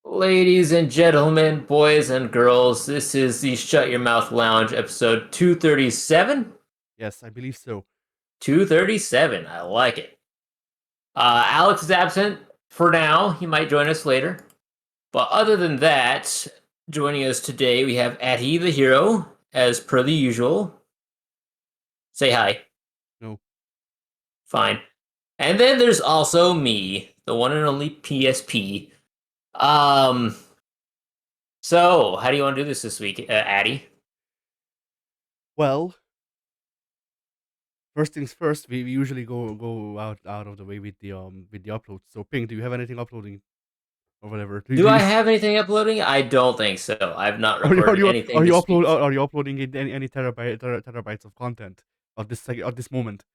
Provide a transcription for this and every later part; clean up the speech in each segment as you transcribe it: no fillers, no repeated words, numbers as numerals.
Ladies and gentlemen, boys and girls, this is the Shut Your Mouth Lounge episode 237. Yes, I believe so. 237, I like it. Alex is absent for now. He might join us later. But other than that, joining us today, we have Atty the Hero, as per the usual. Say hi. No. Fine. And then there's also me, the one and only PSP. Um, so, how do you want to do this week, Addy? Well, first things first, we usually go out of the way with the uploads. So Ping, do you have anything uploading or whatever? Do I have anything uploading? I don't think so. I've not recorded anything are you this week. are you uploading any terabytes of content at this moment?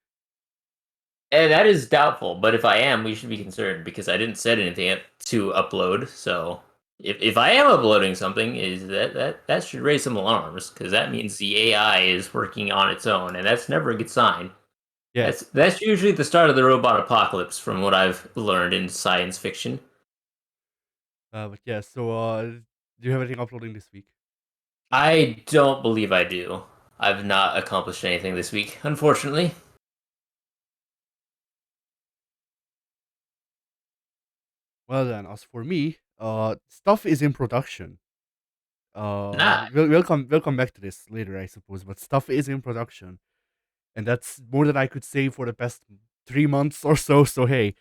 And that is doubtful, but if I am, we should be concerned because I didn't set anything to upload. So if I am uploading something, is that should raise some alarms because that means the AI is working on its own, and that's never a good sign. Yeah. That's usually the start of the robot apocalypse, from what I've learned in science fiction. But yeah. So do you have anything uploading this week? I don't believe I do. I've not accomplished anything this week, unfortunately. Well then, as for me, stuff is in production. Not. We'll come back to this later, I suppose. But stuff is in production, and that's more than I could say for the past 3 months or so. So hey,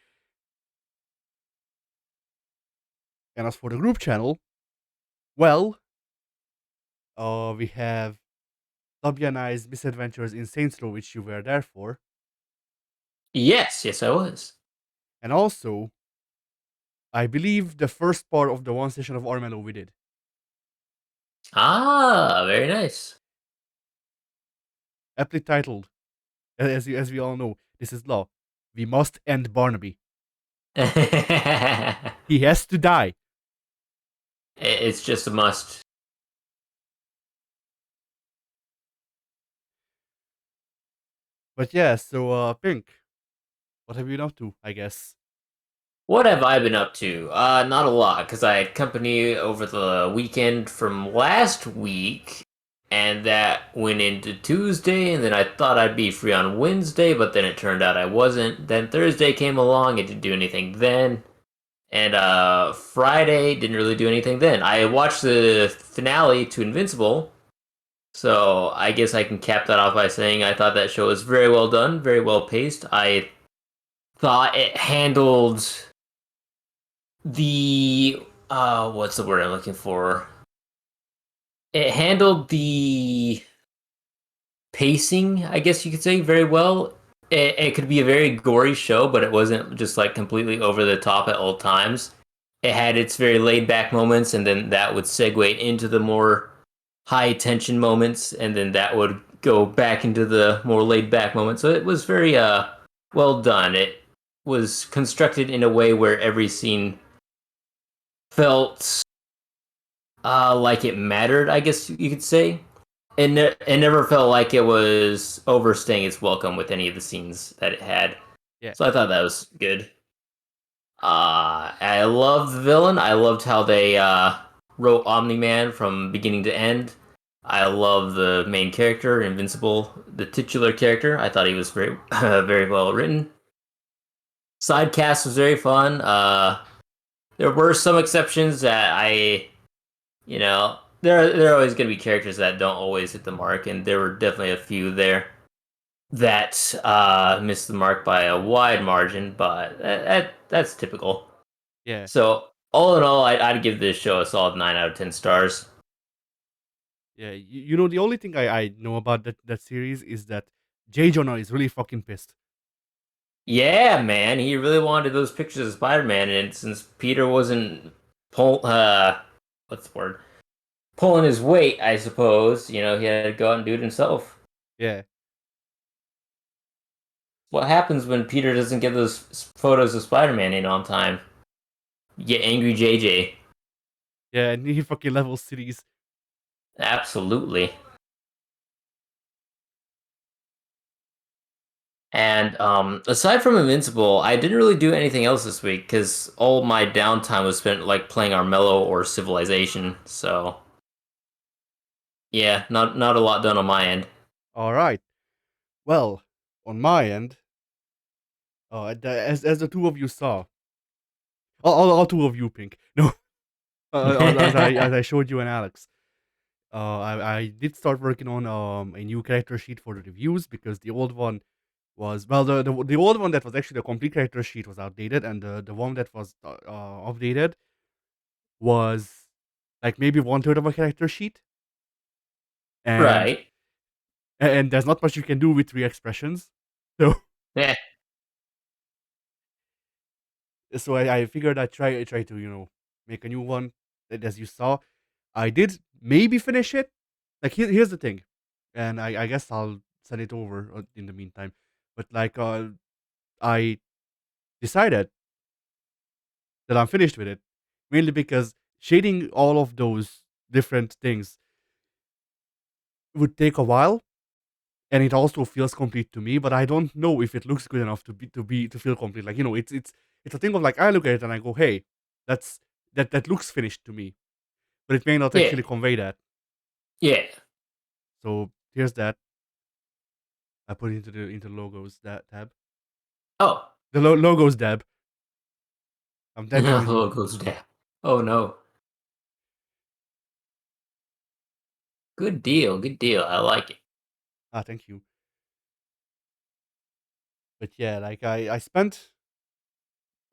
and as for the group channel, well, we have Tabia and I's misadventures in Saints Row, which you were there for, Yes, I was. and also, I believe the first part of the one session of Armello we did, Ah, very nice. aptly titled, as we all know, this is law. We must end Barnaby. He has to die. It's just a must. But yeah, so Pink, what have you been up to? I guess. What have I been up to? Not a lot, because I had company over the weekend from last week, and that went into Tuesday, and then I thought I'd be free on Wednesday, but then it turned out I wasn't. Then Thursday came along, I didn't do anything then. And Friday didn't really do anything then. I watched the finale to Invincible, so I guess I can cap that off by saying I thought that show was very well done, very well paced. I thought it handled the what's the word I'm looking for? It handled the pacing, I guess you could say, very well. It could be a very gory show, but it wasn't just like completely over the top at all times. It had its very laid back moments, and then that would segue into the more high tension moments, and then that would go back into the more laid back moments. So it was very well done. It was constructed in a way where every scene felt like it mattered, I guess you could say. It never felt like it was overstaying its welcome with any of the scenes that it had. Yeah, So I thought that was good. I loved the villain. I loved how they wrote Omni Man from beginning to end. I love the main character, Invincible, the titular character. I thought he was very, very well written. Side cast was very fun. There were some exceptions that there are always going to be characters that don't always hit the mark, and there were definitely a few there that missed the mark by a wide margin, but that's typical. yeah, So all in all, I'd give this show a solid 9 out of 10 stars. yeah. You know, the only thing I know about that series is that J. Jonah is really fucking pissed. Yeah, man, he really wanted those pictures of Spider-Man, and since Peter wasn't what's the word? Pulling his weight, I suppose. He had to go out and do it himself. Yeah, What happens when Peter doesn't get those photos of Spider-Man in on time? You get angry JJ. yeah, and he fucking levels cities. Absolutely. And aside from Invincible, I didn't really do anything else this week because all my downtime was spent like playing Armello or Civilization. So yeah, not a lot done on my end. All right. Well, on my end, as the two of you saw, all two of you, Pink. No, as I showed you and Alex, I did start working on a new character sheet for the reviews because the old one was well the old one that was actually the complete character sheet was outdated, and the one that was updated was like maybe one third of a character sheet, and Right. and there's not much you can do with three expressions. So Yeah. I figured I try to make a new one. And as you saw, I did maybe finish it. Like here's the thing, and I guess I'll send it over in the meantime. But like I decided that I'm finished with it, mainly because shading all of those different things would take a while, and it also feels complete to me. But I don't know if it looks good enough to feel complete. Like it's a thing of like I look at it and I go, hey, that's that looks finished to me, but it may not Yeah. actually convey that. Yeah. So here's that. I put it into logos that tab. Oh. The logos tab. I'm that damn busy. Logos down. Oh no. Good deal. Good deal. I like it. Ah, thank you. But yeah, like I spent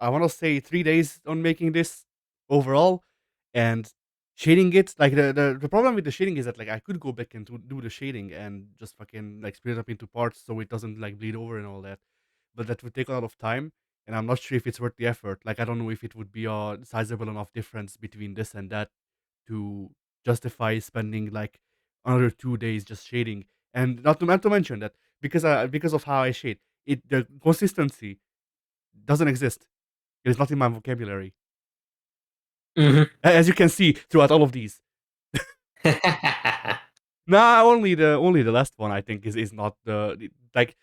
I want to say 3 days on making this overall, and shading it. Like the problem with the shading is that like I could go back and do the shading and just fucking like split it up into parts so it doesn't like bleed over and all that. But that would take a lot of time, and I'm not sure if it's worth the effort. Like I don't know if it would be a sizable enough difference between this and that to justify spending like another 2 days just shading. And not to mention that because of how I shade, the consistency doesn't exist. It is not in my vocabulary. Hmm. As you can see throughout all of these. Nah, only the last one I think is not like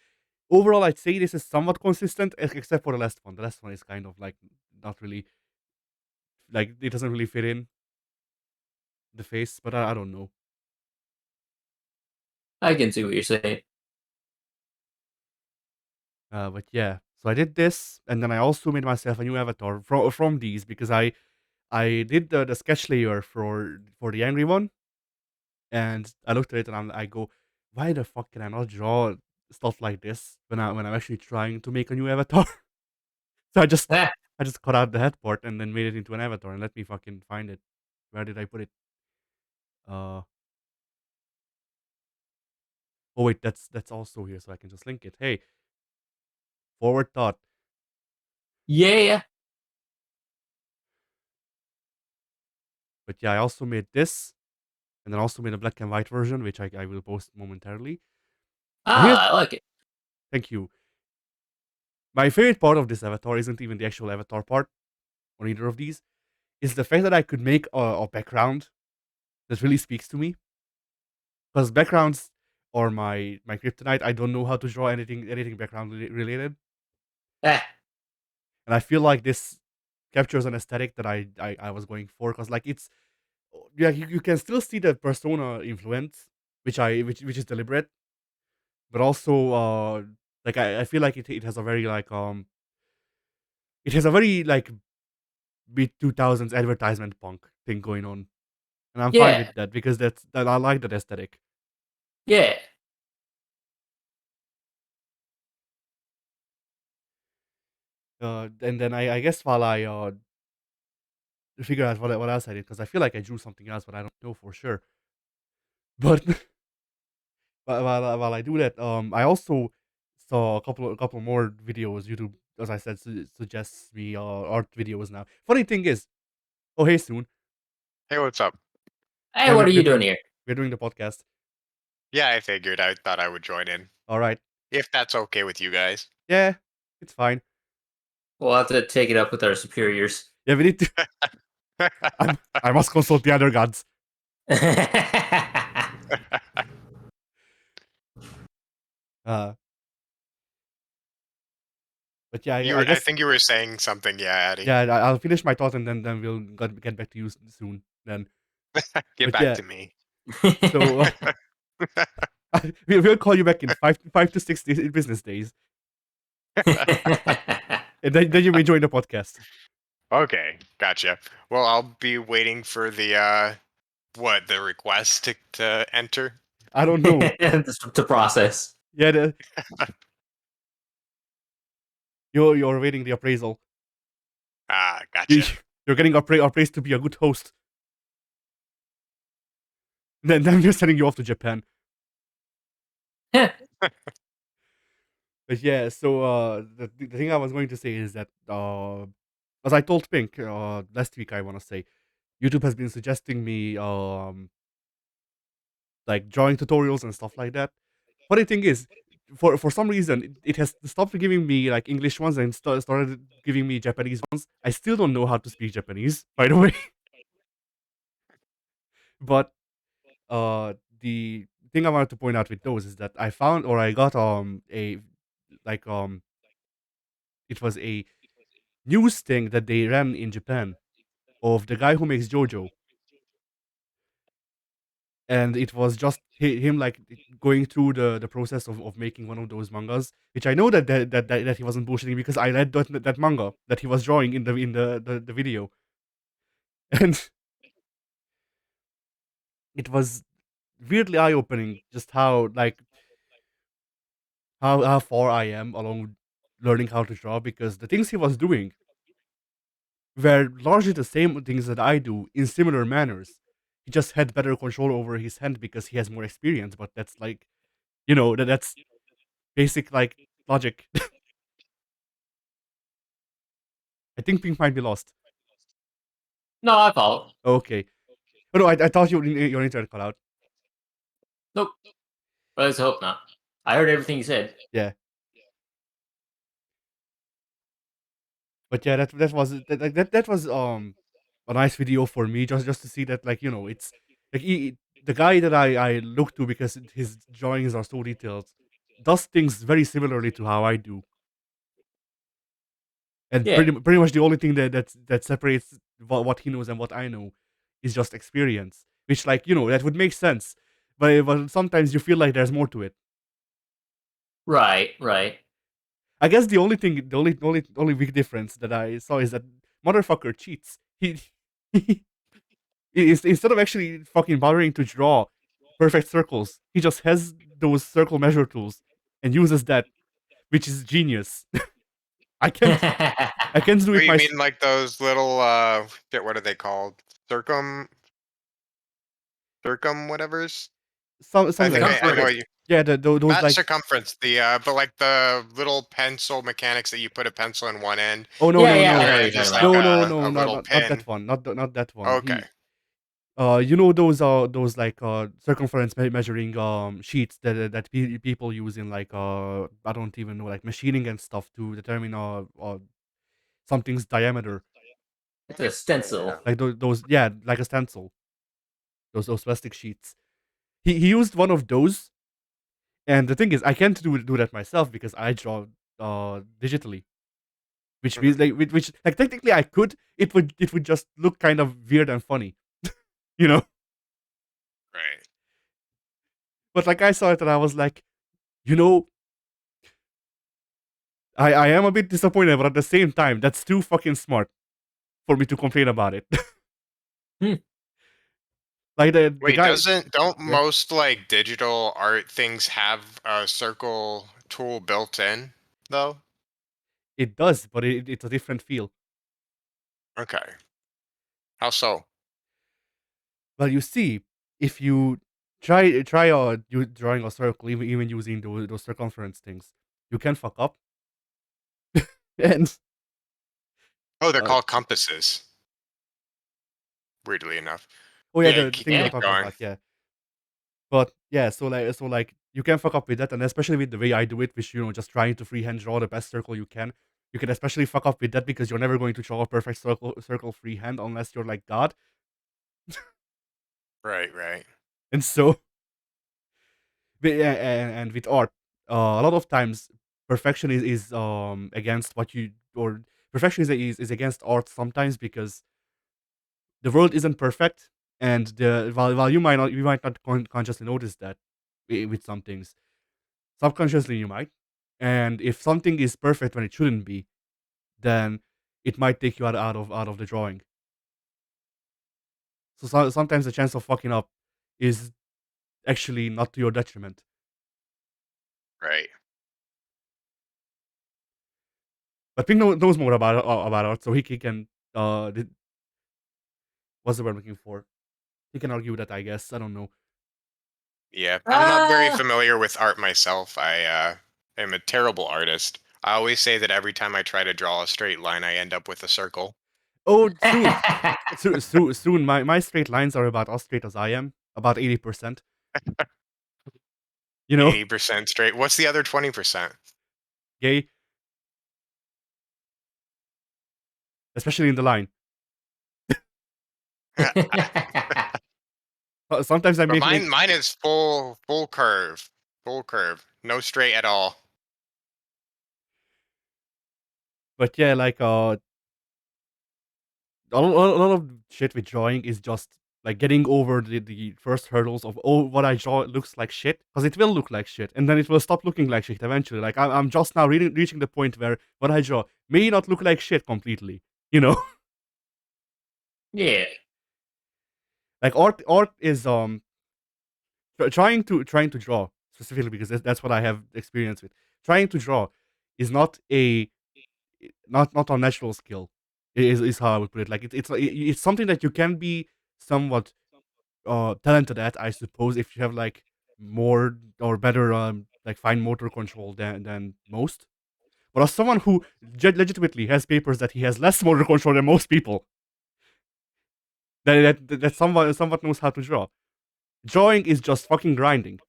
overall I'd say this is somewhat consistent except for the last one. The last one is kind of like not really like it doesn't really fit in the face, but I don't know. I can see what you're saying. But yeah, so I did this, and then I also made myself a new avatar from these because I did the sketch layer for the angry one, and I looked at it and I go, why the fuck can I not draw stuff like this when I'm actually trying to make a new avatar? So Ah, I just cut out the head part and then made it into an avatar and let me fucking find it. Where did I put it? Uh oh wait, that's also here, so I can just link it. Hey, forward thought. yeah. But yeah, I also made this, and then also made a black and white version, which I will post momentarily. But here's Ah, I like it. thank you. My favorite part of this avatar isn't even the actual avatar part on either of these. It's the fact that I could make a background that really speaks to me. Because backgrounds are my kryptonite. I don't know how to draw anything background related, Ah, and I feel like this captures an aesthetic that I was going for. Because like it's yeah, you can still see the persona influence, which is deliberate, but also like I feel like it has a very like it has a very like mid 2000s advertisement punk thing going on, and I'm fine yeah. with that because that I like that aesthetic. Yeah. And then I guess while I figure out what else I did, because I feel like I drew something else, but I don't know for sure. But while I do that, I also saw a couple more videos. YouTube, as I said, suggests me art videos now. Funny thing is, oh hey, soon. Hey, what's up? Hey, Yeah, what are you doing here? we're doing the podcast. Yeah, I figured. I thought I would join in. All right. If that's okay with you guys. Yeah, it's fine. We'll have to take it up with our superiors. Yeah, we need to. I must consult the other gods. Uh, But yeah, You I were, I guess think you were saying something, yeah, Addy. yeah, I'll finish my thought and then we'll get back to you soon. Then, Get but back yeah, to me. so we'll call you back in five to 6 business days, and then you may join the podcast. Okay, gotcha. Well, I'll be waiting for the the request to enter. I don't know. Just to process. Yeah, you're waiting the appraisal. Ah, You, gotcha. you're getting appraised to be a good host. Then we're sending you off to Japan. But yeah, so the thing I was going to say is that as I told Pink last week, I want to say YouTube has been suggesting me like drawing tutorials and stuff like that. Funny thing is, for some reason, it has stopped giving me like English ones and started giving me Japanese ones. I still don't know how to speak Japanese, by the way. But the thing I wanted to point out with those is that I found or I got a like it was a news thing that they ran in Japan of the guy who makes JoJo, and it was just him like going through the process of making one of those mangas, which I know that he wasn't bullshitting because I read that manga that he was drawing in the video, and it was weirdly eye opening just how like how far I am along learning how to draw because the things he was doing were largely the same things that I do in similar manners. He just had better control over his hand because he has more experience, but that's like that's basic like logic. I think Pink might be lost. No, I follow. Okay. Oh no, I thought your internet cut out. Nope. Well, let's hope not. I heard everything you said. Yeah. But yeah, that was a nice video for me just to see that like it's like the guy that I look to because his drawings are so detailed does things very similarly to how I do, and Yeah. pretty much the only thing that separates what he knows and what I know is just experience, which like that would make sense, but sometimes you feel like there's more to it. Right. Right. I guess the only thing, the only big difference that I saw is that motherfucker cheats. He instead of actually fucking bothering to draw perfect circles, he just has those circle measure tools and uses that, which is genius. I can't, I can't do Oh, it you myself. mean like those little shit, what are they called? Circum whatever's? I Something like think that. I know Circumference. what you, Yeah, those not like circumference, the but like the little pencil mechanics that you put a pencil in one end oh no Yeah. no and the Yeah. I other know no what you're end talking is like about. a little not pin. that one, not that one. Okay. He those like circumference measuring sheets that people use in like I don't even know like machining and stuff to determine something's diameter, It's a stencil. like those yeah like a stencil, those plastic sheets. He used one of those, and the thing is I can't do that myself because I draw digitally, which Mhm. means like which like technically I could, it would just look kind of weird and funny, you know. Right. But like I saw it and I was like, you know, I am a bit disappointed, but at the same time, that's too fucking smart for me to complain about it. Hmm. Like the Wait, guy, don't yeah, most like digital art things have a circle tool built in though? it does, but it's a different feel. Okay. How so? Well, you see, if you try you drawing a circle, even using those circumference things, you can fuck up. And Oh, they're uh, called compasses. Weirdly enough. oh yeah, Yeah, the thing you're Yeah. keep talking going. about, yeah. But yeah, so like you can fuck up with that, and especially with the way I do it, which just trying to freehand draw the best circle you can. You can especially fuck up with that because you're never going to draw a perfect circle freehand unless you're like God. Right, right. And so, but yeah, and with art, a lot of times perfection is against what you or perfection is against art sometimes because the world isn't perfect, and while you might not consciously notice that with some things, subconsciously you might, and if something is perfect when it shouldn't be, then it might take you out of the drawing. So sometimes the chance of fucking up is actually not to your detriment. Right. But Pink knows more about art, so he can what's the word I'm looking for? He can argue that, I guess. I don't know. Yeah, I'm not very Ah, familiar with art myself. I am a terrible artist. I always say that every time I try to draw a straight line, I end up with a circle. Oh, soon. My straight lines are about as straight as I am, about 80%. You know, 80% straight. What's the other 20%? gay, especially in the line. Sometimes I But make mine is full curve. Full curve. No straight at all. but yeah, like a lot of shit with drawing is just like getting over the first hurdles of, oh, what I draw looks like shit, because it will look like shit, and then it will stop looking like shit eventually. Like I'm just now reaching the point where what I draw may not look like shit completely. You know, yeah. like art is trying to draw specifically, because that's what I have experience with. Trying to draw is not a natural skill. Is how I would put it. Like it's something that you can be somewhat talented at, I suppose, if you have like more or better like fine motor control than most. But as someone who legitimately has papers that he has less motor control than most people, that somewhat knows how to draw. Drawing is just fucking grinding.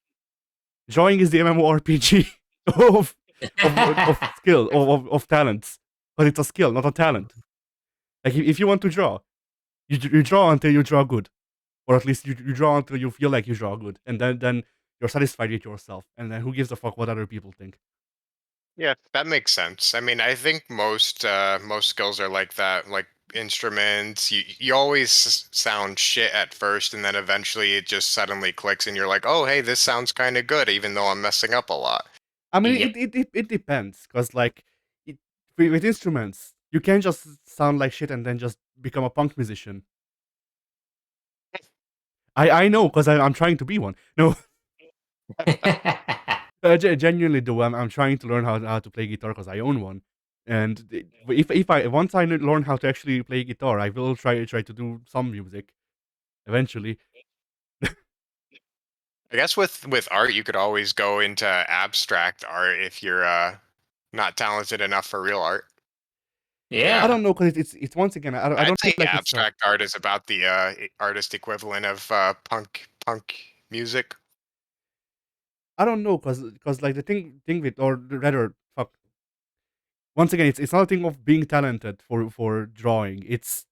Drawing is the MMORPG of of skill of talents, but it's a skill, not a talent. Like if you want to draw, you draw until you draw good, or at least you draw until you feel like you draw good, and then you're satisfied with yourself, and then who gives a fuck what other people think? Yeah, that makes sense. I mean, I think most skills are like that. Like instruments, you always sound shit at first, and then eventually it just suddenly clicks, and you're like, oh, hey, this sounds kind of good, even though I'm messing up a lot. I mean, Yep. it depends, because like it, with instruments, you can't just sound like shit and then just become a punk musician. I know, because I'm trying to be one. No, genuinely though, I'm trying to learn how to play guitar because I own one. And if I once I learn how to actually play guitar, I will try to do some music eventually. I guess with art, you could always go into abstract art if you're not talented enough for real art. I Yeah. don't know, because it's once again, I I'd don't feel say like it's abstract art is about the artist equivalent of punk music. I don't know, because like the thing with, or rather, fuck. Once again, it's not a thing of being talented for drawing. It's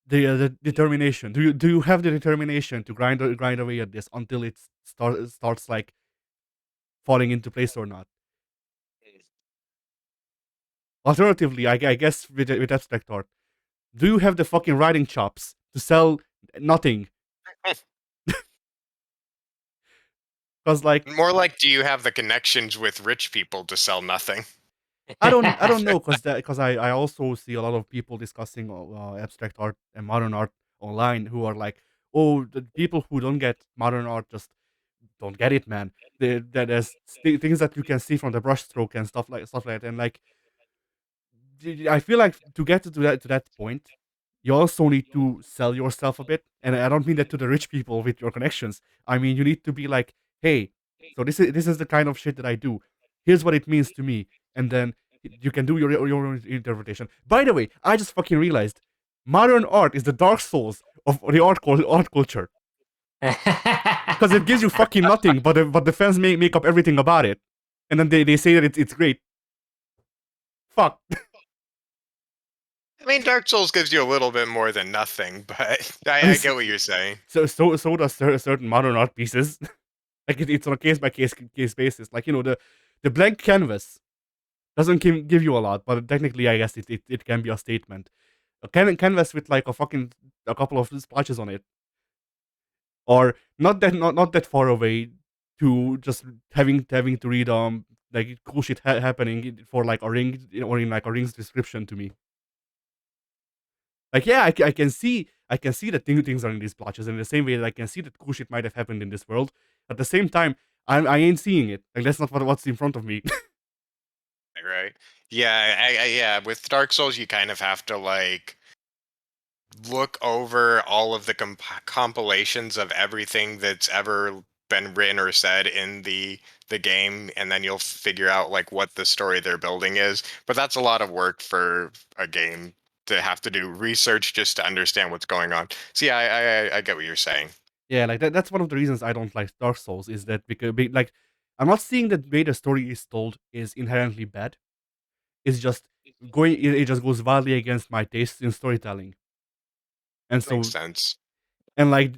the determination. Do you have the determination to grind away at this until it starts like falling into place or not? Alternatively, I guess with abstract art, do you have the fucking writing chops to sell nothing? Because like More like, do you have the connections with rich people to sell nothing? I don't know, because I also see a lot of people discussing abstract art and modern art online, who are like, oh, the people who don't get modern art just don't get it, man. There's things that you can see from the brushstroke and stuff like that, and like I feel like to get to that point, you also need to sell yourself a bit. And I don't mean that to the rich people with your connections. I mean, you need to be like, hey, so this is the kind of shit that I do. Here's what it means to me, and then you can do your own interpretation. By the way, I just fucking realized modern art is the Dark Souls of the art culture, because it gives you fucking nothing, but the fans make up everything about it, and then they say that it's great. Fuck. I mean, Dark Souls gives you a little bit more than nothing, but I mean, I get what you're saying. so does certain modern art pieces. Like it's on a case by case basis. Like, the the blank canvas doesn't give you a lot, but technically, I guess it can be a statement. A canvas with like a couple of splotches on it, or not that far away, to just having to read like cool shit happening for like a ring, or in like a ring's description to me. Like, yeah, I can see that things are in these splotches, in the same way that I can see that cool shit might have happened in this world. At the same time, I ain't seeing it. Like, that's not what's in front of me. Right. Yeah, yeah. With Dark Souls, you kind of have to like look over all of the compilations of everything that's ever been written or said in the game, and then you'll figure out like what the story they're building is. But that's a lot of work for a game to have to do research just to understand what's going on. So yeah, I get what you're saying. Yeah, like that's one of the reasons I don't like Dark Souls, is that because like I'm not seeing that the way the story is told is inherently bad. It's just it just goes wildly against my taste in storytelling. And Makes so, sense. and like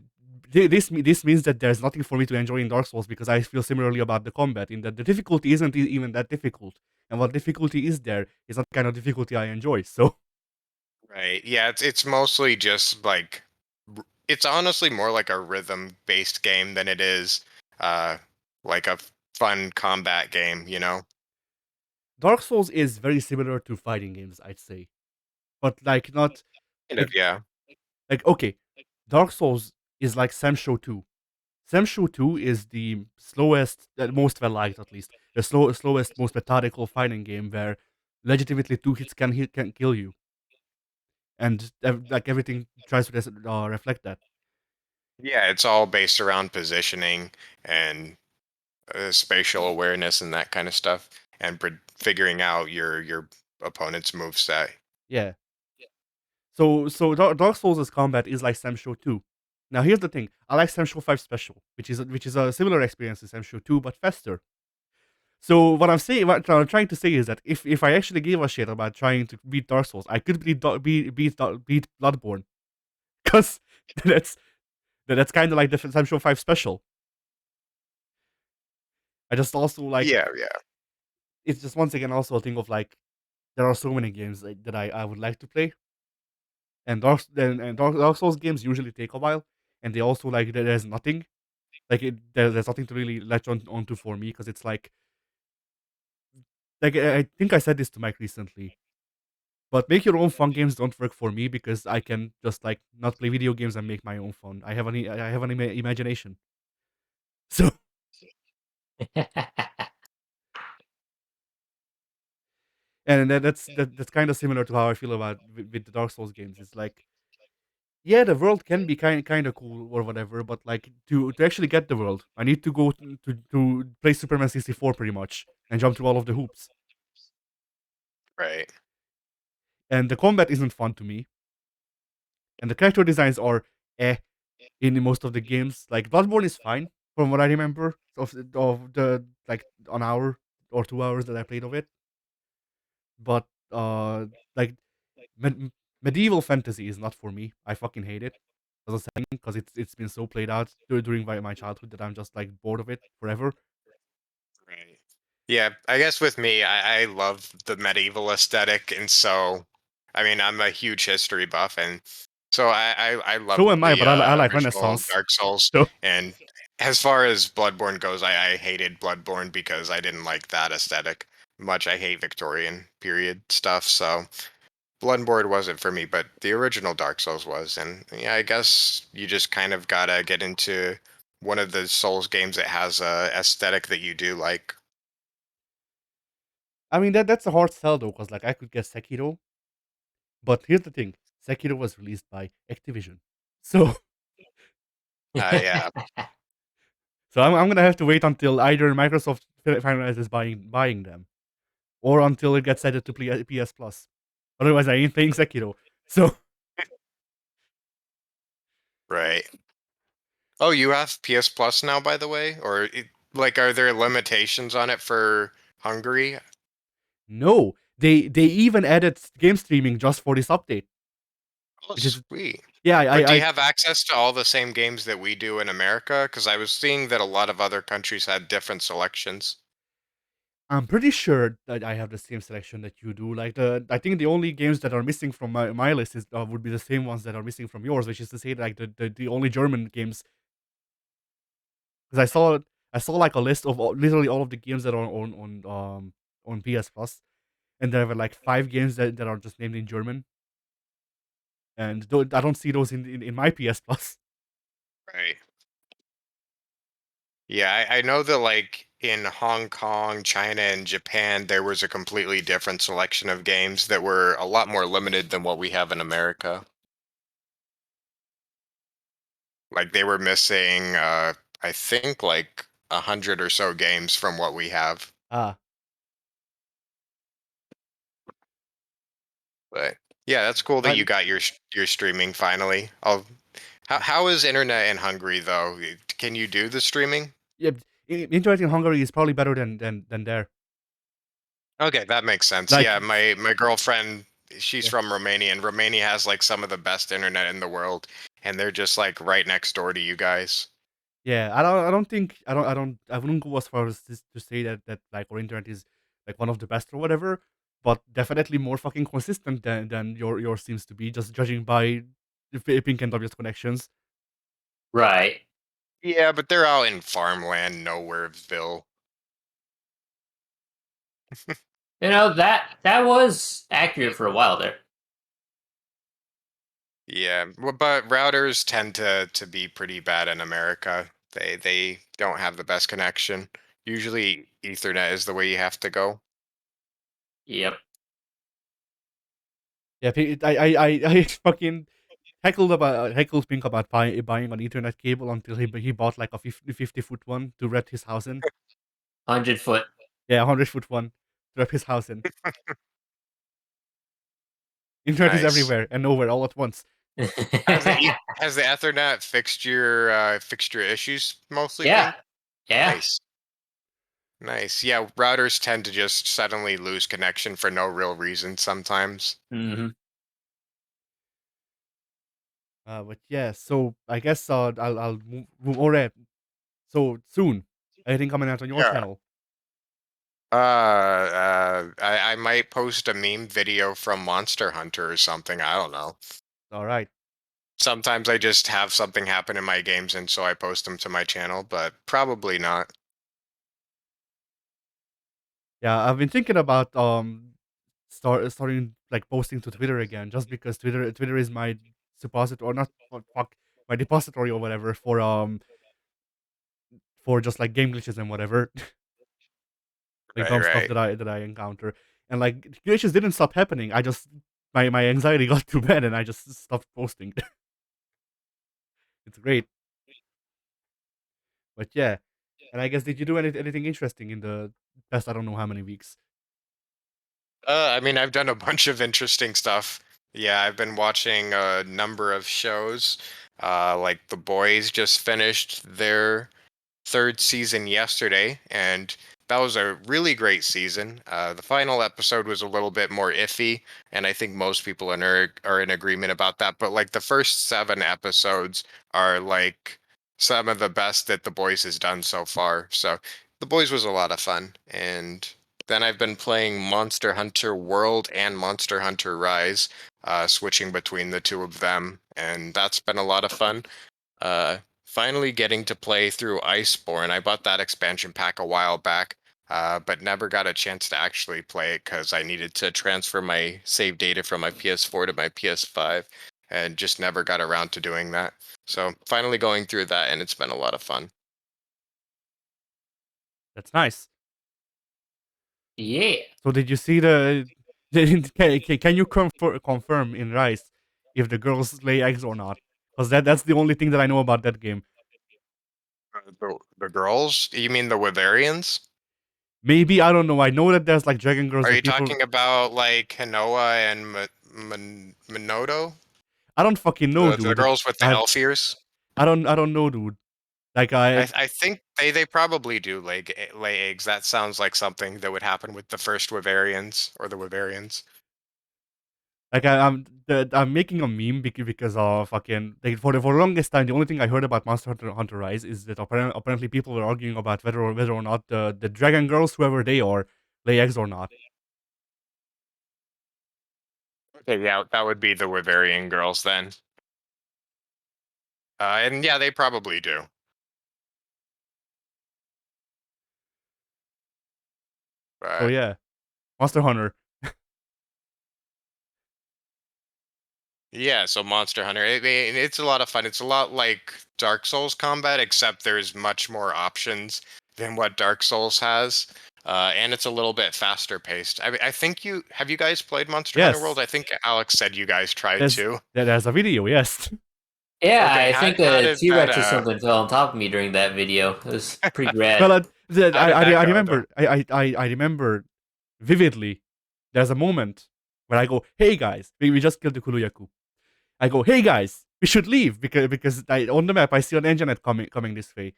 this means that there's nothing for me to enjoy in Dark Souls, because I feel similarly about the combat, in that the difficulty isn't even that difficult, and what difficulty is there is not the kind of difficulty I enjoy. So Right. Yeah, it's mostly just like it's honestly more like a rhythm based game than it is uh like a fun combat game, you know? Dark Souls is very similar to fighting games, I'd say, but like not Kind of, like yeah. okay, Dark Souls is like Samsho 2. Samsho 2 is the slowest, most well liked at least, the slowest, most methodical fighting game where legitimately two hits can kill you, and like everything tries to reflect that. Yeah, it's all based around positioning and spatial awareness and that kind of stuff and figuring out your opponent's moveset. Yeah. So Dark Souls' combat is like Samsho 2. Now here's the thing: I like Samsho 5 Special, which is a similar experience to Samsho 2 but faster. So what I'm trying to say is that if I actually gave a shit about trying to beat Dark Souls, I could beat Bloodborne, because that's that's kind of like the Samsho 5 Special. I just also like, Yeah, yeah. it's just once again also a thing of like, there are so many games that I would like to play, and Dark Souls games usually take a while, and they also like there's nothing there's nothing to really latch onto for me, because it's like I think I said this to Mike recently, but make your own fun games don't work for me, because I can just like not play video games and make my own fun. I have an imagination, so and that's kind of similar to how I feel about with the Dark Souls games. It's like, yeah, the world can be kind of cool or whatever, but like to actually get the world, I need to go to play Superman 64 pretty much and jump through all of the hoops. Right. And the combat isn't fun to me, and the character designs are eh in most of the games. Like Bloodborne is fine from what I remember of the like an hour or 2 hours that I played of it, but like med- medieval fantasy is not for me. I fucking hate it as a setting, because it's been so played out during my childhood that I'm just like bored of it forever. Right. Yeah, I guess with me, I love the medieval aesthetic, and so, I mean, I'm a huge history buff, and so I love So am I, the but I like original Renaissance. Dark Souls. So And as far as Bloodborne goes, I hated Bloodborne because I didn't like that aesthetic much. I hate Victorian period stuff, so Bloodborne wasn't for me, but the original Dark Souls was, and yeah, I guess you just kind of gotta get into one of the Souls games that has a aesthetic that you do like. I mean that's a hard sell though, because like I could get Sekiro, but here's the thing: Sekiro was released by Activision, so Yeah. I'm gonna have to wait until either Microsoft finalizes buying them, or until it gets added to PS Plus. Otherwise, I ain't playing Sekiro. So Right. Oh, you have PS Plus now, by the way? Or like, are there limitations on it for Hungary? no, they even added game streaming just for this update, Oh, which is, sweet. yeah, But do you have access to all the same games that we do in America? Because I was seeing that a lot of other countries had different selections. I'm pretty sure that I have the same selection that you do. Like I think the only games that are missing from my list is would be the same ones that are missing from yours, which is to say like the only German games. Because I saw like a list of literally all of the games that are on PS Plus, and there were like 5 games that are just named in German, and I don't see those in my PS Plus. Right. Yeah, I know that like in Hong Kong, China, and Japan, there was a completely different selection of games that were a lot more limited than what we have in America. Like they were missing, I think like 100 or so games from what we have. Ah, But yeah, that's cool that but you got your streaming finally. How is internet in Hungary though? Can you do the streaming? yeah, internet in Hungary is probably better than there. Okay, that makes sense. Like Yeah, my girlfriend, she's yeah. from Romania, and Romania has like some of the best internet in the world, and they're just like right next door to you guys. Yeah, I don't think I wouldn't go as far as to say that like our internet is like one of the best or whatever, but definitely more fucking consistent than yours seems to be, just judging by the pink and W's connections. Right. Yeah, but they're out in farmland, nowhereville. That was accurate for a while there. Yeah, but routers tend to be pretty bad in America. They don't have the best connection. Usually Ethernet is the way you have to go. Yep. Yeah, I fucking heckled Pink about buying an Ethernet cable until he bought like a 50-foot one to wrap his house in. 100 foot. Yeah, 100-foot one to wrap his house in. Internet is Nice. everywhere and nowhere all at once. Has the Ethernet fixed your issues mostly, Yeah. Pink? Yeah. Nice. Nice. Yeah, routers tend to just suddenly lose connection for no real reason sometimes. Hmm. But yeah, so I guess I'll move over. So soon, anything coming out on your Yeah. channel? I might post a meme video from Monster Hunter or something. I don't know. All right. Sometimes I just have something happen in my games and so I post them to my channel, but probably not. Yeah, I've been thinking about starting like posting to Twitter again, just because Twitter is my suppository or not fuck my depository or whatever for just like game glitches and whatever, like Right, dumb stuff right. that I encounter, and like glitches didn't stop happening. I just my anxiety got too bad and I just stopped posting. It's great, but yeah. And I guess did you do anything interesting in the past I don't know how many weeks? I mean, I've done a bunch of interesting stuff. Yeah, I've been watching a number of shows. Like The Boys just finished their third season yesterday, and that was a really great season. The final episode was a little bit more iffy, and I think most people are in agreement about that. But like the first 7 episodes are like some of the best that The Boys has done so far. So The Boys was a lot of fun, and then I've been playing Monster Hunter World and Monster Hunter Rise, switching between the two of them, and that's been a lot of fun. Finally getting to play through Iceborne. I bought that expansion pack a while back, but never got a chance to actually play it because I needed to transfer my save data from my PS4 to my PS5, and just never got around to doing that. So finally going through that, and it's been a lot of fun. That's nice. Yeah. So did you see the? Can you confirm in Rise if the girls lay eggs or not? Because that's the only thing that I know about that game. The girls? You mean the Wyverians? Maybe I don't know. I know that there's like dragon girls Are that you people. talking about like Hanoa and Minoto? I don't fucking know, The dude. girls with the I elf ears? I don't know, dude. Like I think they probably do lay eggs. That sounds like something that would happen with the first Wyverians or the Wyverians. I'm making a meme because of fucking like for the longest time the only thing I heard about Monster Hunter Rise is that apparently people were arguing about whether or not the dragon girls, whoever they are, lay eggs or not. Okay, yeah, that would be the Wyverian girls then. And yeah, they probably do. So But yeah, Monster Hunter. yeah, so Monster Hunter, it's a lot of fun. It's a lot like Dark Souls combat, except there's much more options than what Dark Souls has. And it's a little bit faster paced. I think you guys played Monster Hunter World? Yes, I think Alex said you guys tried to. there's a video. Yes. Yeah, Okay, I how think how a did T that Rex or something fell on top of me during that video. It was pretty Well, rad. how did that I go though? remember I remember vividly. There's a moment where I go, "Hey guys, we just killed the Kuluyaku." I go, "Hey guys, we should leave because on the map I see an engine coming this way."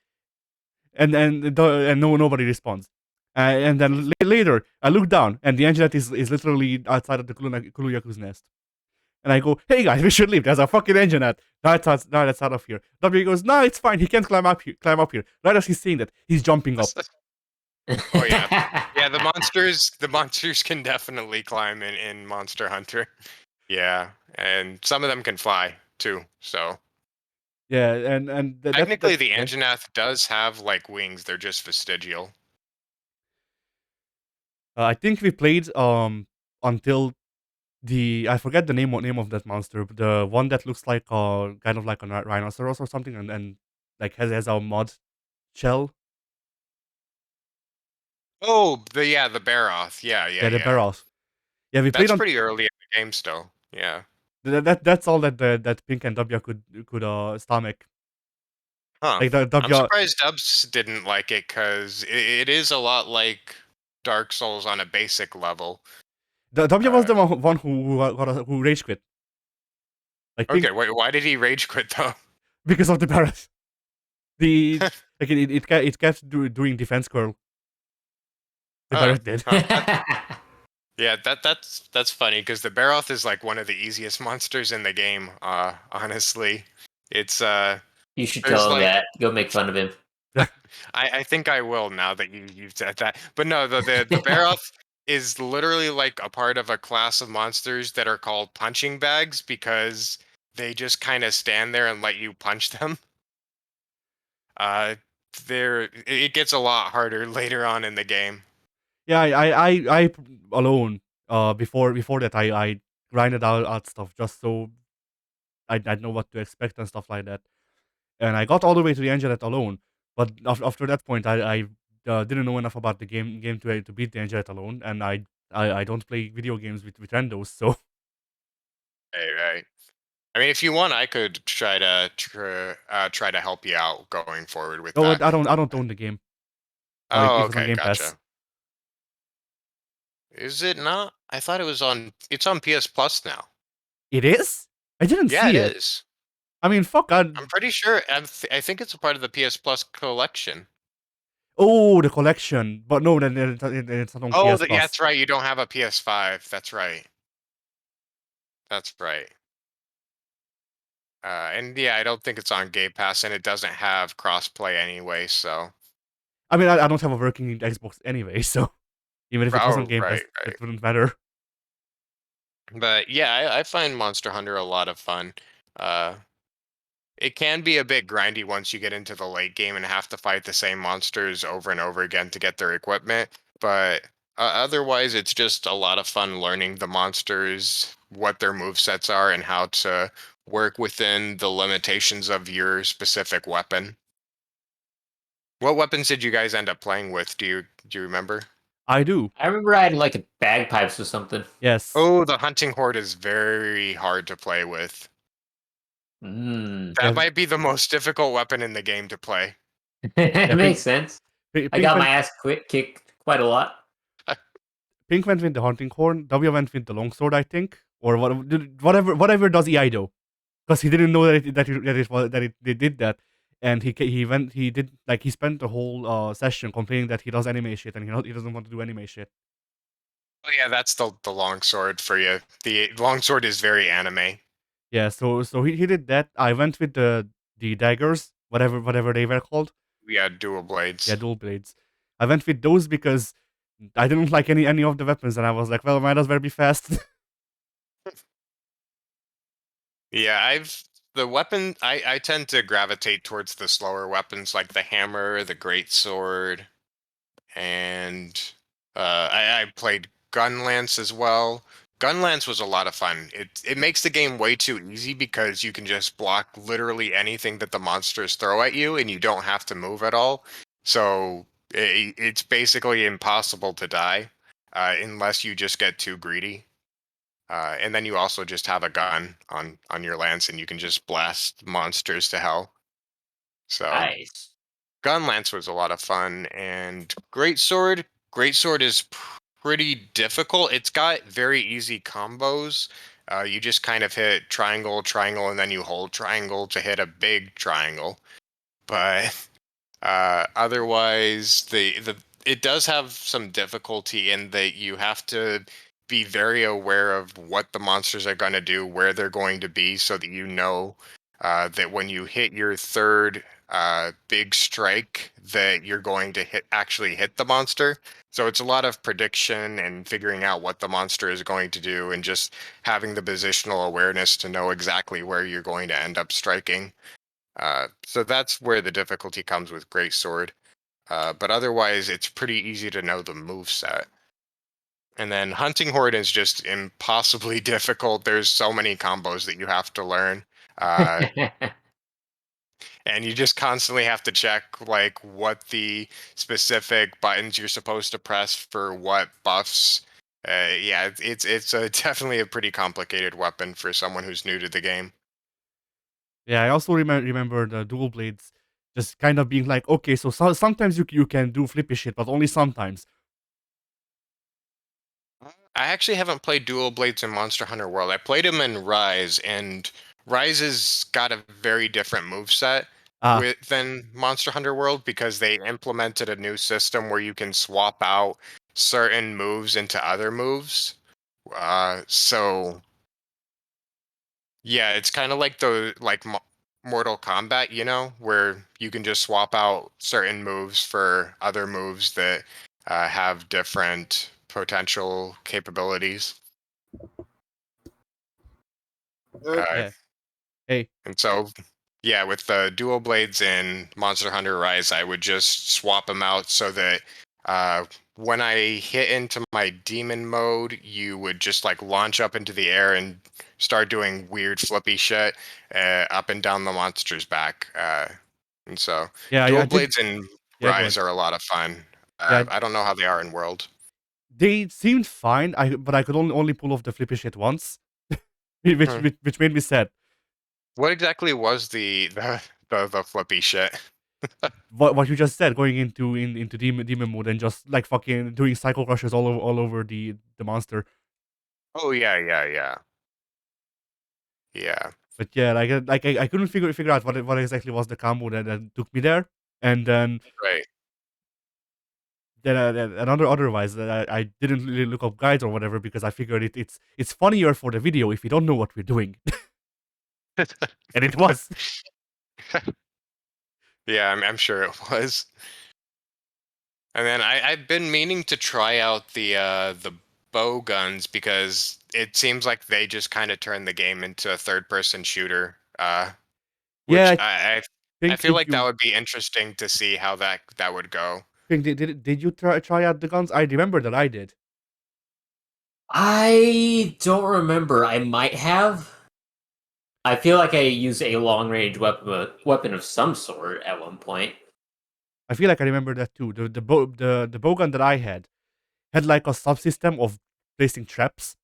And no nobody responds. And then later I look down and the engine is literally outside of the Kuluyaku's nest. And I go, "Hey guys, we should leave. There's a fucking engine at that's out of here." W goes, "No, it's fine. He can't climb up here." Right as he's saying that, he's jumping up. Oh yeah. Yeah, the monsters can definitely climb in Monster Hunter. Yeah, and some of them can fly too. So Yeah, and technically the yeah. Anjanath does have like wings, they're just vestigial. I think we played until the I forget the name of that monster, but the one that looks like kind of like a rhinoceros or something, and like has a mud shell. Oh, the Baroth. Yeah, yeah, Yeah, the yeah. barrels. Yeah, we played That's on pretty early in the game still. Yeah. that's all that that Pink and W could stomach. Huh. Like the I'm W surprised Dubs didn't like it because it is a lot like Dark Souls on a basic level. the W was Uh, the one who rage quit. Like Pink okay, wait, why did he rage quit though? because of the barrels. The like it kept doing defense curl. The Oh, Barret did. huh. Yeah, that's funny because the Baroth is like one of the easiest monsters in the game. Honestly, it's You should there's tell him like that. Go make fun of him. I think I will now that you've said that. But no, the Baroth is literally like a part of a class of monsters that are called punching bags because they just kind of stand there and let you punch them. Uh, it gets a lot harder later on in the game. Yeah, I alone. Before that, I grinded out stuff just so I know what to expect and stuff like that. And I got all the way to the engine alone. But after that point, I didn't know enough about the game to beat the engine alone. And I don't play video games with randos. So Right, right. I mean, if you want, I could try to help you out going forward with no, that. I don't own the game. Oh, If it's on okay, Game Pass, gotcha. Is it not? I thought it was on. It's on PS Plus now. it is. I didn't Yeah, it see it. is. I mean, fuck. I'm pretty sure. I think it's a part of the PS Plus collection. Oh, the collection, but no, then it's not on Oh, PS yeah, Plus. that's right. You don't have a PS5. That's right. That's right. And yeah, I don't think it's on Game Pass, and it doesn't have crossplay anyway. So, I mean, I don't have a working Xbox anyway, so even if it was on oh, Game right, Pass, right. it wouldn't matter. But yeah, I find Monster Hunter a lot of fun. Uh, it can be a bit grindy once you get into the late game and have to fight the same monsters over and over again to get their equipment. But otherwise, it's just a lot of fun learning the monsters, what their move sets are, and how to work within the limitations of your specific weapon. What weapons did you guys end up playing with? Do you remember? I do. I remember I had like a bagpipes or something. Yes. Oh, the hunting horde is very hard to play with. Mm. That Yeah. might be the most difficult weapon in the game to play. It Yeah. makes sense. I Pink got my went. ass kicked quite a lot. Pink went with the hunting horn. W went with the longsword, I think, or whatever does Eido, because he didn't know that they did that, and he did like he spent the whole session complaining that he does anime shit and he doesn't want to do anime shit. Oh yeah, that's the longsword for you. The longsword is very anime. Yeah, so he did that. I went with the daggers, whatever they were called. Yeah, dual Yeah, blades. dual blades. I went with those because I didn't like any of the weapons, and I was like, well, might as well be fast. Yeah, the weapon I tend to gravitate towards the slower weapons like the hammer, the great sword, and I played Gunlance as well. Gunlance was a lot of fun. It makes the game way too easy because you can just block literally anything that the monsters throw at you, and you don't have to move at all. So it's basically impossible to die unless you just get too greedy. And then you also just have a gun on your lance, and you can just blast monsters to hell. So Nice. gun lance was a lot of fun, and great sword is pretty difficult. It's got very easy combos. You just kind of hit triangle, triangle, and then you hold triangle to hit a big triangle. But otherwise, the it does have some difficulty in that you have to be very aware of what the monsters are going to do, where they're going to be, so that you know that when you hit your third big strike, that you're going to actually hit the monster. So it's a lot of prediction and figuring out what the monster is going to do, and just having the positional awareness to know exactly where you're going to end up striking. So that's where the difficulty comes with Greatsword. But otherwise, it's pretty easy to know the move set. And then Hunting Horde is just impossibly difficult. There's so many combos that you have to learn. Uh, and you just constantly have to check like what the specific buttons you're supposed to press for what buffs. Yeah, it's a, definitely a pretty complicated weapon for someone who's new to the game. Yeah, I also remember the dual blades just kind of being like, okay, so sometimes you can do flippy shit, but only sometimes. I actually haven't played Dual Blades in Monster Hunter World. I played him in Rise, and Rise has got a very different move set Ah, than Monster Hunter World, because they implemented a new system where you can swap out certain moves into other moves. So yeah, it's kind of like the Mortal Kombat, where you can just swap out certain moves for other moves that have different potential capabilities. Uh, yeah. Hey, and so, yeah, with the dual blades in Monster Hunter Rise, I would just swap them out so that uh, when I hit into my demon mode, you would just like launch up into the air and start doing weird flippy shit up and down the monster's back. And so, yeah, I dual did. blades in Yeah, go Rise on. are a lot of fun. Yeah, I don't know how they are in World. they seemed fine. But I could only pull off the flippy shit once, Hmm. which made me sad. What exactly was the flippy shit? What you just said, going into demon mode and just like fucking doing cycle crushes all over the monster. Oh yeah, yeah, yeah, yeah. But yeah, I couldn't figure out what exactly was the combo that took me there, and Right. then otherwise I didn't really look up guides or whatever because I figured it's funnier for the video if we don't know what we're doing, and it was. Yeah, I'm sure it was. And then I've been meaning to try out the bow guns, because it seems like they just kind of turn the game into a third person shooter. Yeah, Which I I think feel like that would be interesting to see how that would go. did you try out the guns? I remember that I did. I don't remember. I might have. I feel like I used a long range weapon of some sort at one point. I feel like I remember that too. The bow gun that I had like a subsystem of placing traps,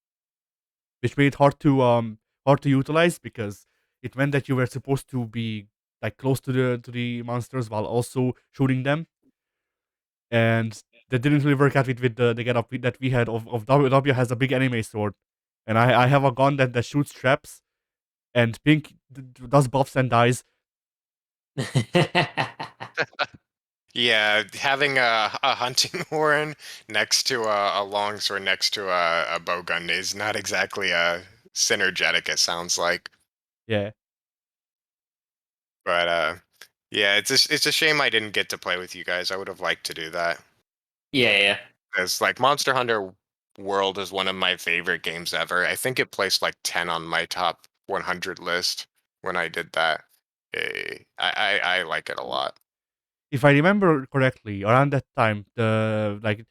which made it hard to utilize because it meant that you were supposed to be like close to the monsters while also shooting them, and that didn't really work out with the getup that we had of W has a big anime sword, and I have a gun that shoots traps, and Pink does buffs and dies. Yeah, having a hunting horn next to a longsword next to a bow gun is not exactly synergetic, it sounds like. Yeah, But yeah, it's a shame I didn't get to play with you guys. I would have liked to do that. Yeah, yeah. this. Like Monster Hunter World is one of my favorite games ever. I think it placed like 10 on my top 100 list when I did that. I like it a lot. If I remember correctly, around that time, the like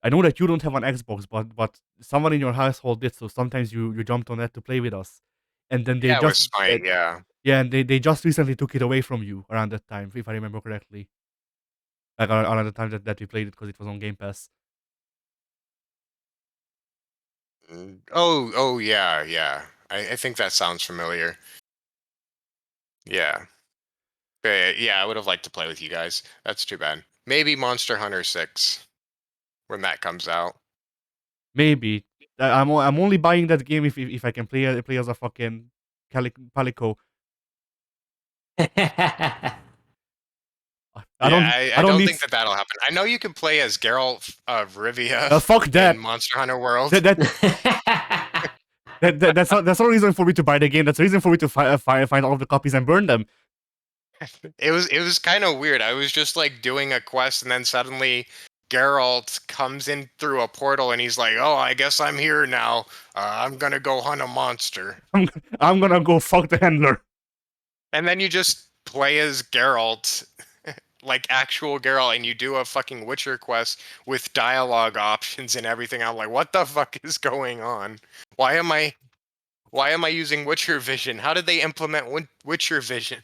I know that you don't have an Xbox, but someone in your household did, so sometimes you jumped on that to play with us, and then they Yeah, with just Smite, yeah. yeah, and they just recently took it away from you around that time, if I remember correctly. Like around the time that we played it because it was on Game Pass. Oh yeah, yeah. I think that sounds familiar. Yeah. But yeah, I would have liked to play with you guys. That's too bad. Maybe Monster Hunter 6 when that comes out. Maybe I'm only buying that game if I can play as a fucking Calico. I Yeah, don't I I don't don't need think that that'll happen. I know you can play as Geralt of Rivia fuck in that. Monster Hunter World. That that that's not a reason for me to buy the game. That's a reason for me to find all of the copies and burn them. It was kind of weird. I was just like doing a quest, and then suddenly Geralt comes in through a portal, and he's like, "Oh, I guess I'm here now. I'm gonna go hunt a monster." I'm I'm gonna go fuck the handler. And then you just play as Geralt, like actual Geralt, and you do a fucking Witcher quest with dialogue options and everything. I'm like, what the fuck is going on? Why am I why am I using Witcher Vision? How did they implement Witcher Vision?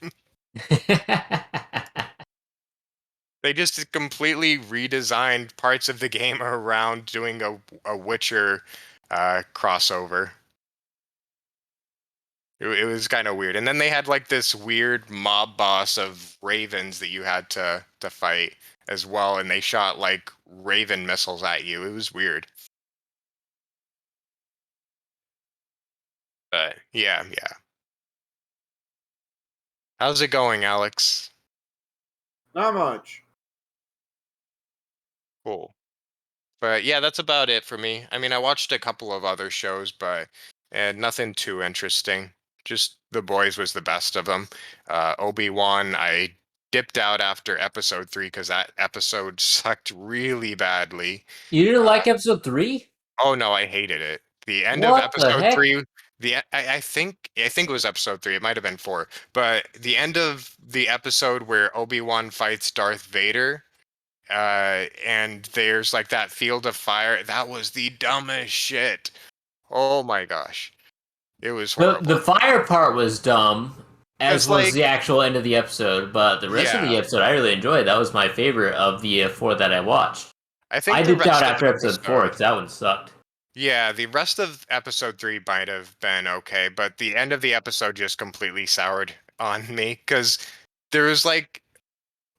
They just completely redesigned parts of the game around doing a Witcher crossover. It was kind of weird. And then they had like this weird mob boss of ravens that you had to fight as well, and they shot like raven missiles at you. It was weird. But yeah, yeah. How's it going, Alex? Not much. Cool. But yeah, that's about it for me. I mean, I watched a couple of other shows, but nothing too interesting. Just The Boys was the best of them. Obi-Wan, I dipped out after episode 3 because that episode sucked really badly. You didn't Uh, like episode 3? oh no, I hated it. The end of What the episode heck? 3, I think it was episode 3. It might have been 4, but the end of the episode where Obi-Wan fights Darth Vader and there's like that field of fire. That was the dumbest shit. Oh my gosh, it was The horrible. fire part was dumb, as Because was like, the actual end of the episode, but the rest of the yeah, episode I really enjoyed. That was my favorite of the 4 that I watched. I I think the dipped out rest of after episode 4 episode, because that one sucked. yeah, the rest of episode 3 might have been okay, but the end of the episode just completely soured on me because there was like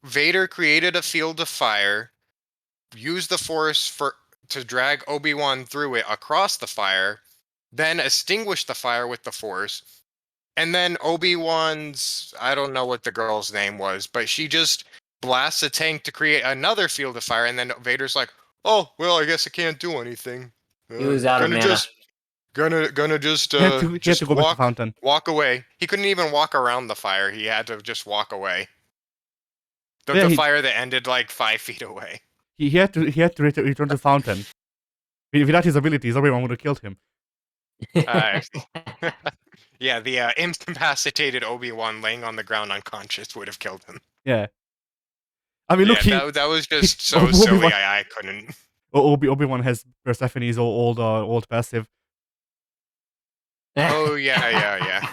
Vader created a field of fire, used the Force for to drag Obi-Wan through it across the fire, then extinguished the fire with the Force. And then Obi-Wan's, I don't know what the girl's name was, but she just blasts a tank to create another field of fire, and then Vader's like, "Oh, well, I guess I can't do anything. He was out of Gonna mana. just gonna just He had to go back to fountain. walk away." He couldn't even walk around the fire. He had to just walk away. The Yeah, the fire that ended like 5 feet away. he had to return to fountain. Without his abilities, everyone would have killed him. Uh, yeah, the incapacitated Obi-Wan laying on the ground unconscious would have killed him. Yeah. I mean, look, Yeah, that was just so Obi silly. Wan I couldn't. Obi-Wan has Persephone's old passive. Oh yeah.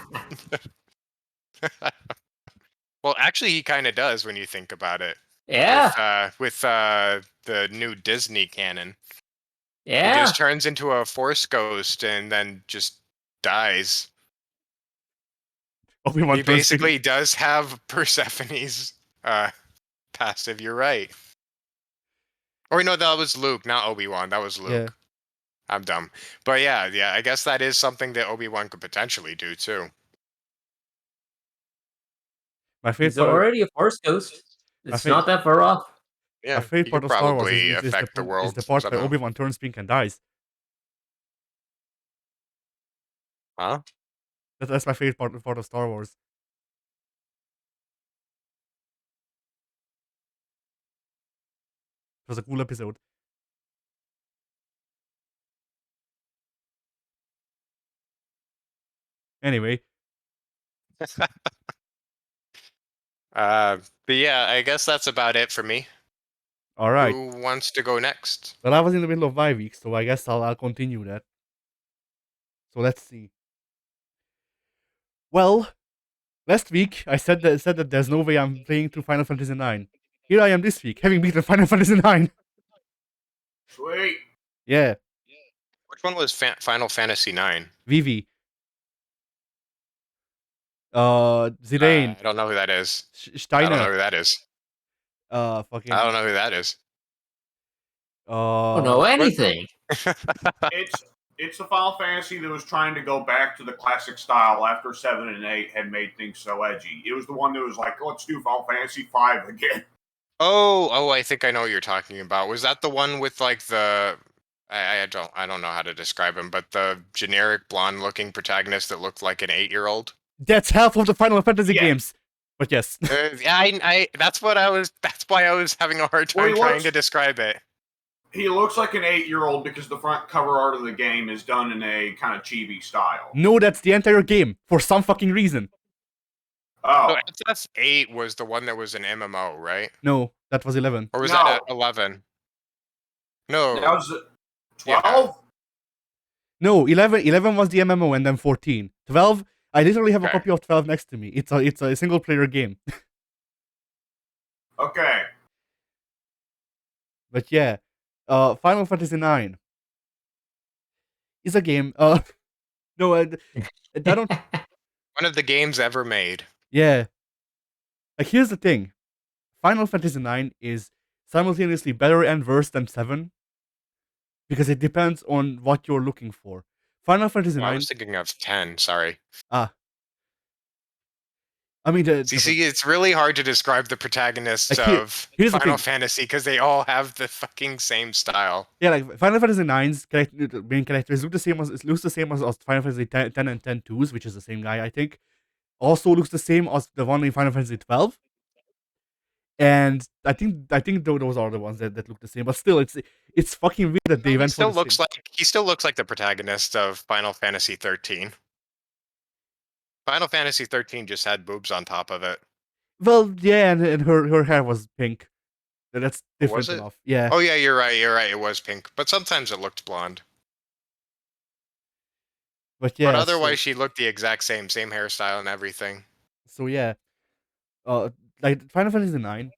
Well, actually, he kind of does when you think about it. Yeah, With the new Disney canon, he yeah. just turns into a Force ghost and then just dies. Obi-Wan He turns pink. basically does have Persephone's passive. You're right. Or no, that was Luke, not Obi-Wan. That was Yeah. Luke. I'm dumb. But yeah. I guess that is something that Obi-Wan could potentially do too. My He's favorite part, already a Force Ghost. my, It's fa- not that far off. my Yeah, favorite he part could of Star Wars probably affect the is the world part where somehow. Obi-Wan turns pink and dies. Huh? That's my favorite part of Star Wars. It was a cool episode. Anyway, But yeah, I guess that's about it for me. all right. Who wants to go next? Well, I was in the middle of my week, so I guess I'll continue that. So let's see. Well, last week I said that there's no way I'm playing through Final Fantasy IX. Here I am this week, having beaten Final Fantasy IX. Sweet. Yeah, Which one was Final Fantasy 9? Vivi. Zidane. I don't know who that is. I don't Steiner. know who that is. Fucking. I don't know who that is. I don't know anything. It's the Final Fantasy that was trying to go back to the classic style after 7 and 8 had made things so edgy. It was the one that was like, let's do Final Fantasy 5 again. Oh, I think I know what you're talking about. Was that the one with like the I don't know how to describe him, but the generic blonde-looking protagonist that looked like an 8-year-old? That's half of the Final Fantasy Yeah. games. But yes. I that's why I was having a hard time trying to describe it. He looks like an 8-year-old because the front cover art of the game is done in a kind of chibi style. No, that's the entire game for some fucking reason. Oh, So SF8 was the one that was an MMO, right? No, that was 11. Or was No. that 11? No. that was 12? No, 11 was the MMO and then 14. 12, I literally have a Okay. copy of 12 next to me. It's a single player game. Okay. But yeah, Final Fantasy IX is a game. No, I don't. One of the games ever made. Yeah. Like, here's the thing. Final Fantasy IX is simultaneously better and worse than 7 because it depends on what you're looking for. Final Fantasy Oh, I IX. was thinking of 10, sorry. I mean, See, it's really hard to describe the protagonists Like, of here's the Final thing. Fantasy because they all have the fucking same style. Yeah, like Final Fantasy IX's main characters looks the same as Final Fantasy 10 and 10 2s, which is the same guy, I think. Also looks the same as the one in Final Fantasy 12. And I think those are the ones that look the same. But still, it's fucking weird that they went for the same. He still looks like the protagonist of Final Fantasy 13. Final Fantasy 13 just had boobs on top of it. Well, yeah, and her hair was pink. That's different Was it? enough. Yeah. Oh yeah, you're right. It was pink, but sometimes it looked blonde. But yeah. But otherwise, she looked the exact same hairstyle and everything. So yeah, like Final Fantasy IX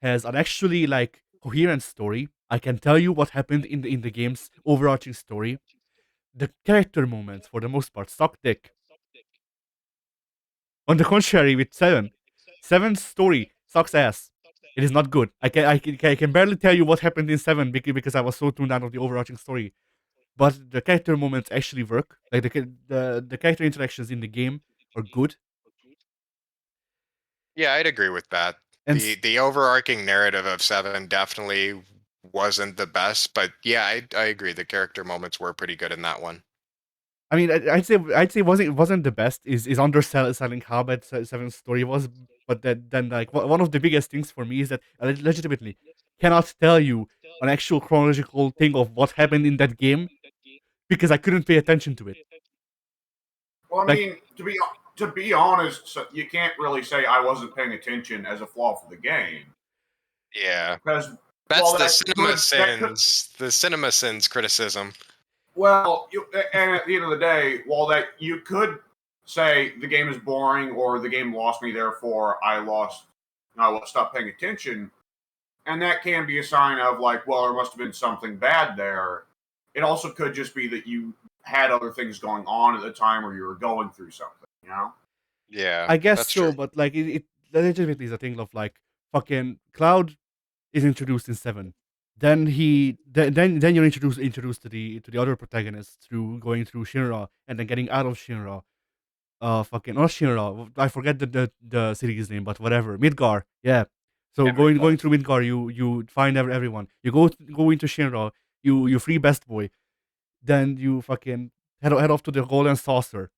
has an actually like coherent story. I can tell you what happened in the game's overarching story. The character moments, for the most part, suck dick. On the contrary, with 7's story sucks ass. It is not good. I can barely tell you what happened in 7 because I was so tuned out of the overarching story. But the character moments actually work. Like the character interactions in the game are good. Yeah, I'd agree with that. And The overarching narrative of 7 definitely wasn't the best, but yeah, I agree. The character moments were pretty good in that one. I mean, I'd say wasn't the best. Is underselling how bad 7's story was. But then like one of the biggest things for me is that I legitimately cannot tell you an actual chronological thing of what happened in that game because I couldn't pay attention to it. Well, I Like- mean, to be honest, you can't really say I wasn't paying attention as a flaw for the game. Yeah. Because, That's well, the that cinema could- that could- sins. The cinema sins criticism. well, and at the end of the day, while that you could say the game is boring or the game lost me, therefore I stopped paying attention, and that can be a sign of like, well, there must have been something bad there. It also could just be that you had other things going on at the time or you were going through something, you know? Yeah. I guess that's so, true. but like it legitimately is a thing of like fucking Cloud is introduced in 7. Then then you're introduced to the other protagonists through going through Shinra and then getting out of Shinra. Fucking not Shinra. I forget the city's name, but whatever. Midgar. Yeah. So Yeah, going through Midgar, you find everyone. You go into Shinra. You free Best Boy. Then you fucking head off to the Golden Saucer.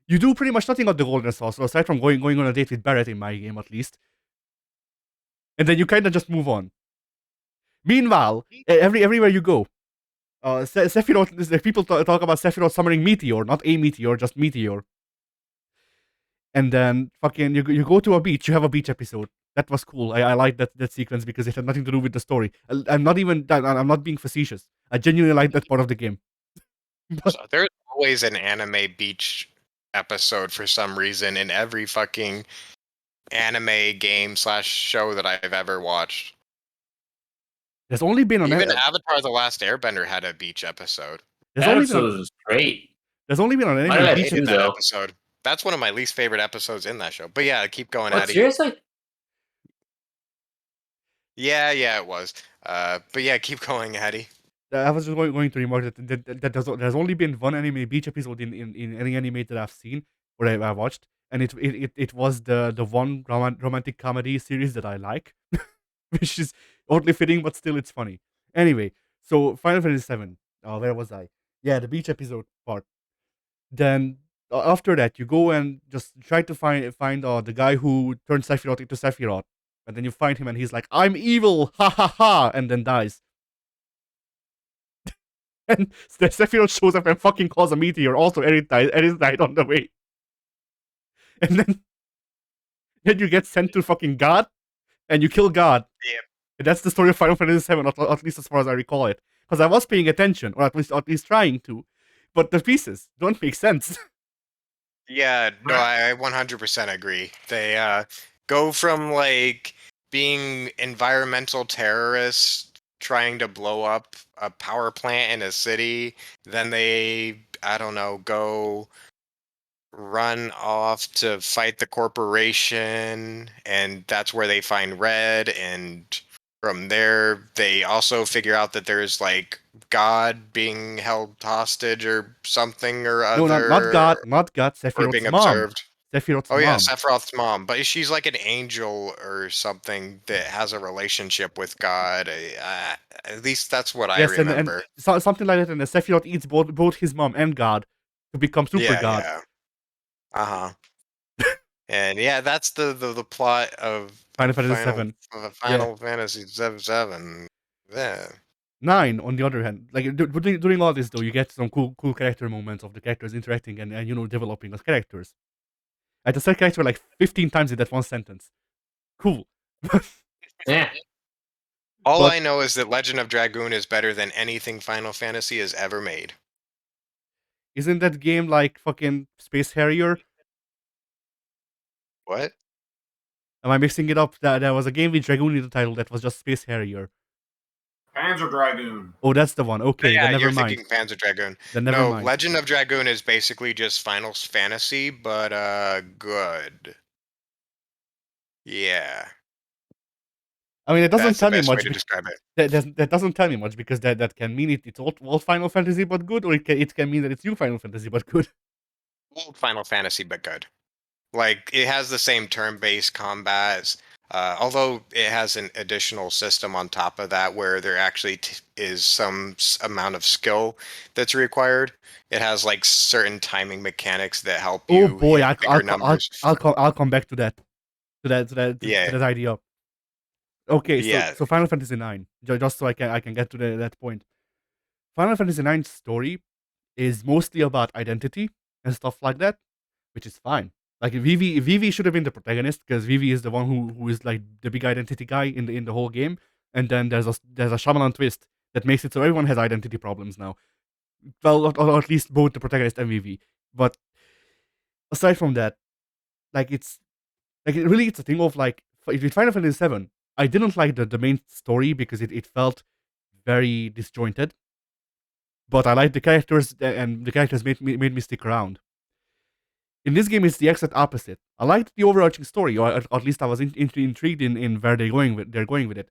You do pretty much nothing on the Golden Saucer aside from going on a date with Barrett in my game at least. And then you kind of just move on. Meanwhile, everywhere you go, Sephiroth. People talk about Sephiroth summoning Meteor, not a meteor, just Meteor. and then fucking you go to a beach. You have a beach episode. That was cool. I like that sequence because it had nothing to do with the story. I'm not even I'm not being facetious. I genuinely like that part of the game. But So there's always an anime beach episode for some reason in every fucking anime game / show that I've ever watched. there's only been on Even Avatar: The Last Airbender had a beach episode. there's That only been episode on, was great. there's only been on Why anime did I beach do Hated episode. that though? episode. That's one of my least favorite episodes in that show. But yeah, keep going, What, Addy. seriously? Yeah, it was. But yeah, keep going, Addy. I was just going to remark that there's only been one anime beach episode in any anime that I've seen or I watched, and it was the one romantic comedy series that I like, which is oddly fitting, but still it's funny. Anyway, so Final Fantasy VII. Where was I? Yeah, the beach episode part. Then after that, you go and just try to find the guy who turned Sephiroth into Sephiroth, and then you find him, and he's like, "I'm evil, ha ha ha," and then dies. And the Sephiroth shows up and fucking calls a meteor. Also, Eris died on the way. And then you get sent to fucking God, and you kill God. Yeah. And that's the story of Final Fantasy VII, at least as far as I recall it. Because I was paying attention, or at least trying to, but the pieces don't make sense. Yeah, no, I 100% agree. They go from like being environmental terrorists trying to blow up a power plant in a city, then they, I don't know, go run off to fight the corporation, and that's where they find Red, and from there they also figure out that there's like God being held hostage or something or No, other, not God, or Sephiroth's being mom. observed. Sephiroth's Oh yeah, mom. Sephiroth's mom, but she's like an angel or something that has a relationship with God. At least that's what I Yes, and remember. something like that, and the Sephiroth eats both his mom and God to become super God. Yeah. Uh-huh. And yeah, that's the plot of Final Fantasy VII. Final Fantasy 7. Yeah. 9, on the other hand, like during all this though, you get some cool character moments of the characters interacting and developing as characters. I just said character like 15 times in that one sentence. Cool. Yeah. All But- I know is that Legend of Dragoon is better than anything Final Fantasy has ever made. Isn't that game like fucking Space Harrier? What? Am I mixing it up? There was a game with Dragoon in the title that was just Space Harrier. Panzer Dragoon. Oh, that's the one. Okay, Yeah, then never you're mind. thinking Panzer Dragoon. Then never No, mind. Legend of Dragoon is basically just Final Fantasy, but good. Yeah. I mean, it doesn't That's the tell me best way much. to describe it. That doesn't tell me much because that can mean it's old Final Fantasy but good, or it can mean that it's new Final Fantasy but good. Old Final Fantasy, but good. Like, it has the same turn-based combats, although it has an additional system on top of that where there actually is some amount of skill that's required. It has like certain timing mechanics that help you. Oh boy, hit bigger numbers. I'll come back to that. Yeah. To that idea. Okay, Yeah. so Final Fantasy 9, just so I can get to that point. Final Fantasy 9's story is mostly about identity and stuff like that, which is fine. Like Vivi should have been the protagonist because Vivi is the one who is like the big identity guy in the whole game. And then there's a Shyamalan twist that makes it so everyone has identity problems now. Well, or at least both the protagonist and Vivi. But aside from that, like it's a thing of like with Final Fantasy 7, I didn't like the main story because it felt very disjointed. But I liked the characters, and the characters made me stick around. In this game, it's the exact opposite. I liked the overarching story, or at least I was intrigued in where they're going with it.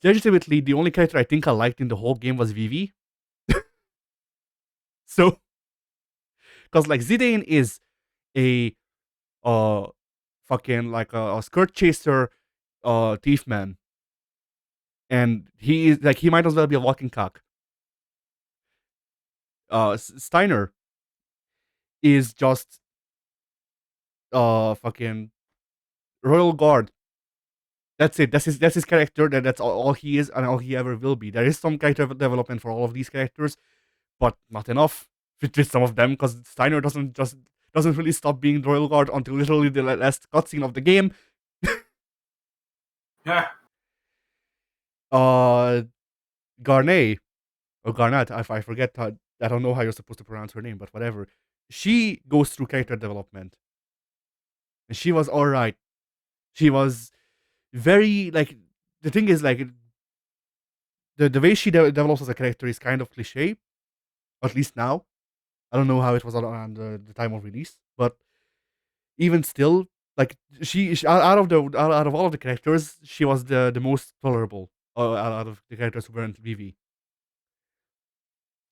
Legitimately, the only character I think I liked in the whole game was Vivi. So, because like Zidane is a fucking like a skirt chaser, thief man, and he is like he might as well be a walking cock. Steiner is just fucking royal guard. That's it. That's his character. That's all he is and all he ever will be. There is some character development for all of these characters, but not enough with some of them because Steiner doesn't just doesn't really stop being the royal guard until literally the last cutscene of the game. Heh. Garnet or Garnat, I forget how, I don't know how you're supposed to pronounce her name, but whatever. She goes through character development, and she was all right. She was very like, the thing is like, the way she develops as a character is kind of cliche, at least now. I don't know how it was around the time of release, but even still, like she out of all of the characters, she was the most tolerable out of the characters who weren't Vivi.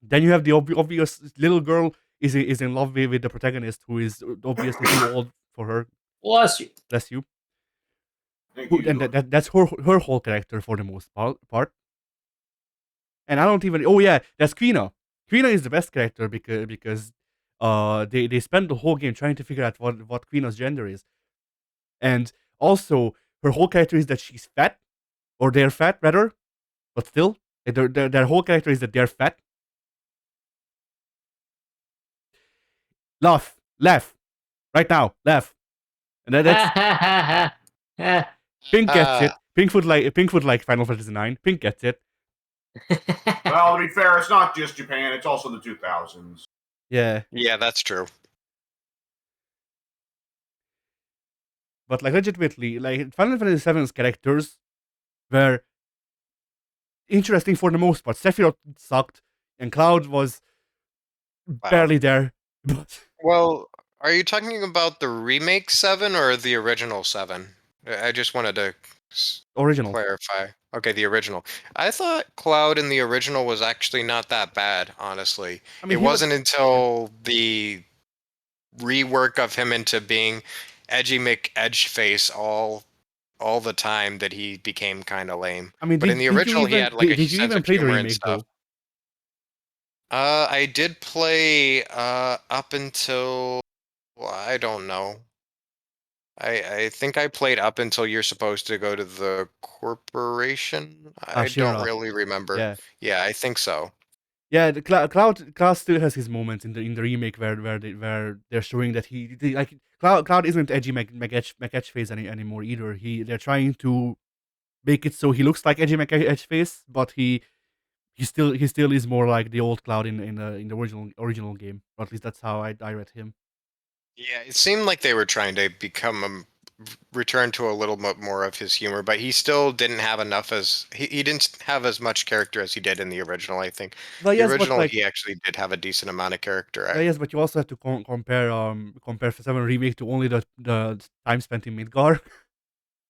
Then you have the obvious little girl is in love with the protagonist, who is obviously too old for her. Bless you. Bless you. Thank Who, you. and that's her whole character for the most part. And I don't even. Oh yeah, that's Quina. Quina is the best character because they spend the whole game trying to figure out what Quina's gender is, and also her whole character is that she's fat, or they're fat rather, but still their whole character is that they're fat. Laugh right now, laugh, and that's Pink gets it. Pink would like Final Fantasy IX. Pink gets it. Well, to be fair, it's not just Japan; it's also the 2000s. Yeah, Yeah, that's true. but like legitimately, like Final Fantasy VII's characters were interesting for the most part. Sephiroth sucked, and Cloud was Wow. barely there. But Well, are you talking about the remake 7 or the original 7? I just wanted to original. clarify. Okay, the original. I thought Cloud in the original was actually not that bad, honestly. I mean, It wasn't until the rework of him into being Edgy McEdgeface all the time that he became kind of lame. I mean, But in the original, he had like a did you sense even of play the humor and remake stuff. though? I did play up until, well, I don't know. I think I played up until you're supposed to go to the corporation. I don't Shira. really remember. Yeah. Yeah, I think so. Yeah, the Cloud still has his moments in the remake where they're showing that like Cloud isn't edgy McEdge face anymore either. They're trying to make it so he looks like edgy McEdge face, but he still is more like the old Cloud in the original game. Or at least that's how I read him. Yeah, it seemed like they were trying to become return to a little bit more of his humor, but he still didn't have enough as he didn't have as much character as he did in the original, I think. Well, The yes, but original like he actually did have a decent amount of character. yeah, yes, but you also have to compare 7 remake to only the time spent in Midgar,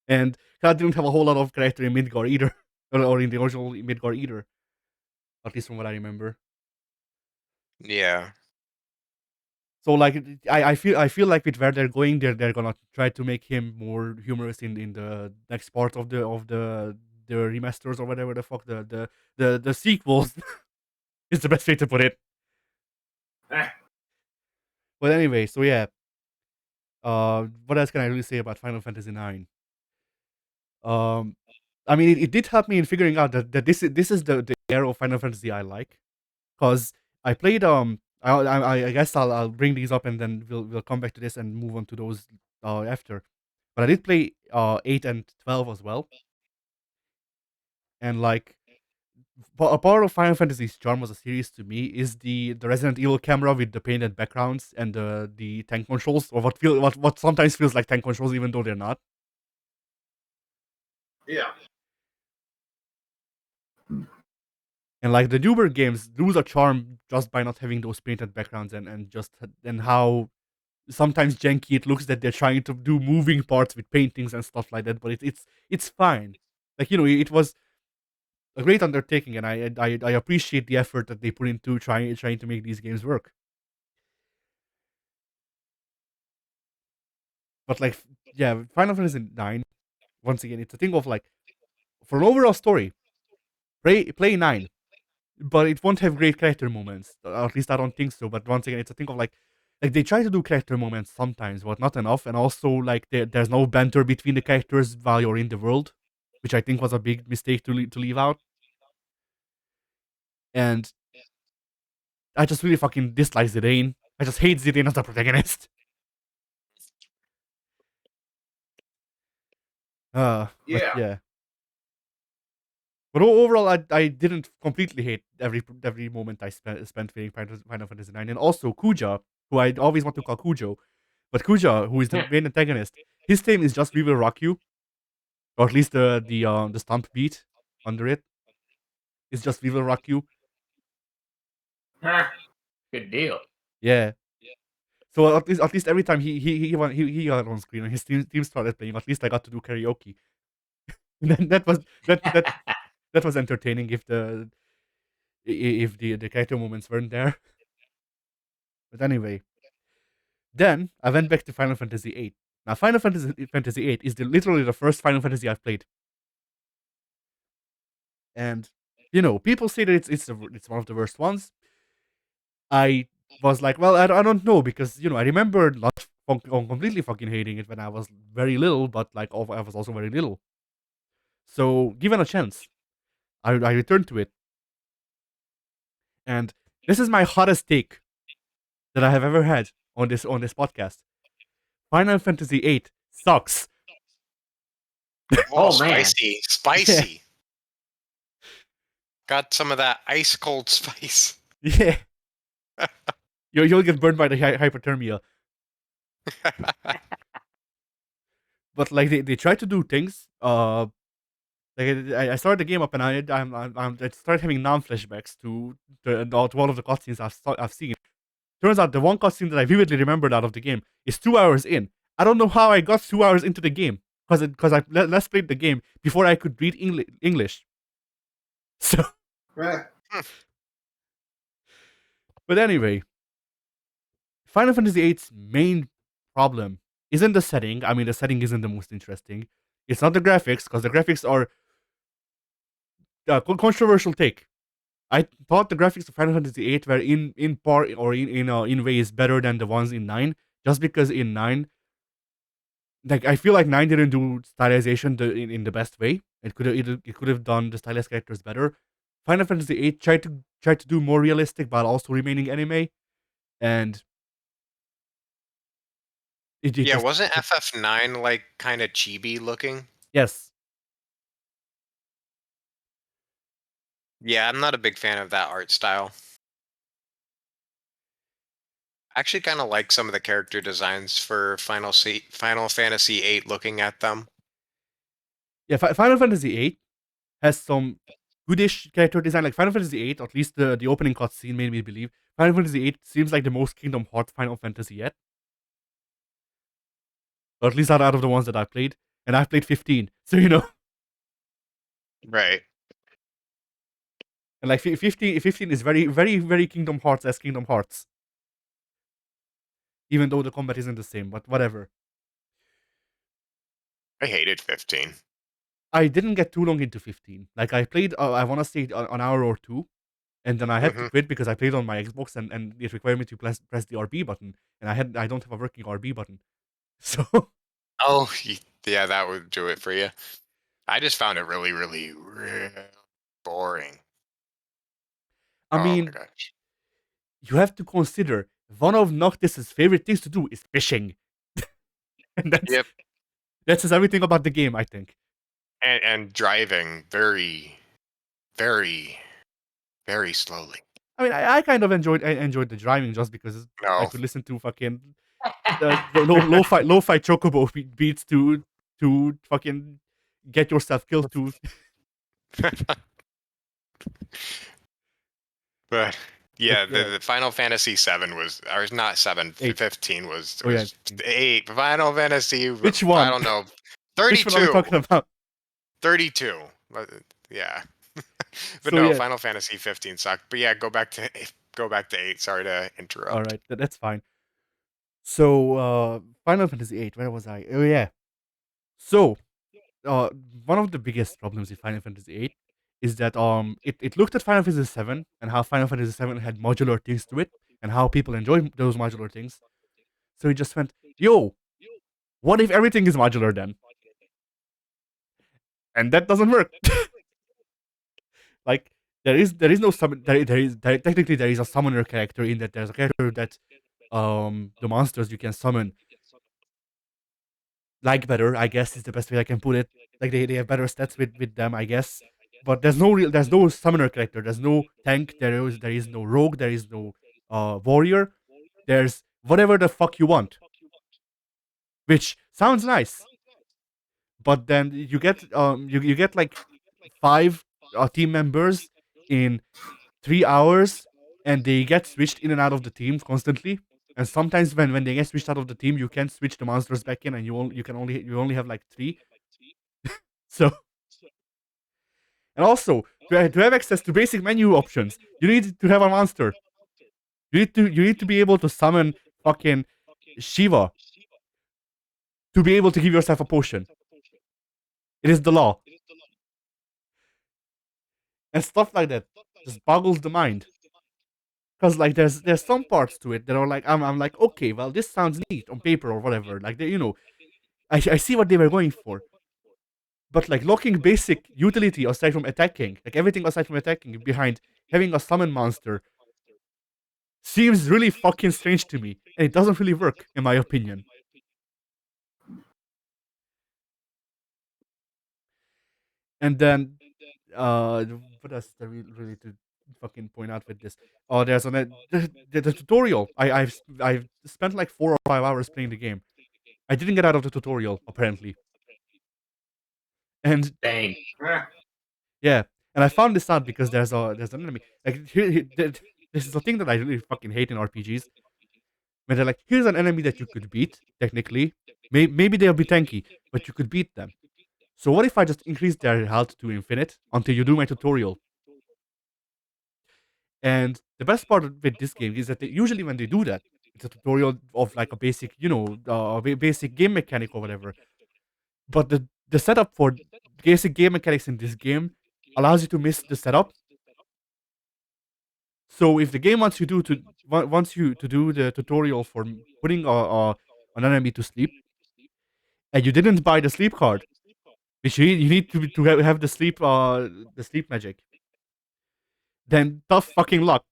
and Cloud didn't have a whole lot of character in Midgar either, or in the original Midgar either. At least from what I remember. Yeah. So like I feel like with where they're going, they're gonna try to make him more humorous in the next part of the remasters or whatever the fuck the sequels is the best way to put it. Eh. But anyway, so yeah. What else can I really say about Final Fantasy IX? Um, I mean, it did help me in figuring out that this is the era of Final Fantasy I like, because I played I guess I'll bring these up and then we'll come back to this and move on to those after. But I did play 8 and 12 as well, and like a part of Final Fantasy's charm as a series to me is the Resident Evil camera with the painted backgrounds and the tank controls, or what sometimes feels like tank controls even though they're not. Yeah. And like the newer games lose a charm just by not having those painted backgrounds and how sometimes janky it looks that they're trying to do moving parts with paintings and stuff like that. But it's fine. Like it was a great undertaking, and I appreciate the effort that they put into trying to make these games work. But like yeah, Final Fantasy IX, once again, it's a thing of like, for an overall story, play 9. But it won't have great character moments. Or at least I don't think so. But once again, it's a thing of like they try to do character moments sometimes, but not enough. And also like there's no banter between the characters while you're in the world, which I think was a big mistake to leave out. And I just really fucking dislike Zidane. I just hate Zidane as a protagonist. But Yeah. yeah. But overall, I didn't completely hate every moment I spent playing Final Fantasy IX, and also Kuja, who I always want to call Kujo, but Kuja, who is the main antagonist, his theme is just "We will rock you," or at least the stomp beat under it is just "We will rock you." Good deal. Yeah. So at least every time he got on screen and his team started playing, at least I got to do karaoke. And then that was entertaining if the character moments weren't there. But anyway, then I went back to Final Fantasy VIII. Now, Final Fantasy VIII is literally the first Final Fantasy I've played, and people say that it's one of the worst ones. I was like, well, I don't know because I remember not completely fucking hating it when I was very little, but like I was also very little. So given a chance, I returned to it, and this is my hottest take that I have ever had on this podcast. Final Fantasy VIII sucks. Oh, Oh, man. spicy, Yeah, spicy. Got some of that ice cold spice. yeah. You'll get burned by the hypothermia. But like they try to do things. Like I started the game up and I started having non flashbacks to all of the cutscenes I've seen. Turns out the one cutscene that I vividly remembered out of the game is 2 hours in. I don't know how I got 2 hours into the game because I last played the game before I could read English. So, but anyway, Final Fantasy VIII's main problem isn't the setting. I mean, the setting isn't the most interesting. It's not the graphics because the graphics are a controversial take. I thought the graphics of Final Fantasy VIII were in part or in ways better than the ones in 9, just because in 9, like I feel like 9 didn't do stylization in the best way. It could have done the stylized characters better. Final Fantasy VIII tried to do more realistic while also remaining anime, and it Yeah, just wasn't FF9 like kind of chibi looking? yes. Yeah, I'm not a big fan of that art style. I actually kind of like some of the character designs for Final Fantasy VIII. Looking at them, Yeah, Final Fantasy VIII has some goodish character design. Like Final Fantasy VIII, at least the opening cutscene made me believe Final Fantasy VIII seems like the most Kingdom Hearts Final Fantasy yet, or at least out of the ones that I played. And I've played 15, so right? and like 15 is very, very, very Kingdom Hearts as Kingdom Hearts, even though the combat isn't the same. But whatever. I hated 15. I didn't get too long into 15. Like I played, I want to say an hour or two, and then I had to Hmm. quit because I played on my Xbox and it required me to press the RB button, and I don't have a working RB button, so Oh, yeah, that would do it for you. I just found it really, really, really boring. I Oh my mean, gosh. you have to consider one of Noctis's favorite things to do is fishing, and Yep, that says everything about the game, I think. and driving very, very, very slowly. I mean, I kind of enjoyed the driving just because I No. could listen to fucking lo-fi chocobo beats to fucking get yourself killed to. But But yeah, the, yeah, the Final Fantasy 7 was, or not 7, 8. 15 was Oh yeah, was 8. Final Fantasy, which I one? don't know, Which one are we 32, talking about? 32. Yeah, but So no, yeah, Final Fantasy 15 sucked. But yeah, go back to 8. Sorry to all interrupt. right, that's fine. So Final Fantasy 8. Where was I? Oh yeah. So uh, one of the biggest problems with Final Fantasy 8 is that it looked at Final Fantasy 7 and how Final Fantasy 7 had modular things to it and how people enjoy those modular things. So it just went, yo, what if everything is modular then? And that doesn't work. Like there is no summon. Technically there is a summoner character in that. There's a character that the monsters you can summon like better, I guess is the best way I can put it. Like they have better stats with them, I guess. But there's no summoner character. There's no tank. There is no rogue. There is no warrior. There's whatever the fuck you want, which sounds nice. But then you get like 5 team members in 3 hours, and they get switched in and out of the team constantly. And sometimes when they get switched out of the team, you can't switch the monsters back in, and you only have like 3. So, and also to have access to basic menu options, you need to have a monster. You need to be able to summon fucking Shiva to be able to give yourself a potion. It is the law. And stuff like that just boggles the mind. Cause like there's some parts to it that are like I'm like, okay, well, this sounds neat on paper or whatever. Like I see what they were going for. But like locking basic utility aside from attacking, like everything aside from attacking behind having a summon monster seems really fucking strange to me. And it doesn't really work, in my opinion. And then what else do we really to fucking point out with this? Oh, there's the tutorial. I've spent like 4 or 5 hours playing the game. I didn't get out of the tutorial apparently, and Dang. Eh, yeah, and I found this out because there's an enemy. Like this is the thing that I really fucking hate in RPGs. When they're like, here's an enemy that you could beat technically. Maybe they'll be tanky, but you could beat them. So what if I just increase their health to infinite until you do my tutorial? And the best part with this game is that usually when they do that, it's a tutorial of like a basic, basic game mechanic or whatever. But the setup for basic game mechanics in this game allows you to miss the setup. So if the game wants you to do the tutorial for putting an enemy to sleep, and you didn't buy the sleep card, which you need to have the sleep magic, then tough fucking luck.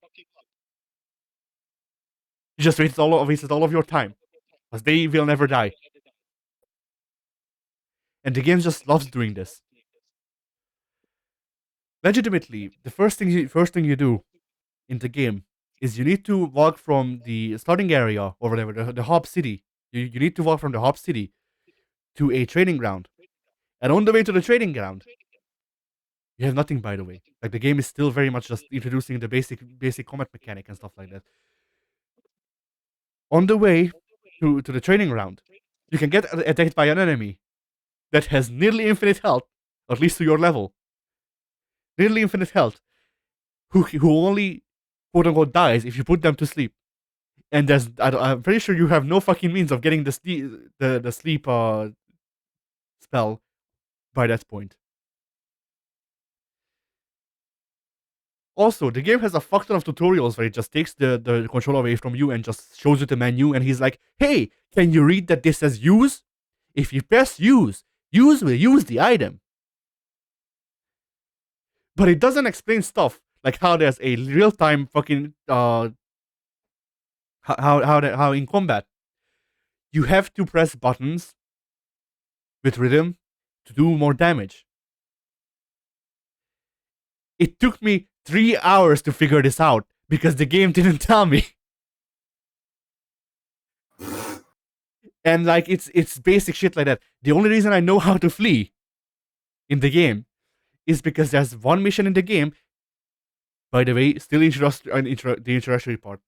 You just wasted all of your time, because they will never die. And the game just loves doing this. Legitimately, the first thing you do in the game is you need to walk from the starting area or whatever, the hub city. You need to walk from the hub city to a training ground. And on the way to the training ground, you have nothing, by the way. Like the game is still very much just introducing the basic combat mechanic and stuff like that. On the way to the training ground, you can get attacked by an enemy that has nearly infinite health, at least to your level. Nearly infinite health, who only quote unquote dies if you put them to sleep. And I'm pretty sure you have no fucking means of getting the sleep spell by that point. Also, the game has a fuck ton of tutorials where it just takes the control away from you and just shows you the menu, and he's like, hey, can you read that this says use? If you press use will use the item. But it doesn't explain stuff like how there's a real-time fucking how in combat you have to press buttons with rhythm to do more damage. It took me 3 hours to figure this out because the game didn't tell me. And like it's basic shit like that. The only reason I know how to flee in the game is because there's one mission in the game. By the way, still the introductory part.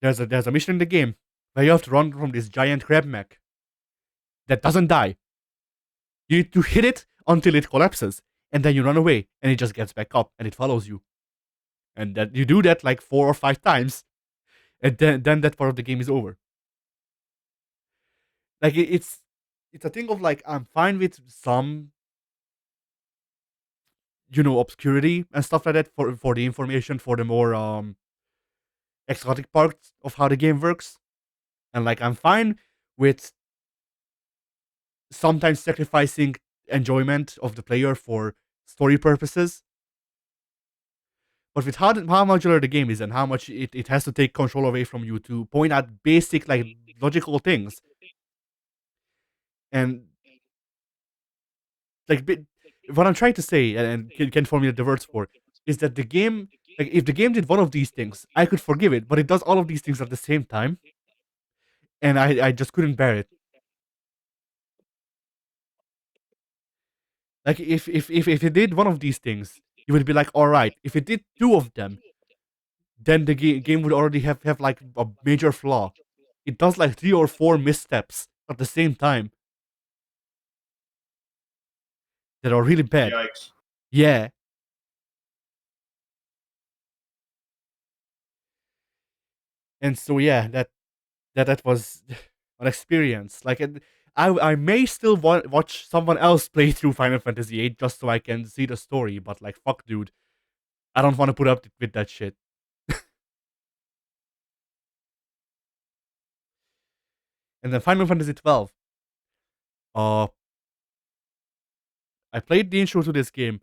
There's a mission in the game where you have to run from this giant crab mech that doesn't die. You need to hit it until it collapses, and then you run away, and it just gets back up and it follows you. And that you do that like 4 or 5 times, and then that part of the game is over. Like it's a thing of like I'm fine with some obscurity and stuff like that for the information for the more exotic parts of how the game works. And like I'm fine with sometimes sacrificing enjoyment of the player for story purposes. But with how modular the game is and how much it has to take control away from you to point out basic like logical things, And like what I'm trying to say, and can formulate the words for, is that the game, like if the game did one of these things, I could forgive it, but it does all of these things at the same time, and I just couldn't bear it. Like if it did one of these things, you would be like, all right. If it did two of them, then the game would already have like a major flaw. It does like 3 or 4 missteps at the same time that are really bad. Yikes. Yeah. And so yeah, that was an experience. Like I may still watch someone else play through Final Fantasy VIII just so I can see the story, but like fuck, dude, I don't want to put up with that shit. And then Final Fantasy 12. Uh, I played the intro to this game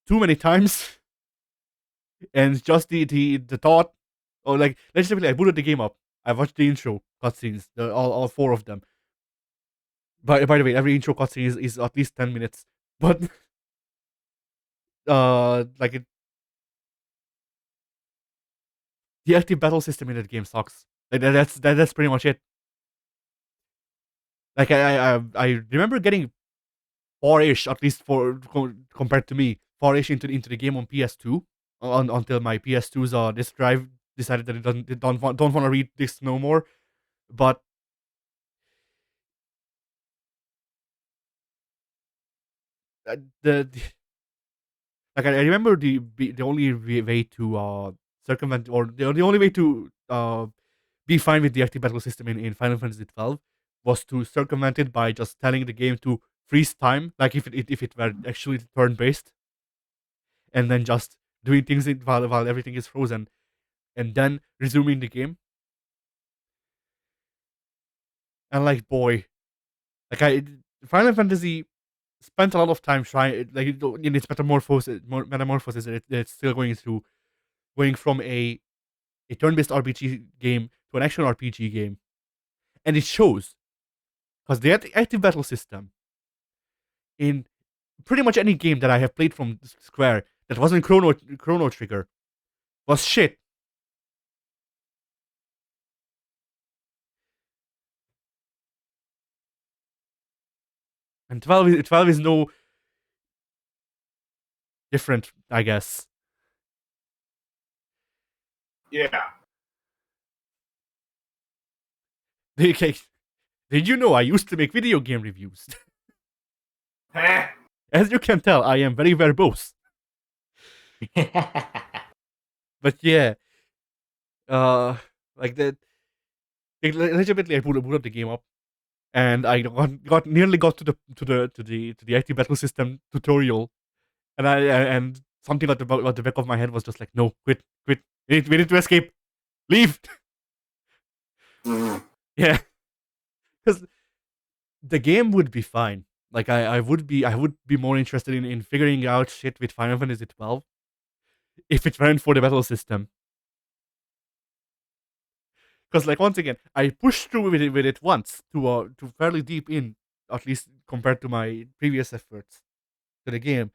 too many times, and just the thought, or like legitimately, I booted the game up. I watched the intro cutscenes, all 4 of them. By the way, every intro cutscene is at least 10 minutes, but like the active battle system in that game sucks. Like that's pretty much it. Like I remember getting far-ish, at least compared to me, far-ish into the game on PS2, until my PS2's disk drive decided that it don't want to read this no more. But the like I remember the only way to circumvent, or the only way to be fine with the active battle system in Final Fantasy 12 was to circumvent it by just telling the game to freeze time, like if it were actually turn based, and then just doing things while everything is frozen, and then resuming the game. And like boy, like Final Fantasy spent a lot of time trying, like in its metamorphosis that it's still going through, going from a turn-based RPG game to an action RPG game, and it shows because the active battle system in pretty much any game that I have played from Square that wasn't Chrono Trigger was shit. And 12 is no different, I guess. Yeah. Okay, did you know I used to make video game reviews? Heh. As you can tell, I am very verbose. But yeah, like that. Legitimately, I boot up the game up, and I nearly got to the active battle system tutorial, and and something at the back of my head was just like, no, quit. We need to escape, leave. Yeah, because the game would be fine. Like I would be more interested in figuring out shit with Final Fantasy 12 if it weren't for the battle system. Because like once again, I pushed through with it once to fairly deep in, at least compared to my previous efforts to the game,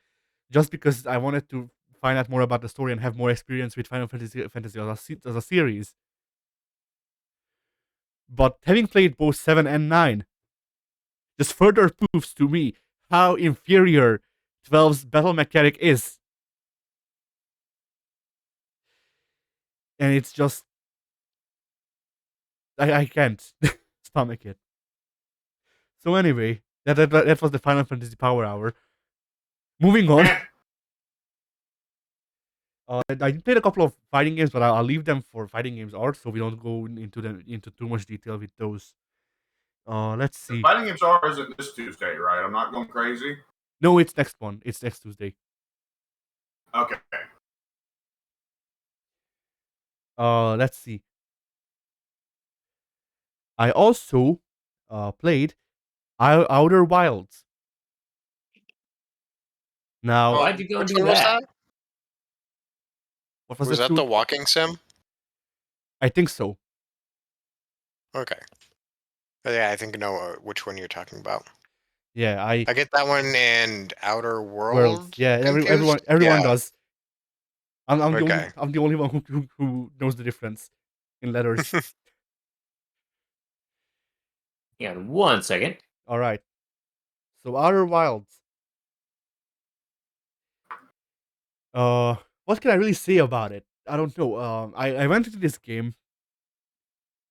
just because I wanted to find out more about the story and have more experience with Final Fantasy as a series. But having played both 7 and 9, just further proves to me how inferior 12's battle mechanic is. And it's just I can't stomach it. So anyway, that was the Final Fantasy Power Hour. Moving on. Heh. I played a couple of fighting games, but I'll leave them for fighting games art, so we don't go into too much detail with those. Let's The see. Fighting Games R isn't this Tuesday, right? I'm not going crazy. No, it's next one. It's next Tuesday. Okay. Let's see. I also played Outer Wilds. Now, Oh, Why'd you go and which do one was that? that? what was Was it? that the walking sim? I think so. Okay. Yeah, I think I know which one you're talking about. Yeah, I get that one and Outer Worlds. World Yeah, everyone confused. everyone Yeah. does. I'm the only Okay. I'm the only one who knows the difference in letters. Hang on 1 second. All right. So Outer Wilds. What can I really say about it? I don't know. I went into this game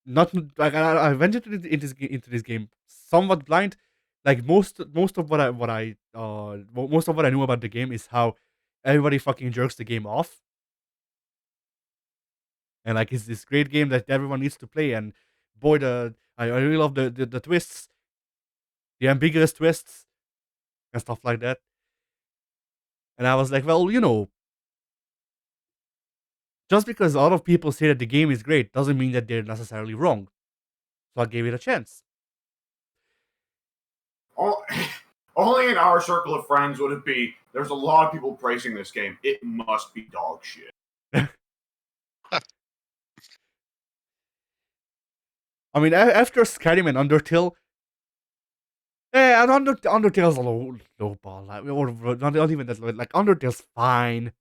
not like I went into this game somewhat blind. Like most of most of what I knew about the game is how everybody fucking jerks the game off, and like it's this great game that everyone needs to play. And boy, I really love the twists, the ambiguous twists and stuff like that. And I was like, well, just because a lot of people say that the game is great doesn't mean that they're necessarily wrong. So I gave it a chance. Oh, only in our circle of friends would it be. There's a lot of people praising this game. It must be dog shit. I mean, after Skyrim and Undertale, and Undertale's a low ball, like, or not even that low. Like Undertale's fine.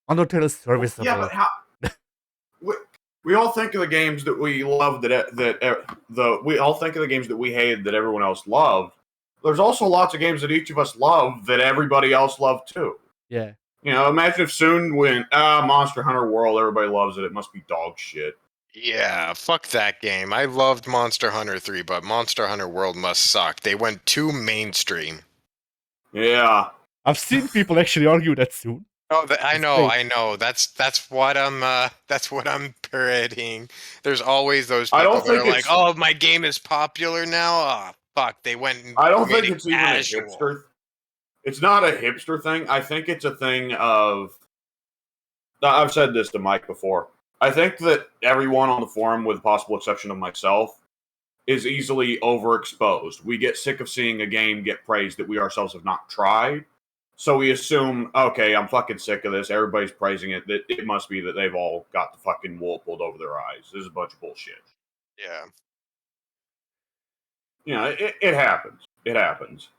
Undertale is Well, yeah, serviceable. but how? We all think of the games that we love we all think of the games that we hated that everyone else loved. There's also lots of games that each of us love that everybody else loved too. Yeah, Imagine if soon when Monster Hunter World, everybody loves it. It must be dog shit. Yeah, fuck that game. I loved Monster Hunter 3, but Monster Hunter World must suck. They went too mainstream. Yeah. I've seen people actually argue that soon. Oh, I It's know, great. I know. That's what I'm parodying. There's always those I people don't that are think like, it's. "Oh, my game is popular now." Oh, fuck, they went and I don't made think it it's even a casual. hipster. It's not a hipster thing. I think it's a thing of. I've said this to Mike before. I think that everyone on the forum, with the possible exception of myself, is easily overexposed. We get sick of seeing a game get praised that we ourselves have not tried. So we assume, okay, I'm fucking sick of this. Everybody's praising it. That it must be that they've all got the fucking wool pulled over their eyes. This is a bunch of bullshit. Yeah. It happens. It happens.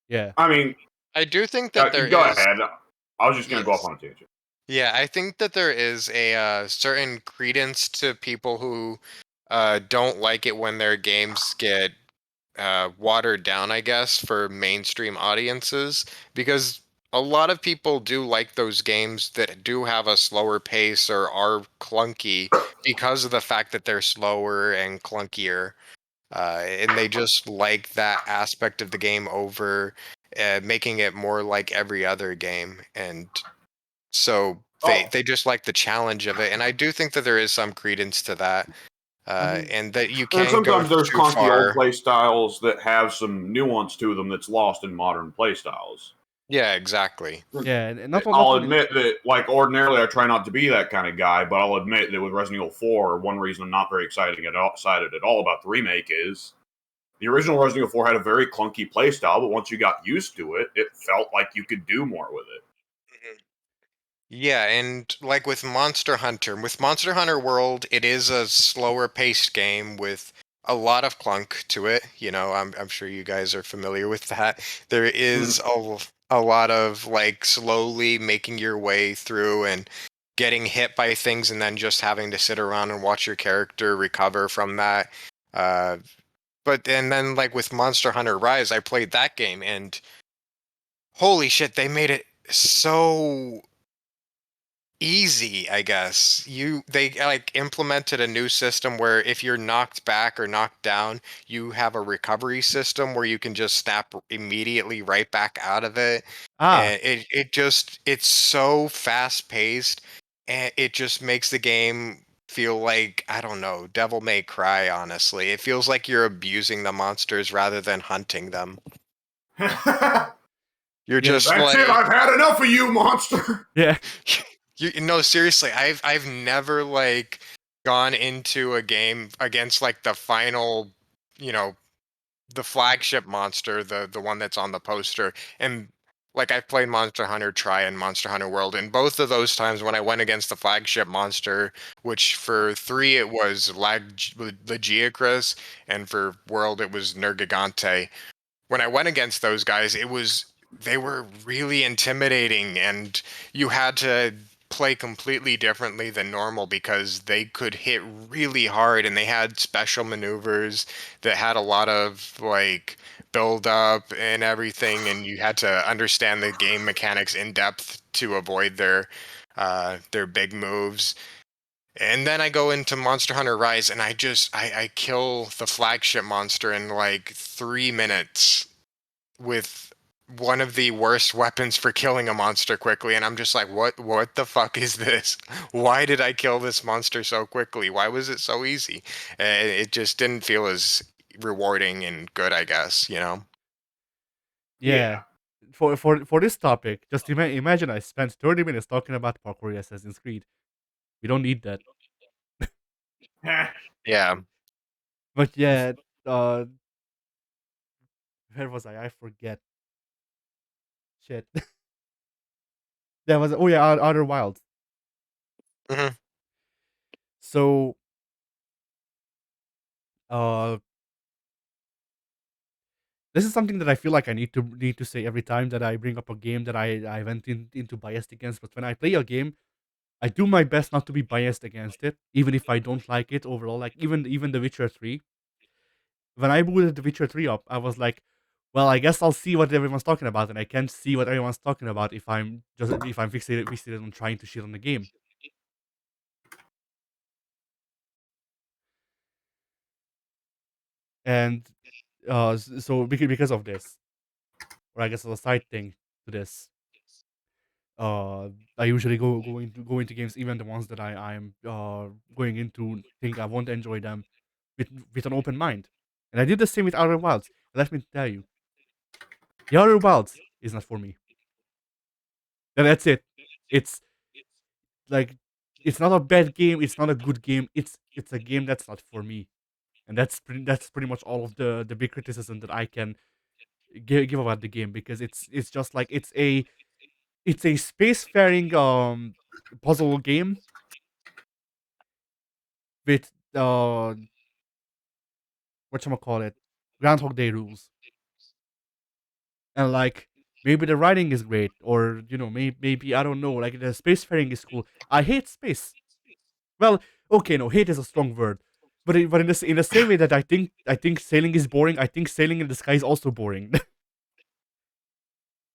Yeah. I mean, I do think that there go is. ahead. I was just gonna go off Yes. on a tangent. Yeah, I think that there is a certain credence to people who don't like it when their games get watered down, I guess, for mainstream audiences, because a lot of people do like those games that do have a slower pace or are clunky because of the fact that they're slower and clunkier. And they just like that aspect of the game over making it more like every other game. And so Oh, they just like the challenge of it. And I do think that there is some credence to that. And that you and can go sometimes there's too clunky old far. play styles that have some nuance to them that's lost in modern play styles. Yeah, exactly. Yeah, and not I'll only admit that, like, ordinarily I try not to be that kind of guy, but I'll admit that with Resident Evil 4, one reason I'm not very excited at all about the remake is the original Resident Evil 4 had a very clunky playstyle, but once you got used to it, it felt like you could do more with it. Mhm. Yeah, and like with Monster Hunter World, it is a slower paced game with a lot of clunk to it. I'm sure you guys are familiar with that. There is a lot of like slowly making your way through and getting hit by things and then just having to sit around and watch your character recover from that. Uh, and then like with Monster Hunter Rise, I played that game and holy shit, they made it so easy, I guess. They like implemented a new system where if you're knocked back or knocked down, you have a recovery system where you can just snap immediately right back out of it. ah And it's so fast paced and it just makes the game feel like, I don't know, Devil May Cry, honestly. It feels like you're abusing the monsters rather than hunting them. That's You're yeah just it. like I've had enough of you, monster. yeah you no, seriously, I've never like gone into a game against like the final, you know, the flagship monster, the one that's on the poster, and Like I've played Monster Hunter Try and Monster Hunter World, and both of those times when I went against the flagship monster, which for 3 it was Lagiacrus, and for World it was Nergigante. When I went against those guys, they were really intimidating, and you had to play completely differently than normal because they could hit really hard, and they had special maneuvers that had a lot of like build up and everything, and you had to understand the game mechanics in depth to avoid their big moves. And then I go into Monster Hunter Rise, and I kill the flagship monster in like 3 minutes with one of the worst weapons for killing a monster quickly, and I'm just like, what the fuck is this? Why did I kill this monster so quickly? Why was it so easy? It just didn't feel as rewarding and good, I guess, you know. Yeah. Yeah. For this topic, just imagine I spent 30 minutes talking about parkour in Assassin's Creed. We don't need that. Yeah. But yeah, uh, where was I? I forget. Shit. That was, oh yeah, Outer Wilds. Hmm. So, uh, this is something that I feel like I need to say every time that I bring up a game that I went into biased against. But when I play a game, I do my best not to be biased against it, even if I don't like it overall. Like even The Witcher 3. When I booted The Witcher 3 up, I was like, well, I guess I'll see what everyone's talking about, and I can't see what everyone's talking about if I'm fixated on trying to shit on the game. And so because of this, or I guess as a side thing to this, I usually go into games, even the ones that I'm going into, think I won't enjoy them with an open mind. And I did the same with Outer Wilds. Let me tell you, the Outer Wilds is not for me. And that's it. It's like, it's not a bad game. It's not a good game. It's a game that's not for me. And that's pretty much all of the big criticism that I can give about the game, because it's just like it's a spacefaring puzzle game with whatchamacallit, Groundhog Day rules. And like, maybe the writing is great, or maybe I don't know, like the spacefaring is cool. I hate space. Well, okay, no, hate is a strong word. But in the same way that I think sailing is boring, I think sailing in the sky is also boring.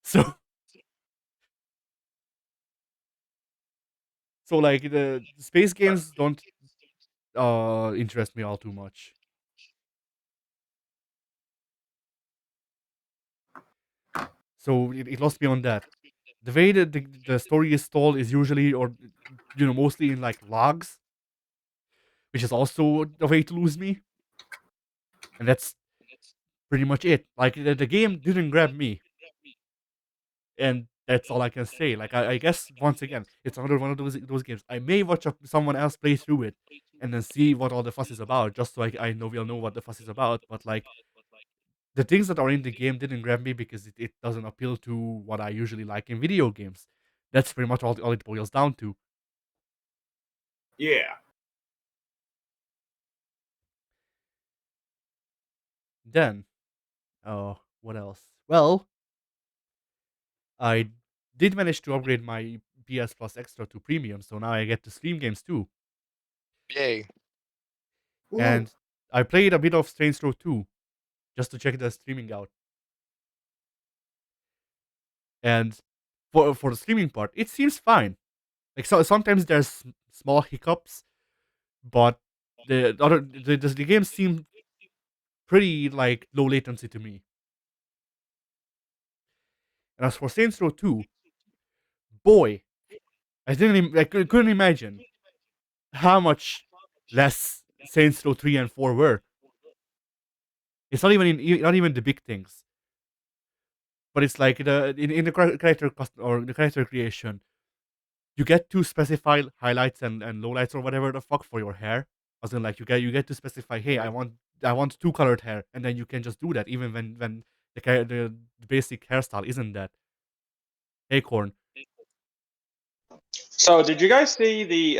so so like the space games don't interest me all too much. So it lost me on that. The way that the story is told is usually, or mostly in like logs, which is also a way to lose me. And that's pretty much it. Like the game didn't grab me, and that's all I can say. Like I guess once again, it's another one of those games. I may watch someone else play through it, and then see what all the fuss is about, just so I know we'll know what the fuss is about. But like, the things that are in the game didn't grab me because it doesn't appeal to what I usually like in video games. That's pretty much all it boils down to. Yeah. Then, what else? Well, I did manage to upgrade my PS Plus Extra to Premium, so now I get to stream games too. Yay. Woo. And I played a bit of Saints Row 2 just to check the streaming out. And for the streaming part, it seems fine. Like, so sometimes there's small hiccups, but the game seemed pretty like low latency to me. And as for Saints Row 2, boy, I couldn't imagine how much less Saints Row 3 and 4 were. It's not even the big things, but it's like in the character or the character creation, you get to specify highlights and lowlights or whatever the fuck for your hair. As in, like, you get to specify, hey, I want two colored hair, and then you can just do that even when the basic hairstyle isn't that. Hey, Corn. So, did you guys see the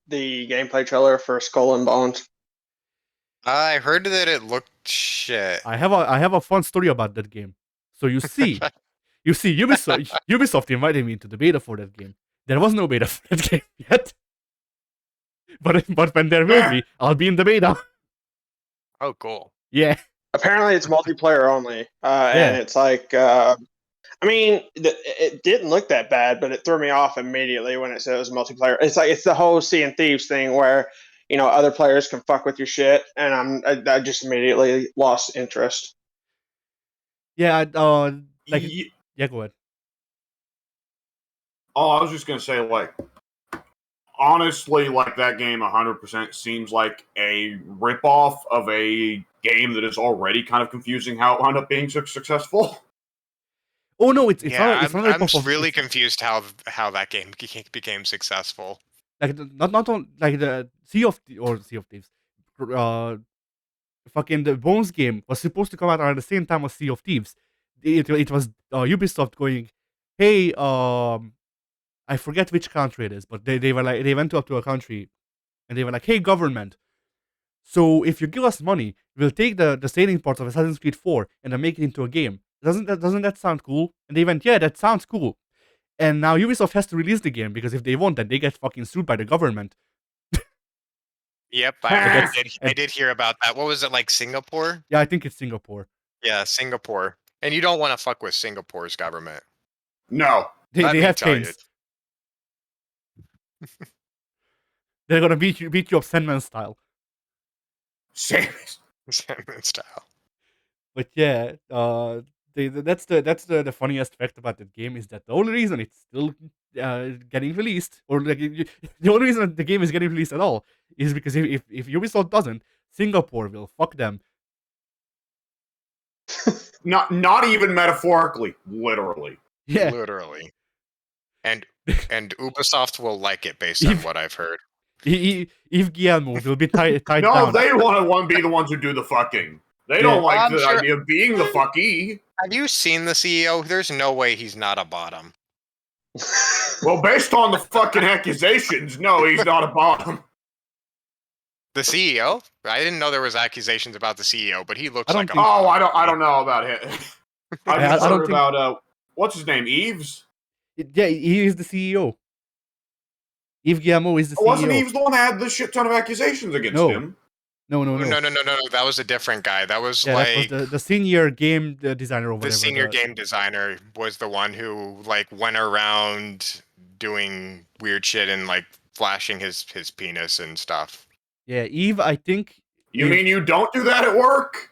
gameplay trailer for Skull and Bones? I heard that it looked shit. I have a fun story about that game. So you see, Ubisoft invited me to the beta for that game. There was no beta for that game yet. But when there will be, I'll be in the beta. Oh, cool. Yeah. Apparently, it's multiplayer only, and it's like, I mean, it didn't look that bad, but it threw me off immediately when it said it was multiplayer. It's like it's the whole Sea and Thieves thing where other players can fuck with your shit, and I just immediately lost interest. Yeah, like yeah, go ahead. Oh, I was just gonna say, like, honestly, like that game 100% seems like a ripoff of a game that is already kind of confusing how it wound up being so successful. Oh no, it's Yeah, not I'm ripoff of really it's, confused how that game became successful. like not on like the Sea of Thieves. Fucking the Bones game was supposed to come out around the same time as Sea of Thieves. It was Ubisoft going, hey, I forget which country it is, but they were like they went up to a country and they were like, hey, government. So if you give us money, we'll take the sailing parts of Assassin's Creed 4 and then make it into a game. Doesn't that sound cool? And they went, yeah, that sounds cool. And now Ubisoft has to release the game because if they won't, then they get fucking sued by the government. Yep, So I did hear about that. What was it, like Singapore? Yeah, I think it's Singapore. Yeah, Singapore. And you don't want to fuck with Singapore's government. No. They have chains. They're gonna beat you up Sandman style. Same. Style. But yeah, that's the funniest fact about that game is that the only reason it's still getting released, or like the only reason the game is getting released at all, is because if Ubisoft doesn't, Singapore will fuck them. Not even metaphorically, literally. Yeah, Literally. And Ubisoft will like it based on what I've heard. If Guillermo will be tied No, down. they want to be the ones who do the fucking. They don't like the idea of being the fucky. Have you seen the CEO? There's no way he's not a bottom. Well, based on the fucking accusations, no, he's not a bottom. The CEO? I didn't know there was accusations about the CEO, but he looks like a Oh, I don't know about him. I just heard think... about what's his name, Eves? Yeah, he is the CEO. Yves Guillemot is the CEO. Wasn't Eves the one that had the shit ton of accusations against him? No. That was a different guy. That was that was the senior game designer or whatever. The senior game designer was the one who like went around doing weird shit and like flashing his penis and stuff. Yeah, Eve, I think. You mean you don't do that at work?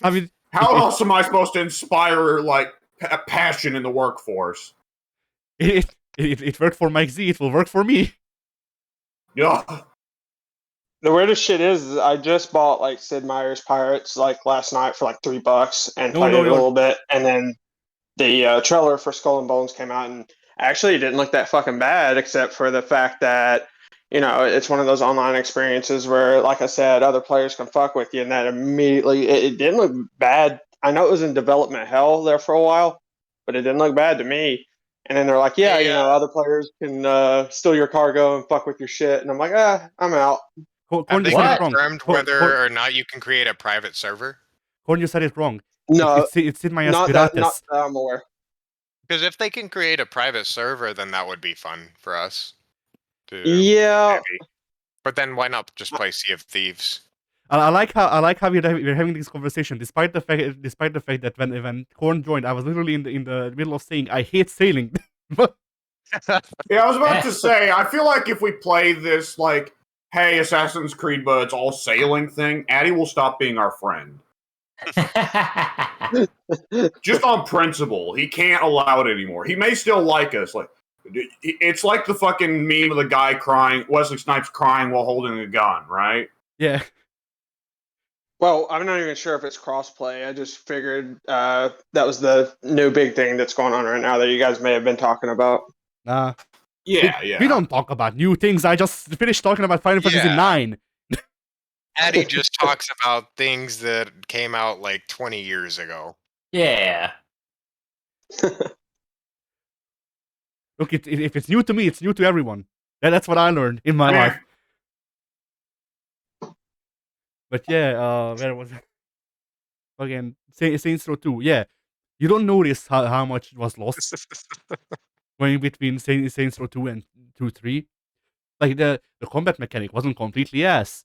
I mean, how else am I supposed to inspire like a passion in the workforce? It worked for Mike Z. It will work for me. Yeah. The weirdest shit is I just bought like Sid Meier's Pirates like last night for like $3 and played it a little bit, and then the trailer for Skull and Bones came out, and actually it didn't look that fucking bad, except for the fact that it's one of those online experiences where, like I said, other players can fuck with you, and that immediately it didn't look bad. I know it was in development hell there for a while, but it didn't look bad to me. And then they're like, yeah, other players can steal your cargo and fuck with your shit, and I'm like, I'm out. Have they confirmed whether or not you can create a private server? Corn, you said it wrong. No, it's in my not Pirates. that I'm aware. Because if they can create a private server, then that would be fun for us. Yeah. Maybe. But then why not just play Sea of Thieves? I like how we're having this conversation, despite the fact that when Corn joined, I was literally in the middle of saying I hate sailing. Yeah, I was about to say, I feel like if we play this like, hey, Assassin's Creed, but it's all sailing thing, Addy will stop being our friend. Just on principle. He can't allow it anymore. He may still like us. Like, it's like the fucking meme of the guy crying, Wesley Snipes crying while holding a gun, right? Yeah. Well, I'm not even sure if it's crossplay. I just figured that was the new big thing that's going on right now that you guys may have been talking about. Yeah. We don't talk about new things. I just finished talking about Final Fantasy IX. Addy just talks about things that came out like 20 years ago. Yeah. Look, if it's new to me, it's new to everyone. That's what I learned in my life. But yeah, where was it? Again, Saints Row 2. Yeah, you don't notice how much was lost going between Saints Row 2 and 2-3. Like the combat mechanic wasn't completely ass.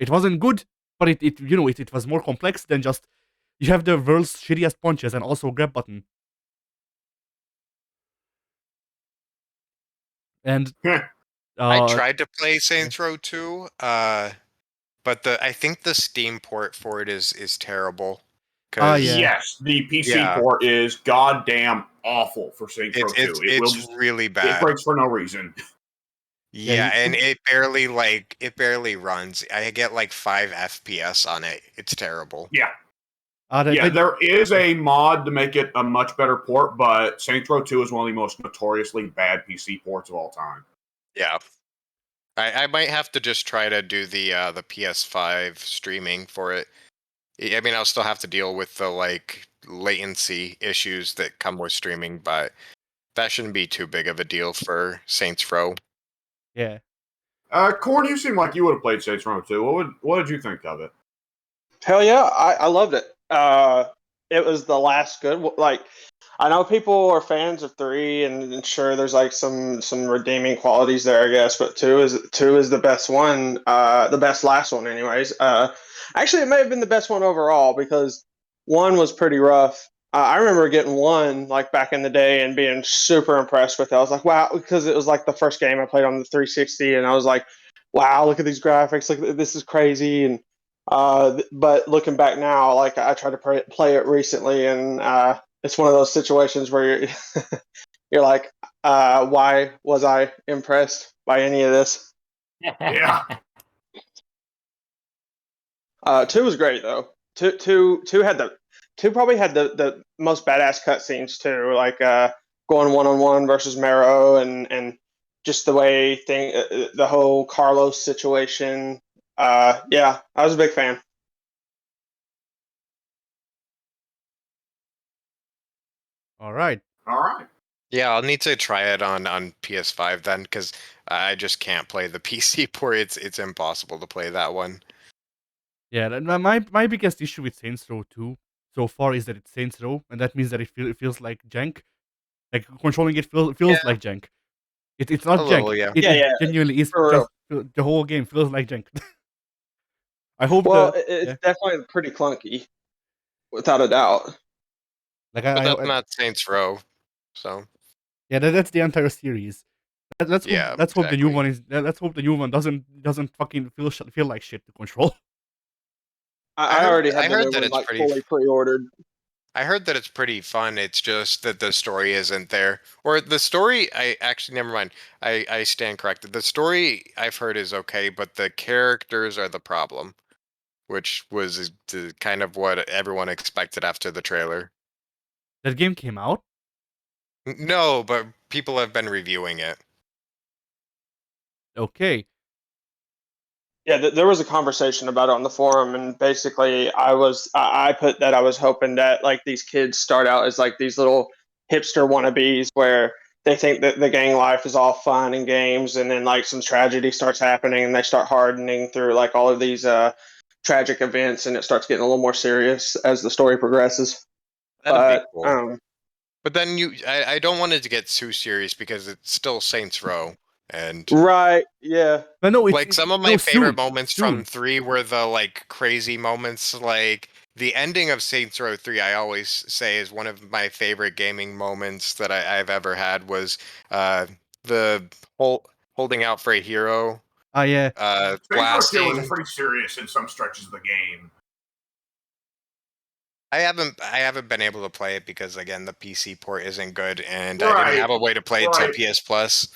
It wasn't good, but it was more complex than just you have the world's shittiest punches and also grab button. And I tried to play Saints Row 2, but I think the Steam port for it is terrible. Yeah. Yes, the PC port is goddamn awful for Saints Row 2. It's really bad. It breaks for no reason. Yeah, and it barely runs. I get like 5 FPS on it. It's terrible. Yeah. There is a mod to make it a much better port, but Saints Row 2 is one of the most notoriously bad PC ports of all time. Yeah. I might have to just try to do the PS5 streaming for it. I mean, I'll still have to deal with the like latency issues that come with streaming, but that shouldn't be too big of a deal for Saints Row. Yeah. Corn, you seem like you would have played Saints Row 2. What did you think of it? Hell yeah, I loved it. It was the last good. Like, I know people are fans of 3, and sure, there's like some redeeming qualities there, I guess. But 2 is the best one, the best last one, anyways. Actually, it may have been the best one overall because 1 was pretty rough. I remember getting 1 like back in the day and being super impressed with it. I was like, wow, because it was like the first game I played on the 360, and I was like, wow, look at these graphics, look, this is crazy. And but looking back now, like I tried to play it recently, and it's one of those situations where you're, you're like, why was I impressed by any of this? Yeah. 2 was great though. Two probably had the most badass cutscenes too, like going 1-on-1 versus Marrow, and just the way the whole Carlos situation. Yeah, I was a big fan. All right. Yeah, I'll need to try it on PS5 then, because I just can't play the PC port. It's impossible to play that one. Yeah, my biggest issue with Saints Row 2 so far is that it's Saints Row, and that means that it feels like jank. Like controlling it feels like jank. It's not A jank. little, yeah. It genuinely is For just the whole game feels like jank. I hope. It's definitely pretty clunky, without a doubt. Like But that's not Saints Row, so yeah, that's the entire series. Let's yeah, hope the new exactly. one is. Let's hope the new one doesn't fucking feel like shit to control. I already have the heard new that one it's like pretty. fully pre-ordered. I heard that it's pretty fun. It's just that the story isn't there. Or the story, I actually never mind. I stand corrected. The story I've heard is okay, but the characters are the problem, which was kind of what everyone expected after the trailer. That game came out. No, but people have been reviewing it. Okay. Yeah, there was a conversation about it on the forum, and basically, I put that I was hoping that like these kids start out as like these little hipster wannabes where they think that the gang life is all fun and games, and then like some tragedy starts happening, and they start hardening through like all of these tragic events, and it starts getting a little more serious as the story progresses. That'd be But cool. But then I don't want it to get too serious because it's still Saints Row, and right, yeah. But no, like some of my favorite moments soon. from 3 were the like crazy moments, like the ending of Saints Row 3. I always say is one of my favorite gaming moments that I've ever had was the holding out for a hero. Yeah. Saints Row 2 was Blasting. pretty serious in some stretches of the game. I haven't been able to play it because again the PC port isn't good, and I didn't have a way to play it till PS Plus.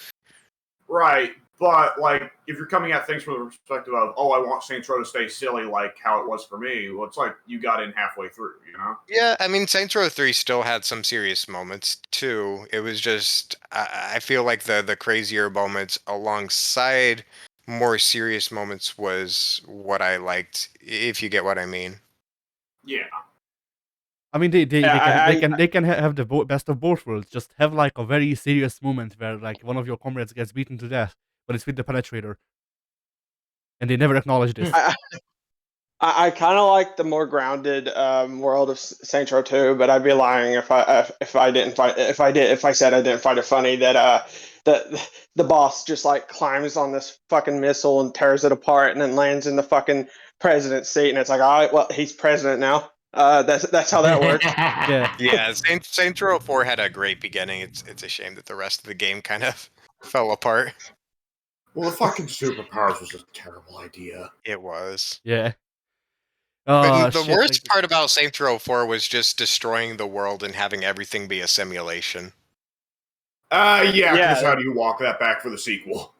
Right, but like if you're coming at things from the perspective of, oh, I want Saints Row to stay silly like how it was for me, well, it's like you got in halfway through, you know? Yeah, I mean Saints Row 3 still had some serious moments too. It was just I feel like the crazier moments alongside more serious moments was what I liked, if you get what I mean. Yeah. I mean, they Yeah, can have the best of both worlds. Just have like a very serious moment where like one of your comrades gets beaten to death, but it's with the penetrator, and they never acknowledge this. I, I kind of like the more grounded world of Saints Row 2, but I'd be lying if I said I didn't find it funny that the boss just like climbs on this fucking missile and tears it apart and then lands in the fucking president's seat, and it's like, all right, well, he's president now. That's how that works. Yeah. Yeah, Saints Row 4 had a great beginning. It's a shame that the rest of the game kind of fell apart. Well, the fucking superpowers was a terrible idea. It was. Yeah. But the Shit, worst like, part about Saints Row 4 was just destroying the world and having everything be a simulation. Yeah, Yeah. because how do you walk that back for the sequel?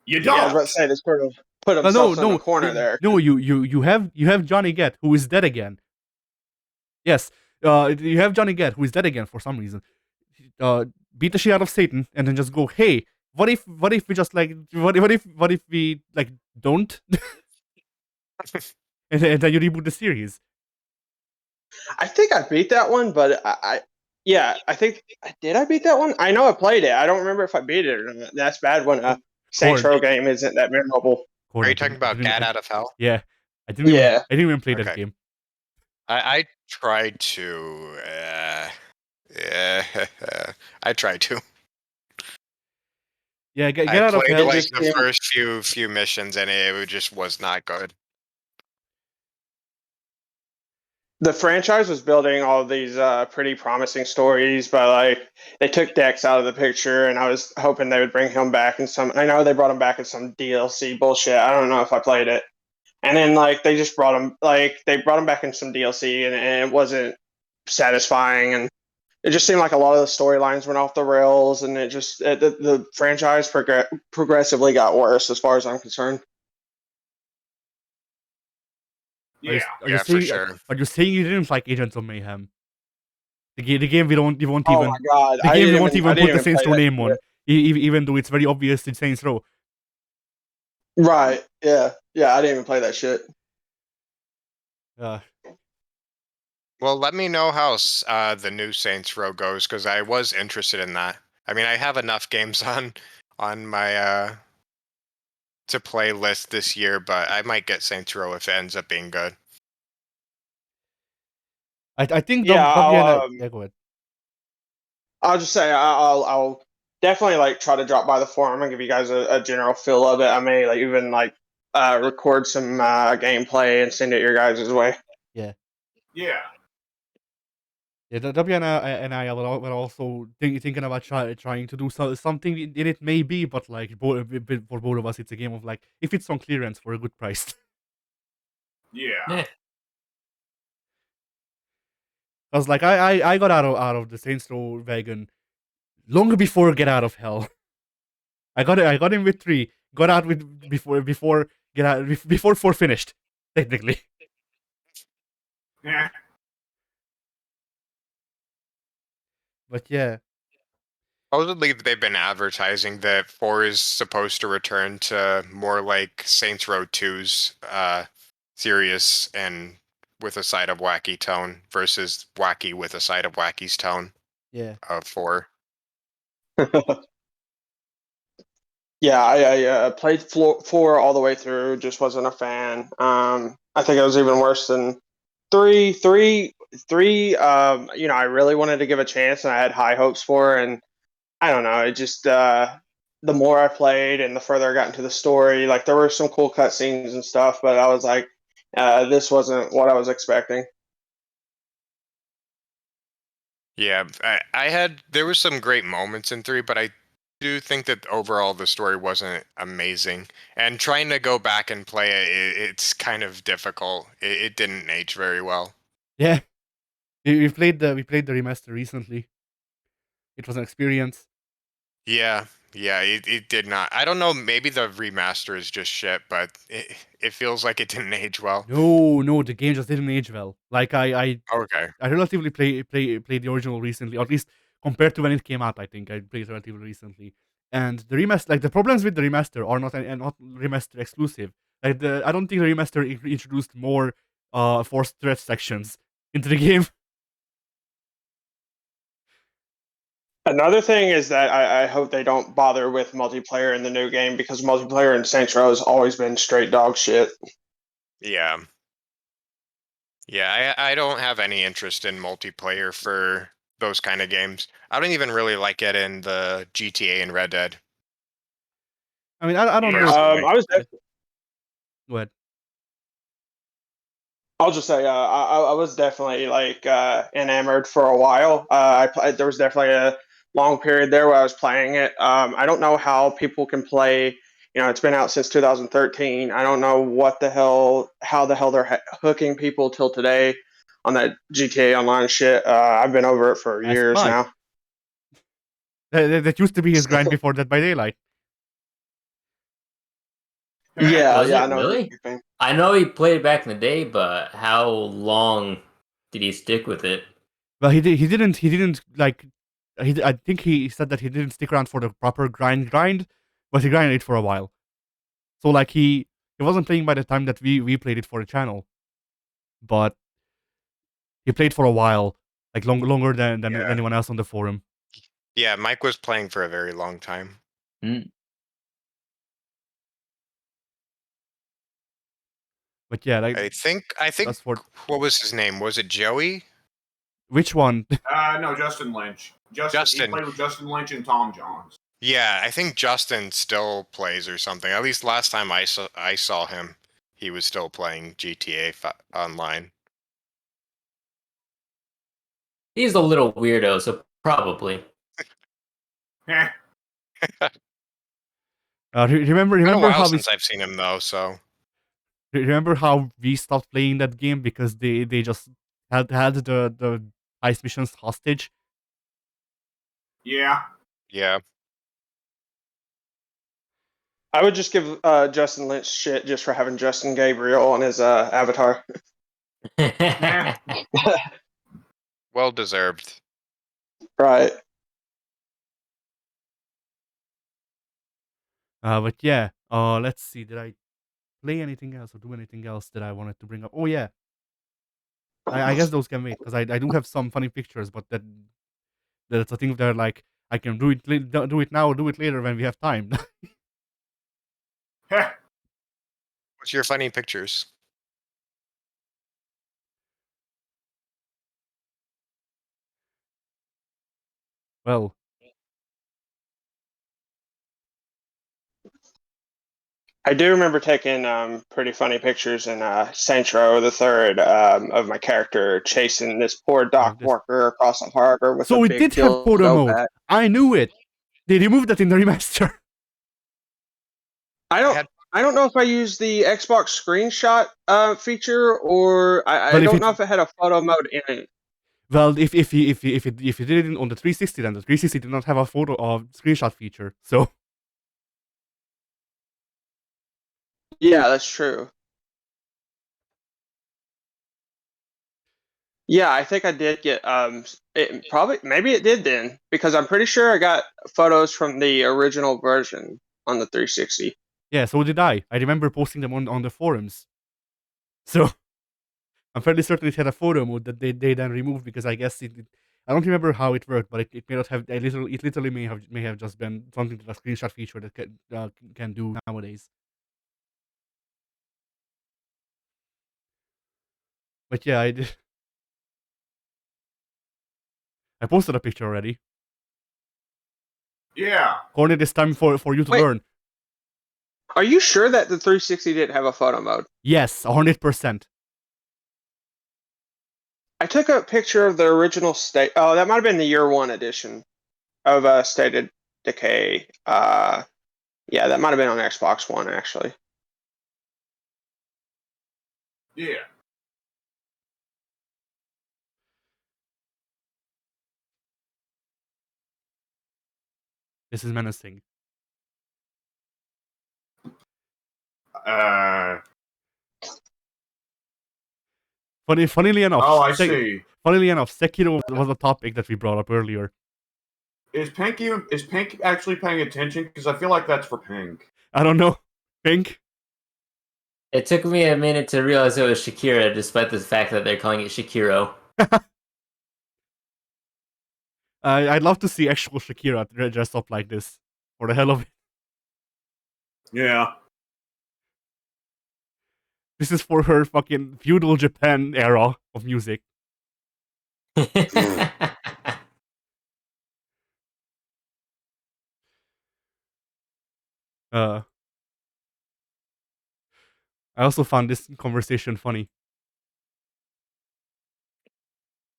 You Yeah, I was don't. about to say, they sort of put no, themselves in no, the corner there. no. You have Johnny Get, who is dead again. Yes. You have Johnny Get, who is dead again for some reason. Beat the shit out of Satan, and then just go, hey, what if we just like what if we like don't, and then you reboot the series. I think I beat that one, but I think did I beat that one? I know I played it. I don't remember if I beat it or not. That's bad when a Saints Row game isn't that memorable. Are you talking about Gat Out of Hell? Yeah, I didn't even play that Okay. game. I tried to. I tried to. Yeah, get I out of played hell. like the first few missions, and it just was not good. The franchise was building all of these pretty promising stories, but like they took Dex out of the picture, and I was hoping they would bring him back in some. I know they brought him back in some DLC bullshit. I don't know if I played it, and then like they just brought him back in some DLC, and it wasn't satisfying, and it just seemed like a lot of the storylines went off the rails, and the franchise progressively got worse as far as I'm concerned. Yeah. Yeah, for sure. Are you saying you didn't like Agents of Mayhem? The game we won't even. Oh my god! The game we won't even put the even Saints play Row that name shit. on, even though it's very obvious it's Saints Row. Right? Yeah. I didn't even play that shit. Uh, Well, let me know how the new Saints Row goes, because I was interested in that. I mean, I have enough games on my to play list this year, but I might get Saints Row if it ends up being good. I think Yeah, yeah, go ahead. I'll just say I'll definitely like try to drop by the forum and give you guys a general feel of it. I may like even like record some gameplay and send it your guys' way. Yeah. Yeah. Yeah, W and I were also thinking about trying to do something in it, maybe, but like for both of us, it's a game of like if it's on clearance for a good price. Yeah. I was like, I got out of the Saints Row wagon long before Get Out of Hell. I got in with 3, got out with before Get Out before 4 finished, technically. Yeah. But yeah. Supposedly, they've been advertising that 4 is supposed to return to more like Saints Row 2's serious and with a side of wacky tone versus wacky with a side of wacky's tone. Yeah. Of 4. Yeah, I played 4 all the way through. Just wasn't a fan. I think it was even worse than 3. 3. I really wanted to give a chance, and I had high hopes for. And I don't know. It just the more I played, and the further I got into the story, like there were some cool cutscenes and stuff, but I was like, this wasn't what I was expecting. Yeah, there were some great moments in 3, but I do think that overall the story wasn't amazing. And trying to go back and play it's kind of difficult. It didn't age very well. Yeah. We played the remaster recently. It was an experience. Yeah, it did not. I don't know, maybe the remaster is just shit, but it feels like it didn't age well. No, the game just didn't age well. Like Okay. I relatively played the original recently, or at least compared to when it came out. I think I played it relatively recently, and the remaster, like the problems with the remaster, are not remaster exclusive. Like I don't think the remaster introduced more forced stretch sections into the game. Another thing is that I hope they don't bother with multiplayer in the new game because multiplayer in Saints Row has always been straight dog shit. Yeah. Yeah, I don't have any interest in multiplayer for those kind of games. I don't even really like it in the GTA and Red Dead. I mean, I don't Yeah. know. Personally. I was Go ahead. I'll just say I was definitely like enamored for a while. There was definitely a long period there where I was playing it. I don't know how people can play. You know, it's been out since 2013. I don't know how the hell they're hooking people till today on that GTA Online shit. I've been over it for Ask years Mike. now. That used to be his grind before Dead by Daylight. Yeah, Was yeah, I it know what really? you're saying. I know he played it back in the day, but how long did he stick with it? Well, he didn't like. I think he said that he didn't stick around for the proper grind, but he grinded it for a while. So like he wasn't playing by the time that we played it for the channel, but he played for a while, like longer than Yeah. anyone else on the forum. Yeah, Mike was playing for a very long time. But yeah, like I think that's for what was his name? Was it Joey? which one? No, Justin Lynch. He Justin. played with Justin Lynch and Tom Johns. Yeah, I think Justin still plays or something. At least last time I saw him, he was still playing GTA online. He's a little weirdo, so probably. Heh. Remember Been a while how we since I've seen him though, so remember how we stopped playing that game because they just had the ice missions hostage. Yeah. yeah. I would just give Justin Lynch shit just for having Justin Gabriel on his avatar. Heh. Well deserved. Right. But yeah, let's see. Did I play anything else or do anything else that I wanted to bring up? Oh yeah, I guess those can wait because I do have some funny pictures, but that's a thing that like I can do it now or do it later when we have time. Heh. What's your funny pictures? Well, I do remember taking pretty funny pictures in Saints Row the Third of my character chasing this poor dock this. worker across the harbor with So a we big did have photo dildo mode. bat. I knew it. They removed that in the remaster. I don't know if I used the Xbox screenshot feature or I Well, if don't it know if it had a photo mode in it. well if you did it on the 360, then the 360 did not have a photo of screenshot feature. So Yeah, that's true. Yeah, I think I did get it probably maybe it did then because I'm pretty sure I got photos from the original version on the 360. yeah, so did I. I remember posting them on the forums. So I'm fairly certain it had a photo mode that they then removed because I guess I don't remember how it worked, but it may not have. It literally may have just been something that a screenshot feature that can do nowadays. But yeah, I did. I posted a picture already. Yeah. Cornet, it's time for you to Wait. learn. Are you sure that the 360 didn't have a photo mode? Yes, 100%. I took a picture of the original state. Oh, that might have been the year one edition of State of Decay. Yeah, that might have been on Xbox One actually. Yeah. This is menacing. Uh. Funnily enough, Oh, I see. Funnily enough, Sekiro was a topic that we brought up earlier. Is Pink actually paying attention? Because I feel like that's for Pink. I don't know. Pink? It took me a minute to realize it was Shakira, despite the fact that they're calling it Shakiro. I'd love to see actual Shakira dress up like this for the hell of it. Yeah. This is for her fucking feudal Japan era of music. I also found this conversation funny.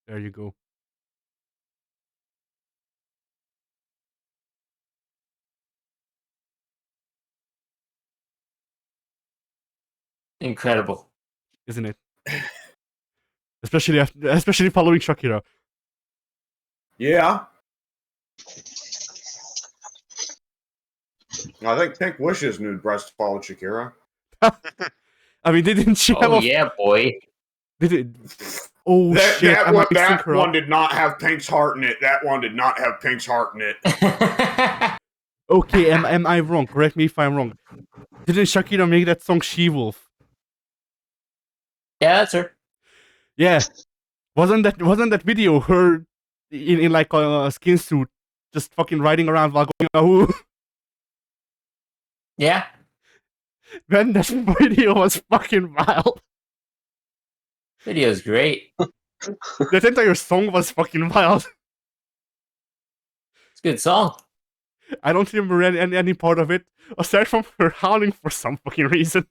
There you go. Incredible. Isn't it? Especially following Shakira. Yeah. I think Pink Wishes knew breast followed Shakira. I mean, didn't she have Oh a... yeah, boy. Did it... Oh, That, shit. that Am I one, mixing that her one up? did not have Pink's heart in it. That one did not have Pink's heart in it. Okay, am I wrong? Correct me if I'm wrong. Didn't Shakira make that song She-Wolf? Yeah, that's her. Yeah. Wasn't that video her in like a skin suit just fucking riding around while going ahoo? Yeah. Man, that video was fucking wild. Video's great. That entire song was fucking wild. It's a good song. I don't remember any part of it, aside from her howling for some fucking reason.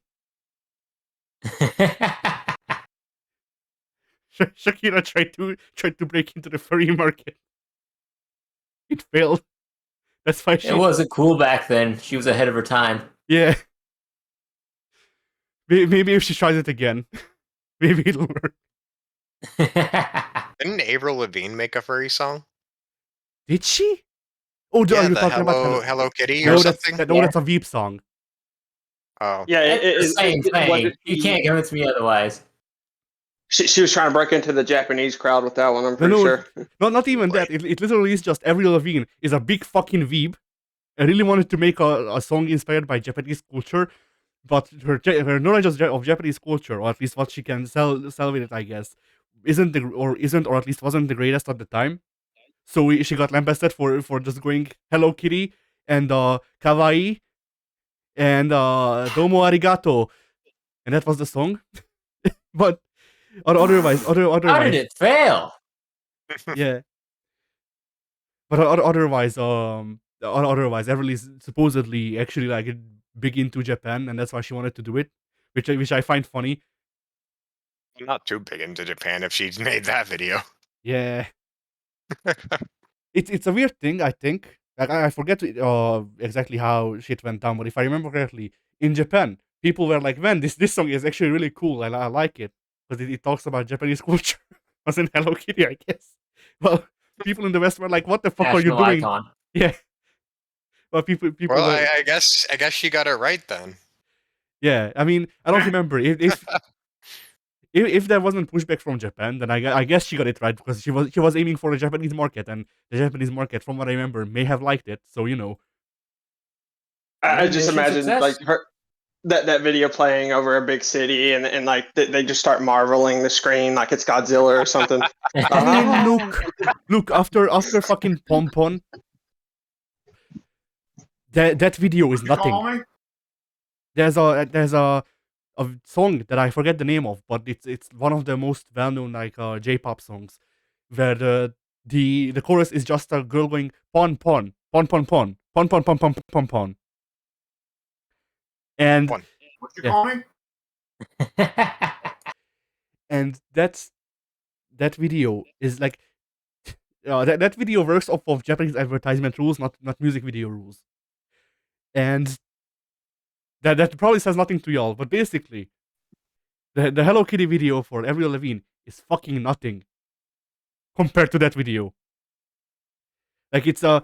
Shakira tried to break into the furry market. It failed. That's why she... It wasn't cool back then. She was ahead of her time. Yeah. Maybe if she tries it again, maybe it'll work. Didn't Avril Lavigne make a furry song? Did she? Oh, Yeah, you're the talking about Hello Kitty no, or that's something. that's a Veep song. Oh, Yeah, It's the same was thing. it You can't convince me otherwise. She was trying to break into the Japanese crowd with that one. I'm pretty No, sure. not even that. It literally is just Avril Lavigne is a big fucking Veep. I really wanted to make a song inspired by Japanese culture, but her knowledge of Japanese culture, or at least what she can sell with it, I guess, isn't or at least wasn't the greatest at the time. So she got lambasted for just going Hello Kitty and Kawaii and Domo Arigato, and that was the song. But otherwise, How did it fail? yeah. But otherwise, Avril is supposedly actually like big into Japan, and that's why she wanted to do it, which I find funny. I'm not too big into Japan if she's made that video. Yeah, it's a weird thing. I think like I forget exactly how shit went down, but if I remember correctly, in Japan, people were like, "Man, this song is actually really cool. I like it because it talks about Japanese culture." Wasn't Hello Kitty, I guess. Well, people in the West were like, "What the fuck are you National doing?" icon. Yeah. Well, people. Well, Were, I guess she got it right then. yeah, I mean, I don't remember if there wasn't pushback from Japan, then I guess she got it right because she was aiming for the Japanese market, and the Japanese market, from what I remember, may have liked it. So I just Mission imagine success. like her that video playing over a big city, and like they just start marveling the screen like it's Godzilla or something. I mean, look after fucking Pompon, that video is What you call nothing. me? There's a song that I forget the name of, but it's one of the most well known like J-pop songs, where the chorus is just a girl going pon pon pon pon pon pon pon pon pon pon pon, and One. What you Yeah. call me? and that video is like that video works off of Japanese advertisement rules, not music video rules, and that probably says nothing to y'all, but basically the Hello Kitty video for Avril Lavigne is fucking nothing compared to that video. Like it's Nah.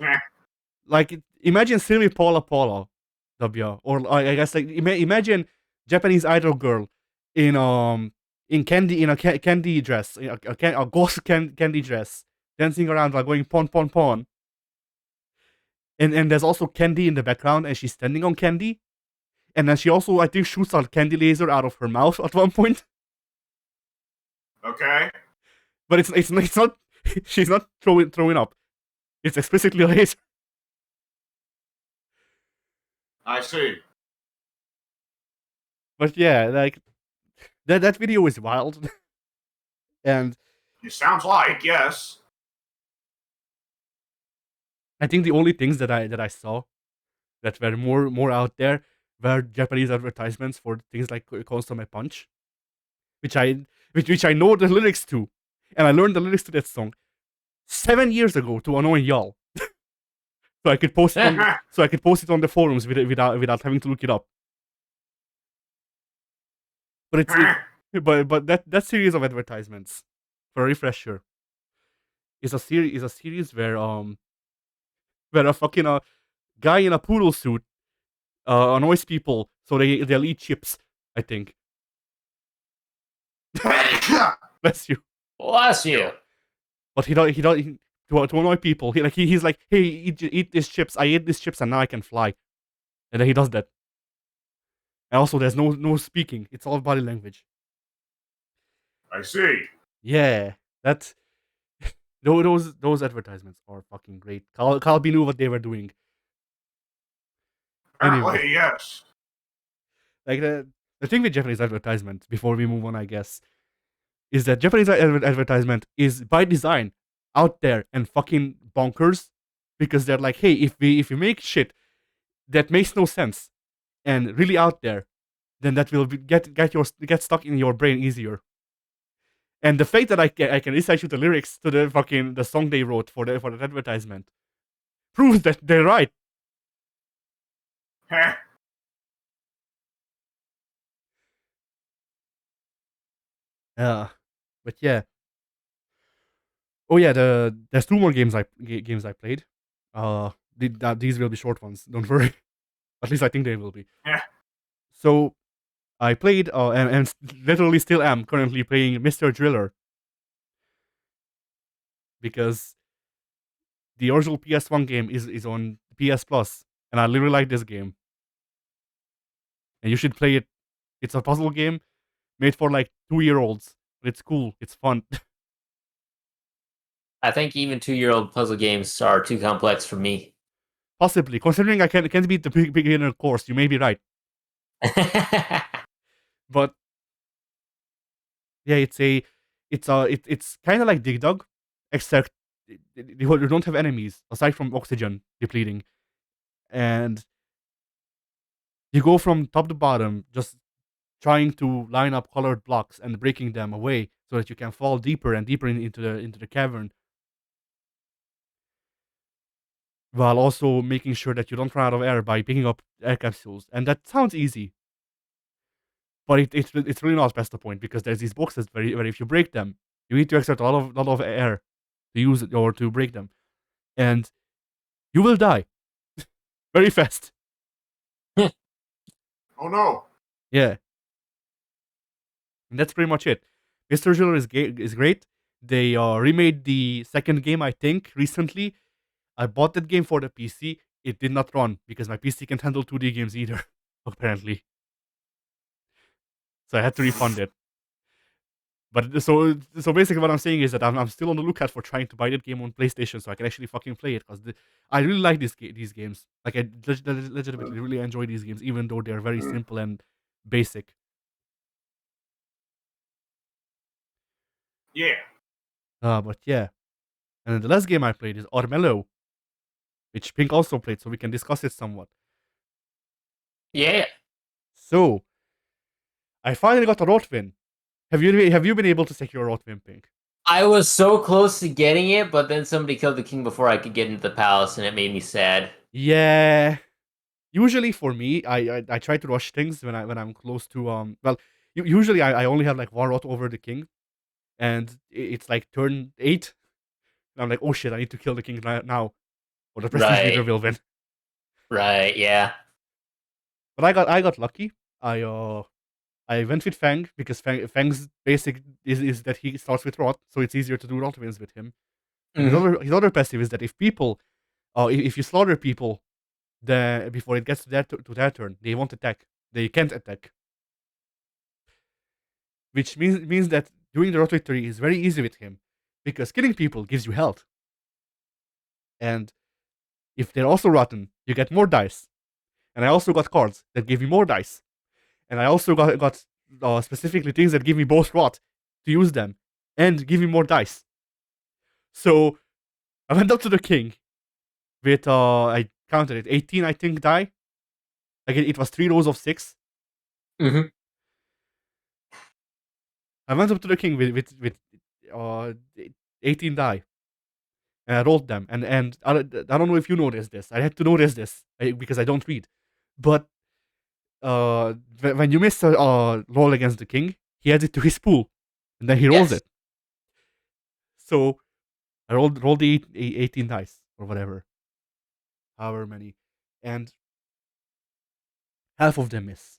like imagine Sylvie Paula W, or I guess like imagine Japanese idol girl in a candy dress, a ghost candy dress, dancing around while going pon pon pon. And there's also candy in the background, and she's standing on candy, and then she also I think shoots a candy laser out of her mouth at one point. Okay. But it's not she's not throwing up. It's explicitly a laser. I see. But yeah, like that video is wild. And It sounds like, yes. I think the only things that I saw that were more out there were Japanese advertisements for things like Consomme Punch, which I know the lyrics to, and I learned the lyrics to that song 7 years ago to annoy y'all, so I could post it on the forums without having to look it up. But but that series of advertisements, for a refresher, is a series where a fucking guy in a poodle suit annoys people so they'll eat chips. I think. Bless you. Bless you. But he don't to annoy people. He's like, hey, eat these chips. I ate these chips and now I can fly. And then he does that. And also, there's no speaking. It's all body language. I see. Yeah, that those advertisements are fucking great. Calbi knew what they were doing. Apparently, Anyway, yes. like the thing with Japanese advertisement, before we move on, I guess, is that Japanese advertisement is by design out there and fucking bonkers, because they're like, hey, if we make shit that makes no sense and really out there, then that will get stuck in your brain easier. And the fact that I can recite you the lyrics to the song they wrote for that advertisement proves that they're right. Heh. But yeah. Oh yeah, there's two more games I played. These will be short ones. Don't worry. At least I think they will be. Heh. So I played and literally still am currently playing Mr. Driller, because the original PS1 game is on PS Plus, and I really like this game. And you should play it. It's a puzzle game made for like 2-year-olds. But it's cool. It's fun. I think even 2-year-old puzzle games are too complex for me. Possibly, considering I can't beat the beginner course, you may be right. But yeah, it's kind of like Dig Dug, except you don't have enemies aside from oxygen depleting, and you go from top to bottom, just trying to line up colored blocks and breaking them away so that you can fall deeper and deeper into the cavern, while also making sure that you don't run out of air by picking up air capsules. And that sounds easy, but it's really not past the point, because there's these boxes where if you break them, you need to exert a lot of air to use it or to break them, and you will die very fast. Oh no. Yeah, and that's pretty much it. Mr. Driller is great. They remade the second game, I think, recently. I bought that game for the PC. It did not run because my PC can't handle 2D games either, apparently. So I had to refund it. But so basically, what I'm saying is that I'm still on the lookout for trying to buy that game on PlayStation so I can actually fucking play it, because I really like these games. Like, I legitimately really enjoy these games, even though they're very simple and basic. Yeah. But yeah. And then the last game I played is Armello, which Pink also played, so we can discuss it somewhat. Yeah. So I finally got a Rotwin. Have you been able to secure Rotwin, Pink? I was so close to getting it, but then somebody killed the king before I could get into the palace, and it made me sad. Yeah. Usually for me, I try to rush things when I'm close to well, usually I only have like one rot over the king, and it's like turn 8, and I'm like, oh shit, I need to kill the king now, or the prestige leader Right. will win. Right, yeah. But I got lucky. I went with Fang because Fang's basic is that he starts with rot, so it's easier to do rot wins with him. And his other passive is that if people, if you slaughter people, before it gets to their turn, they won't attack. They can't attack, which means that doing the rot victory is very easy with him, because killing people gives you health. And if they're also rotten, you get more dice. And I also got cards that give me more dice. And I also got specifically things that give me both rot to use them and give me more dice. So I went up to the king with I counted it 18, I think, die. Like it was 3 rows of 6. Mm-hmm. I went up to the king with uh 18 die. And I rolled them. And I don't know if you noticed this. I had to notice this because I don't read. But when you miss a roll against the king, he adds it to his pool, and then he rolls Yes. it. So I rolled the 18 dice or whatever, however many, and half of them miss.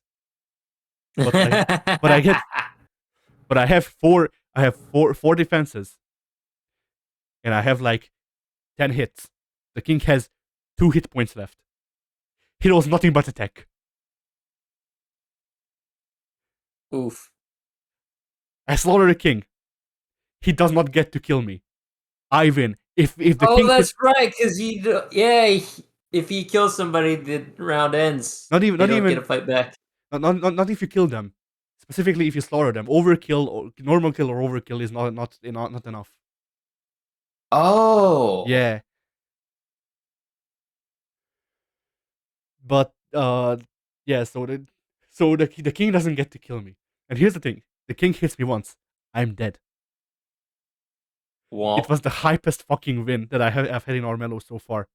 But I get, but I have four defenses, and I have like 10 hits. The king has 2 hit points left. He rolls nothing but attack. Oof. I slaughter the king. He does not get to kill me. I win. If the king that's hits, right, because if he kills somebody, the round ends. not They even don't get a fight back. not if you kill them. Specifically, if you slaughter them, overkill or normal kill or overkill is not enough. Oh. Yeah, but yeah. So the king doesn't get to kill me. And here's the thing: the king hits me once, I'm dead. It was the hypest fucking win that I've had in Armello so far.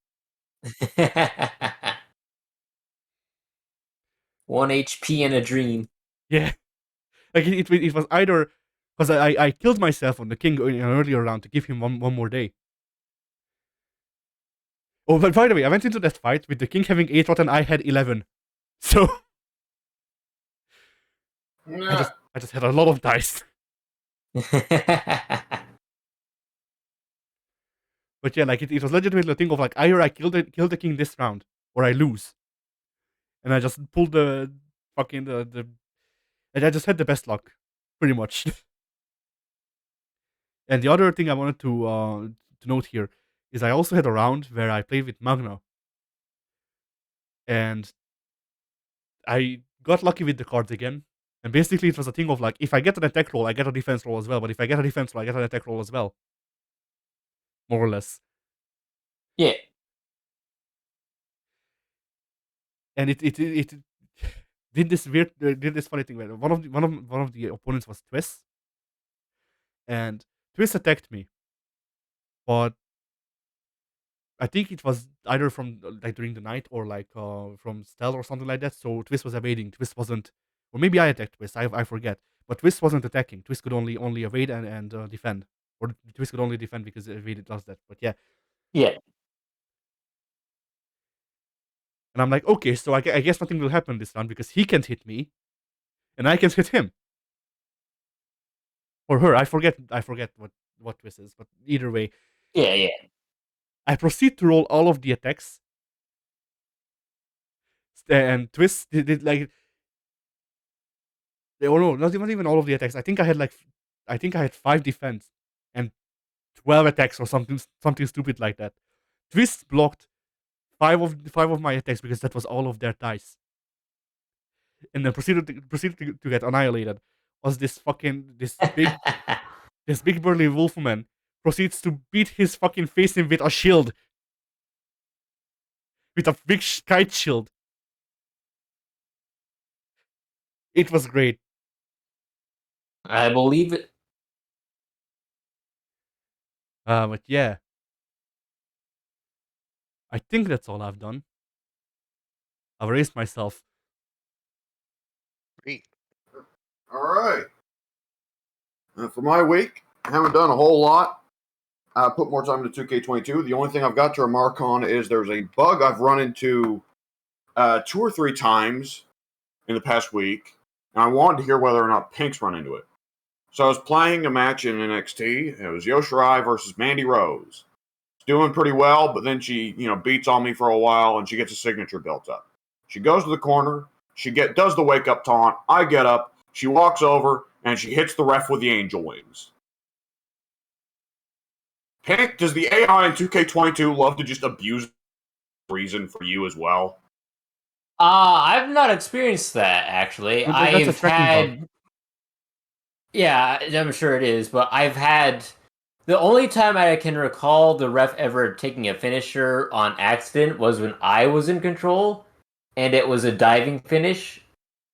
1 HP in a dream. Yeah, like it was either because I killed myself on the king in an earlier round to give him one more day. Oh, but by the way, I went into that fight with the king having 8 rot and I had 11. So Nah. I just had a lot of dice. But yeah, like it was legitimately a thing of like either I kill the king this round or I lose. And I just pulled the fucking the and I just had the best luck, pretty much. And the other thing I wanted to note here is I also had a round where I played with Magna. And I got lucky with the cards again. And basically it was a thing of like if I get an attack roll, I get a defense roll as well. But if I get a defense roll, I get an attack roll as well. More or less. Yeah. And it did this funny thing where one of the opponents was Twist, and Twist attacked me, but I think it was either from like during the night or like from stealth or something like that. So Twist was evading. Twist wasn't, or maybe I attacked Twist. I forget. But Twist wasn't attacking. Twist could only evade and defend, or Twist could only defend because evade does that. But yeah, Yeah. and I'm like, okay, so I guess nothing will happen this round because he can't hit me, and I can't hit him or her. I forget what Twist is, but either way, Yeah. I proceed to roll all of the attacks, and Twist did like, oh no, not even all of the attacks. I think I had 5 defense and 12 attacks or something stupid like that. Twist blocked 5 of my attacks because that was all of their dice, and then proceeded to get annihilated. Was this big burly wolfman proceeds to beat his fucking face in with a shield, with a big kite shield. It was great. I believe it. But yeah, I think that's all I've done. I've raised myself. Great. All right. For my week, I haven't done a whole lot. I put more time into 2K22. The only thing I've got to remark on is there's a bug I've run into 2 or 3 times in the past week, and I wanted to hear whether or not Pink's run into it. So I was playing a match in NXT. It was Yoshirai versus Mandy Rose. She's doing pretty well, but then she, beats on me for a while, and she gets a signature built up. She goes to the corner. She does the wake up taunt. I get up. She walks over, and she hits the ref with the angel wings. Hank, does the AI in 2K22 love to just abuse reason for you as well? I've not experienced that actually. No, that's a I've tracking bug. had, yeah, I'm sure it is, but I've had the only time I can recall the ref ever taking a finisher on accident was when I was in control, and it was a diving finish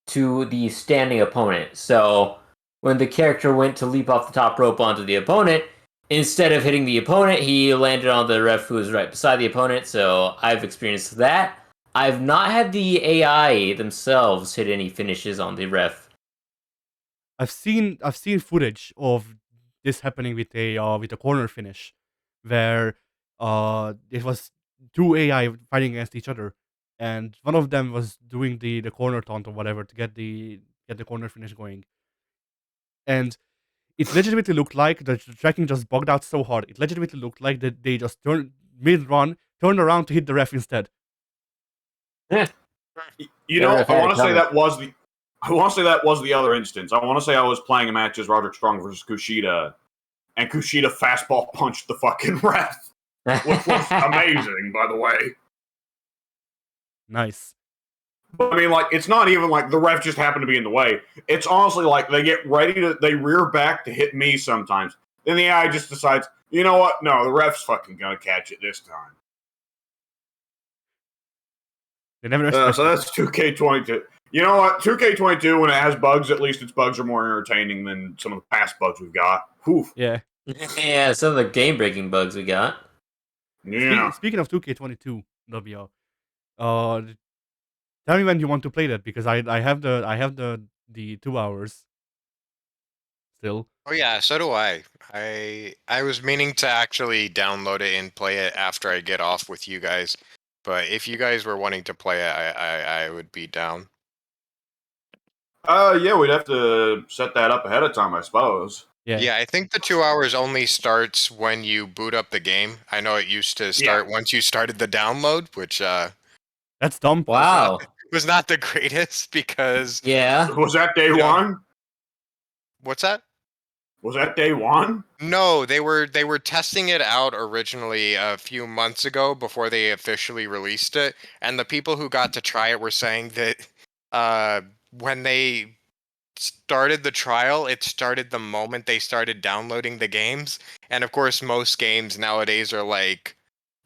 to the standing opponent. So when the character went to leap off the top rope onto the opponent, instead of hitting the opponent, he landed on the ref who was right beside the opponent. So I've experienced that. I've not had the AI themselves hit any finishes on the ref. I've seen footage of this happening with a corner finish, where it was two AI fighting against each other, and one of them was doing the corner taunt or whatever to get the corner finish going, and it legitimately looked like the tracking just bugged out so hard. It legitimately looked like that they just turned mid run, turned around to hit the ref instead. You The know, ref I had want it to say covered. that was the. I want to say that was the other instance. I want to say I was playing a match as Roderick Strong versus Kushida, and Kushida fastball punched the fucking ref, which was amazing, by the way. Nice. But I mean, like, it's not even like the ref just happened to be in the way. It's honestly like they rear back to hit me sometimes. Then the AI just decides, you know what? No, the ref's fucking gonna catch it this time. They never So expected. that's 2K22. You know what? 2K22, when it has bugs, at least its bugs are more entertaining than some of the past bugs we've got. Whew. Yeah. Yeah, some of the game breaking bugs we got. Yeah. Speaking of 2K22, W, uh, tell me when you want to play that, because I have the 2 hours still. Oh yeah, so do I. I was meaning to actually download it and play it after I get off with you guys, but if you guys were wanting to play it, I would be down. Yeah, we'd have to set that up ahead of time, I suppose. Yeah. Yeah, I think the 2 hours only starts when you boot up the game. I know it used to start once you started the download, which That's dumb. Wow. was not the greatest because Yeah. Was that day You know- one? what's that? Was that day one? No, they were testing it out originally a few months ago before they officially released it, and the people who got to try it were saying that when they started the trial, it started the moment they started downloading the games, and of course most games nowadays are like,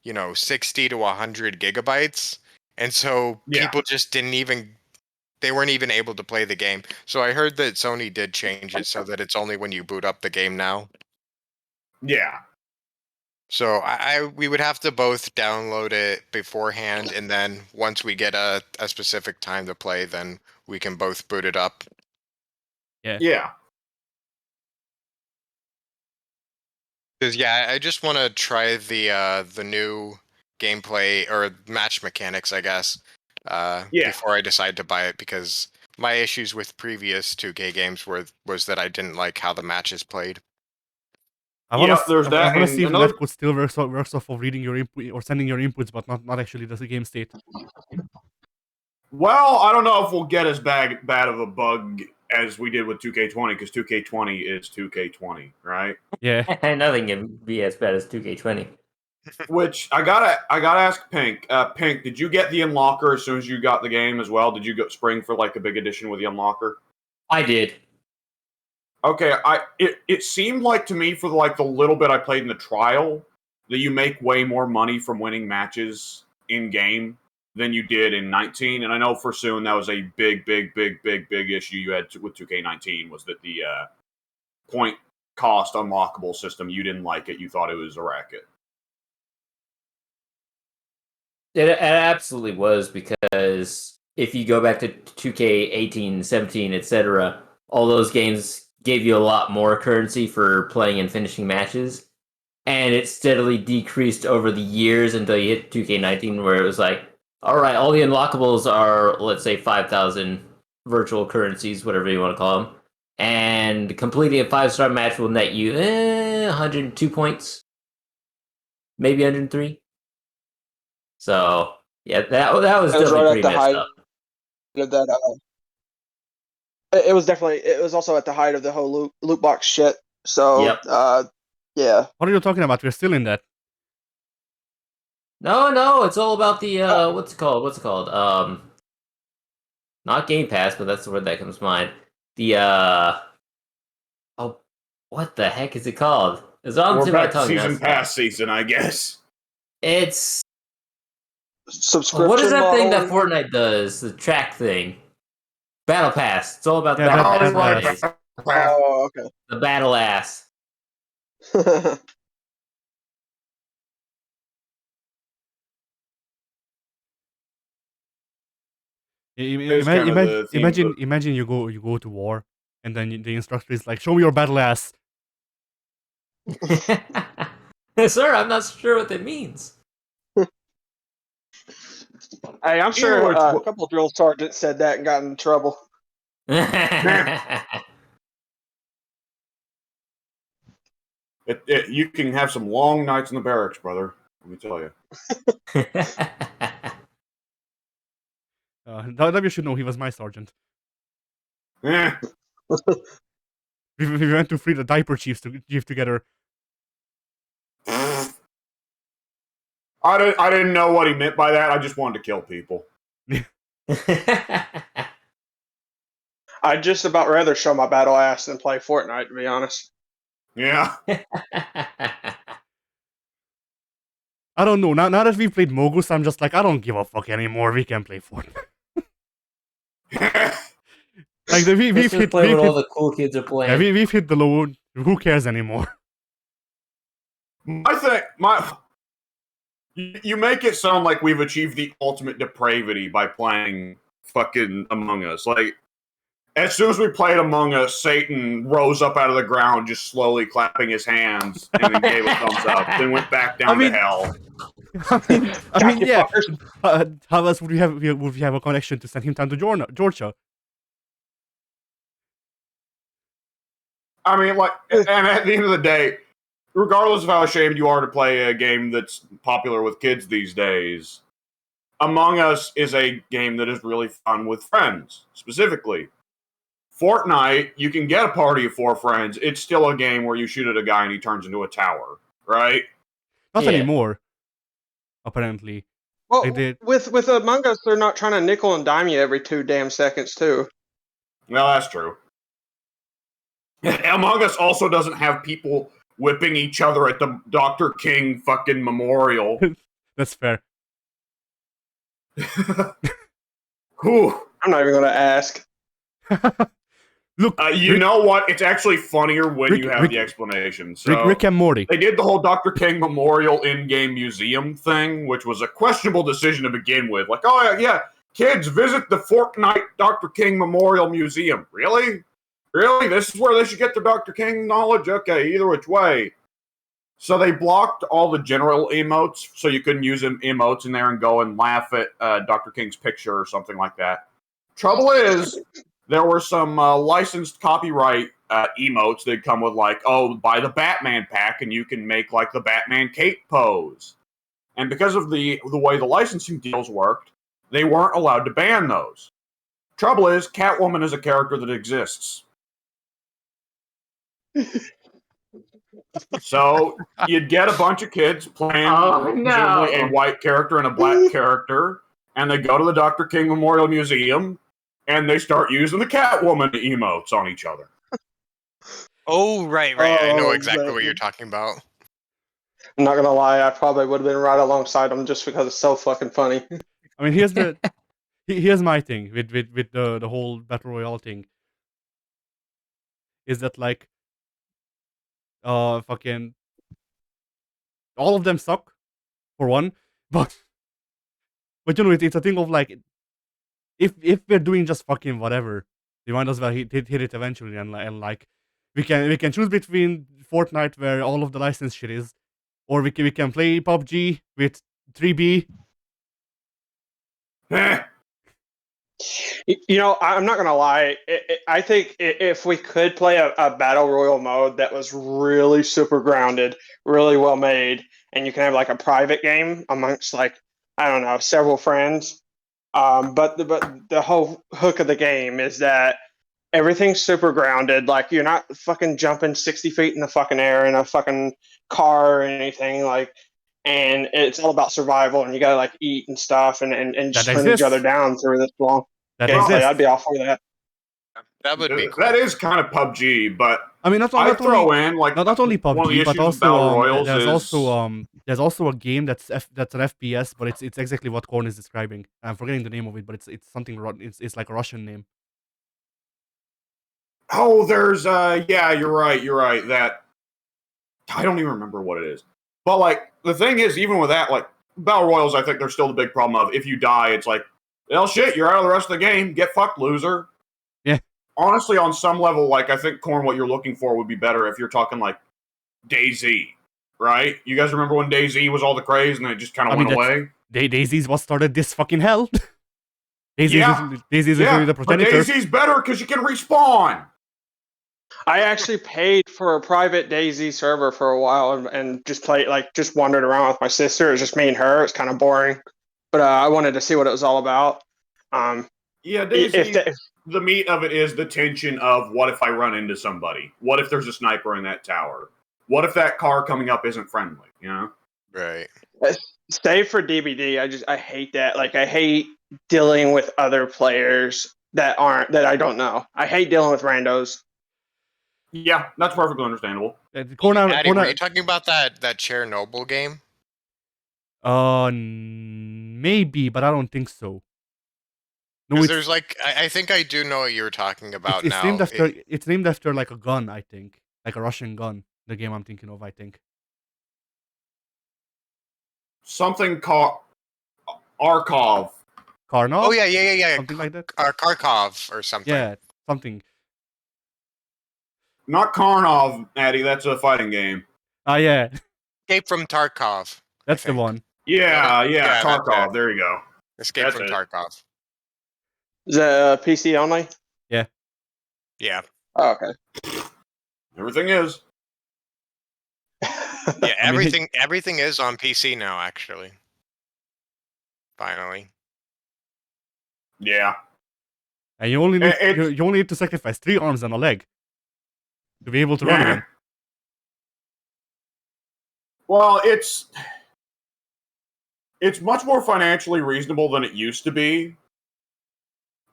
60 to 100 gigabytes, and so Yeah. people just they weren't even able to play the game. So I heard that Sony did change it so that it's only when you boot up the game now. Yeah. So we would have to both download it beforehand, and then once we get a specific time to play, then we can both boot it up. Yeah. Because yeah, I just want to try the new gameplay or match mechanics, I guess, Yeah. before I decide to buy it. Because my issues with previous 2K games was that I didn't like how the matches played. I want Yeah, there's to. I that, want to and see if the another. netcode still works off of reading your input or sending your inputs, but not actually the game state. Well, I don't know if we'll get as bad of a bug as we did with 2K20, because 2K20 is 2K20, right? Yeah. Nothing can be as bad as 2K20. Which I gotta ask Pink. Pink, did you get the unlocker as soon as you got the game as well? Did you go spring for like a big edition with the unlocker? I did. Okay, it seemed like to me for like the little bit I played in the trial that you make way more money from winning matches in game than you did in 19. And I know for soon that was a big issue you had with 2K19 was that the point cost unlockable system, you didn't like it. You thought it was a racket. It absolutely was, because if you go back to 2K18, 17, etc., all those games gave you a lot more currency for playing and finishing matches. And it steadily decreased over the years until you hit 2K19, where it was like, all right, all the unlockables are, let's say, 5,000 virtual currencies, whatever you want to call them. And completing a 5-star match will net you 102 points, maybe 103. So, yeah, that was It was definitely right at pretty the messed height up. of that. It was also at the height of the whole loot box shit. So Yep. Yeah. What are you talking about? We're still in that. No, it's all about the what's it called? Not Game Pass, but that's the word that comes to mind. The oh, what the heck is it called? It's on the We're tip of my back to tongue. season pass season, I guess. It's Subscription what is that thing that model. Fortnite does? The track thing. Battle Pass. It's all about the Yeah, Battle Battle Pass Pass. nowadays. Oh, The Battle Ass. okay. It's kind of the theme of the- Imagine you go to war, and then the instructor is like, "Show me your battle ass." Sir, I'm not sure what that means. Hey, I'm sure Either a which- couple of drill sergeants said that and got in trouble. You can have some long nights in the barracks, brother. Let me tell you. W should know he was my sergeant. Eh. We went to free the diaper chief together. I didn't know what he meant by that. I just wanted to kill people. I'd just about rather show my battle ass than play Fortnite, to be honest. Yeah. I don't know. Now that we've played Mogus, I'm just like, I don't give a fuck anymore. We can play Fortnite. Like we've hit play what all the cool kids are playing. yeah, we've hit the low. Who cares anymore? You make it sound like we've achieved the ultimate depravity by playing fucking Among Us. Like, as soon as we played Among Us, Satan rose up out of the ground, just slowly clapping his hands, and then gave a thumbs up, then went back down to hell. I mean, yeah. How else would we have a connection to send him down to Georgia? I mean, like, and at the end of the day, regardless of how ashamed you are to play a game that's popular with kids these days, Among Us is a game that is really fun with friends, specifically. Fortnite, you can get a party of 4 friends. It's still a game where you shoot at a guy and he turns into a tower, right? Not anymore. Apparently. Well, they did. with Among Us, they're not trying to nickel and dime you every 2 damn seconds, too. Well, that's true. Among Us also doesn't have people whipping each other at the Dr. King fucking memorial. That's fair. Whew. I'm not even going to ask. Look, you know what? It's actually funnier when you have the explanation. So Rick and Morty. They did the whole Dr. King Memorial in-game museum thing, which was a questionable decision to begin with. Like, oh yeah, kids visit the Fortnite Dr. King Memorial Museum. Really? Really? This is where they should get their Dr. King knowledge? Okay, either which way. So they blocked all the general emotes, so you couldn't use emotes in there and go and laugh at Dr. King's picture or something like that. Trouble is, there were some licensed copyright emotes that come with like, oh, buy the Batman pack and you can make like the Batman cape pose. And because of the way the licensing deals worked, they weren't allowed to ban those. Trouble is, Catwoman is a character that exists. So you'd get a bunch of kids playing presumably a white character and a black character, and they go to the Dr. King Memorial Museum, and they start using the Catwoman emotes on each other. Oh, right. I know exactly what you're talking about. I'm not going to lie, I probably would have been right alongside them just because it's so fucking funny. I mean, here's my thing with the whole Battle Royale thing. Is that like fucking all of them suck for one, but you know it's a thing of like if we're doing just fucking whatever, we might as well hit it eventually and like we can choose between Fortnite where all of the license shit is, or we can play PUBG with 3B. You know, I'm not gonna lie. I think if we could play a battle royal mode that was really super grounded, really well made, and you can have like a private game amongst like I don't know several friends. But the whole hook of the game is that everything's super grounded. Like you're not fucking jumping 60 feet in the fucking air in a fucking car or anything. Like, and it's all about survival, and you gotta like eat and stuff, and That just hunt each other exists. down through this long That gameplay. exists. I'd be all for that. That would be cool. That is kind of PUBG, but I mean, I throw in like not only one of the PUBG, but issues with also battle royals there's also a game that's an FPS, but it's exactly what Korn is describing. I'm forgetting the name of it, but it's something it's like a Russian name. Oh, there's yeah, you're right. That I don't even remember what it is. But like the thing is, even with that, like battle royals, I think there's still the big problem of if you die, it's like, well, shit, you're out of the rest of the game. Get fucked, loser. Yeah. Honestly, on some level, like I think Korn, what you're looking for would be better if you're talking like DayZ, right? You guys remember when DayZ was all the craze and then it just kind of went away? DayZ's what started this fucking hell. DayZ Yeah. is Yeah, literally the but progenitor. DayZ's better because you can respawn. I actually paid for a private DayZ server for a while and just played, like, just wandered around with my sister. It was just me and her. It was kind of boring, but I wanted to see what it was all about. Yeah, DayZ, the meat of it is the tension of what if I run into somebody? What if there's a sniper in that tower? What if that car coming up isn't friendly? You know? Right. Save for DBD, I hate that. Like, I hate dealing with other players that I don't know. I hate dealing with randos. Yeah, that's perfectly understandable. Addy, were you talking about that Chernobyl game? Maybe, but I don't think so. No, there's like I think I do know what you were talking about it's now. It's named after like a gun, I think, like a Russian gun. The game I'm thinking of, I think. Something called Arkhov. Karnov? Oh yeah. Something like that. Kharkov or something. Yeah, something. Not Karnov, Addy. That's a fighting game. Yeah. Escape from Tarkov. That's the one. Yeah, Tarkov. There you go. Escape from Tarkov. Is that PC only? Yeah. Yeah. Oh, okay. Everything is. Yeah, everything is on PC now, actually. Finally. Yeah. And you only need to sacrifice 3 arms and a leg to be able to run again. Well, it's much more financially reasonable than it used to be,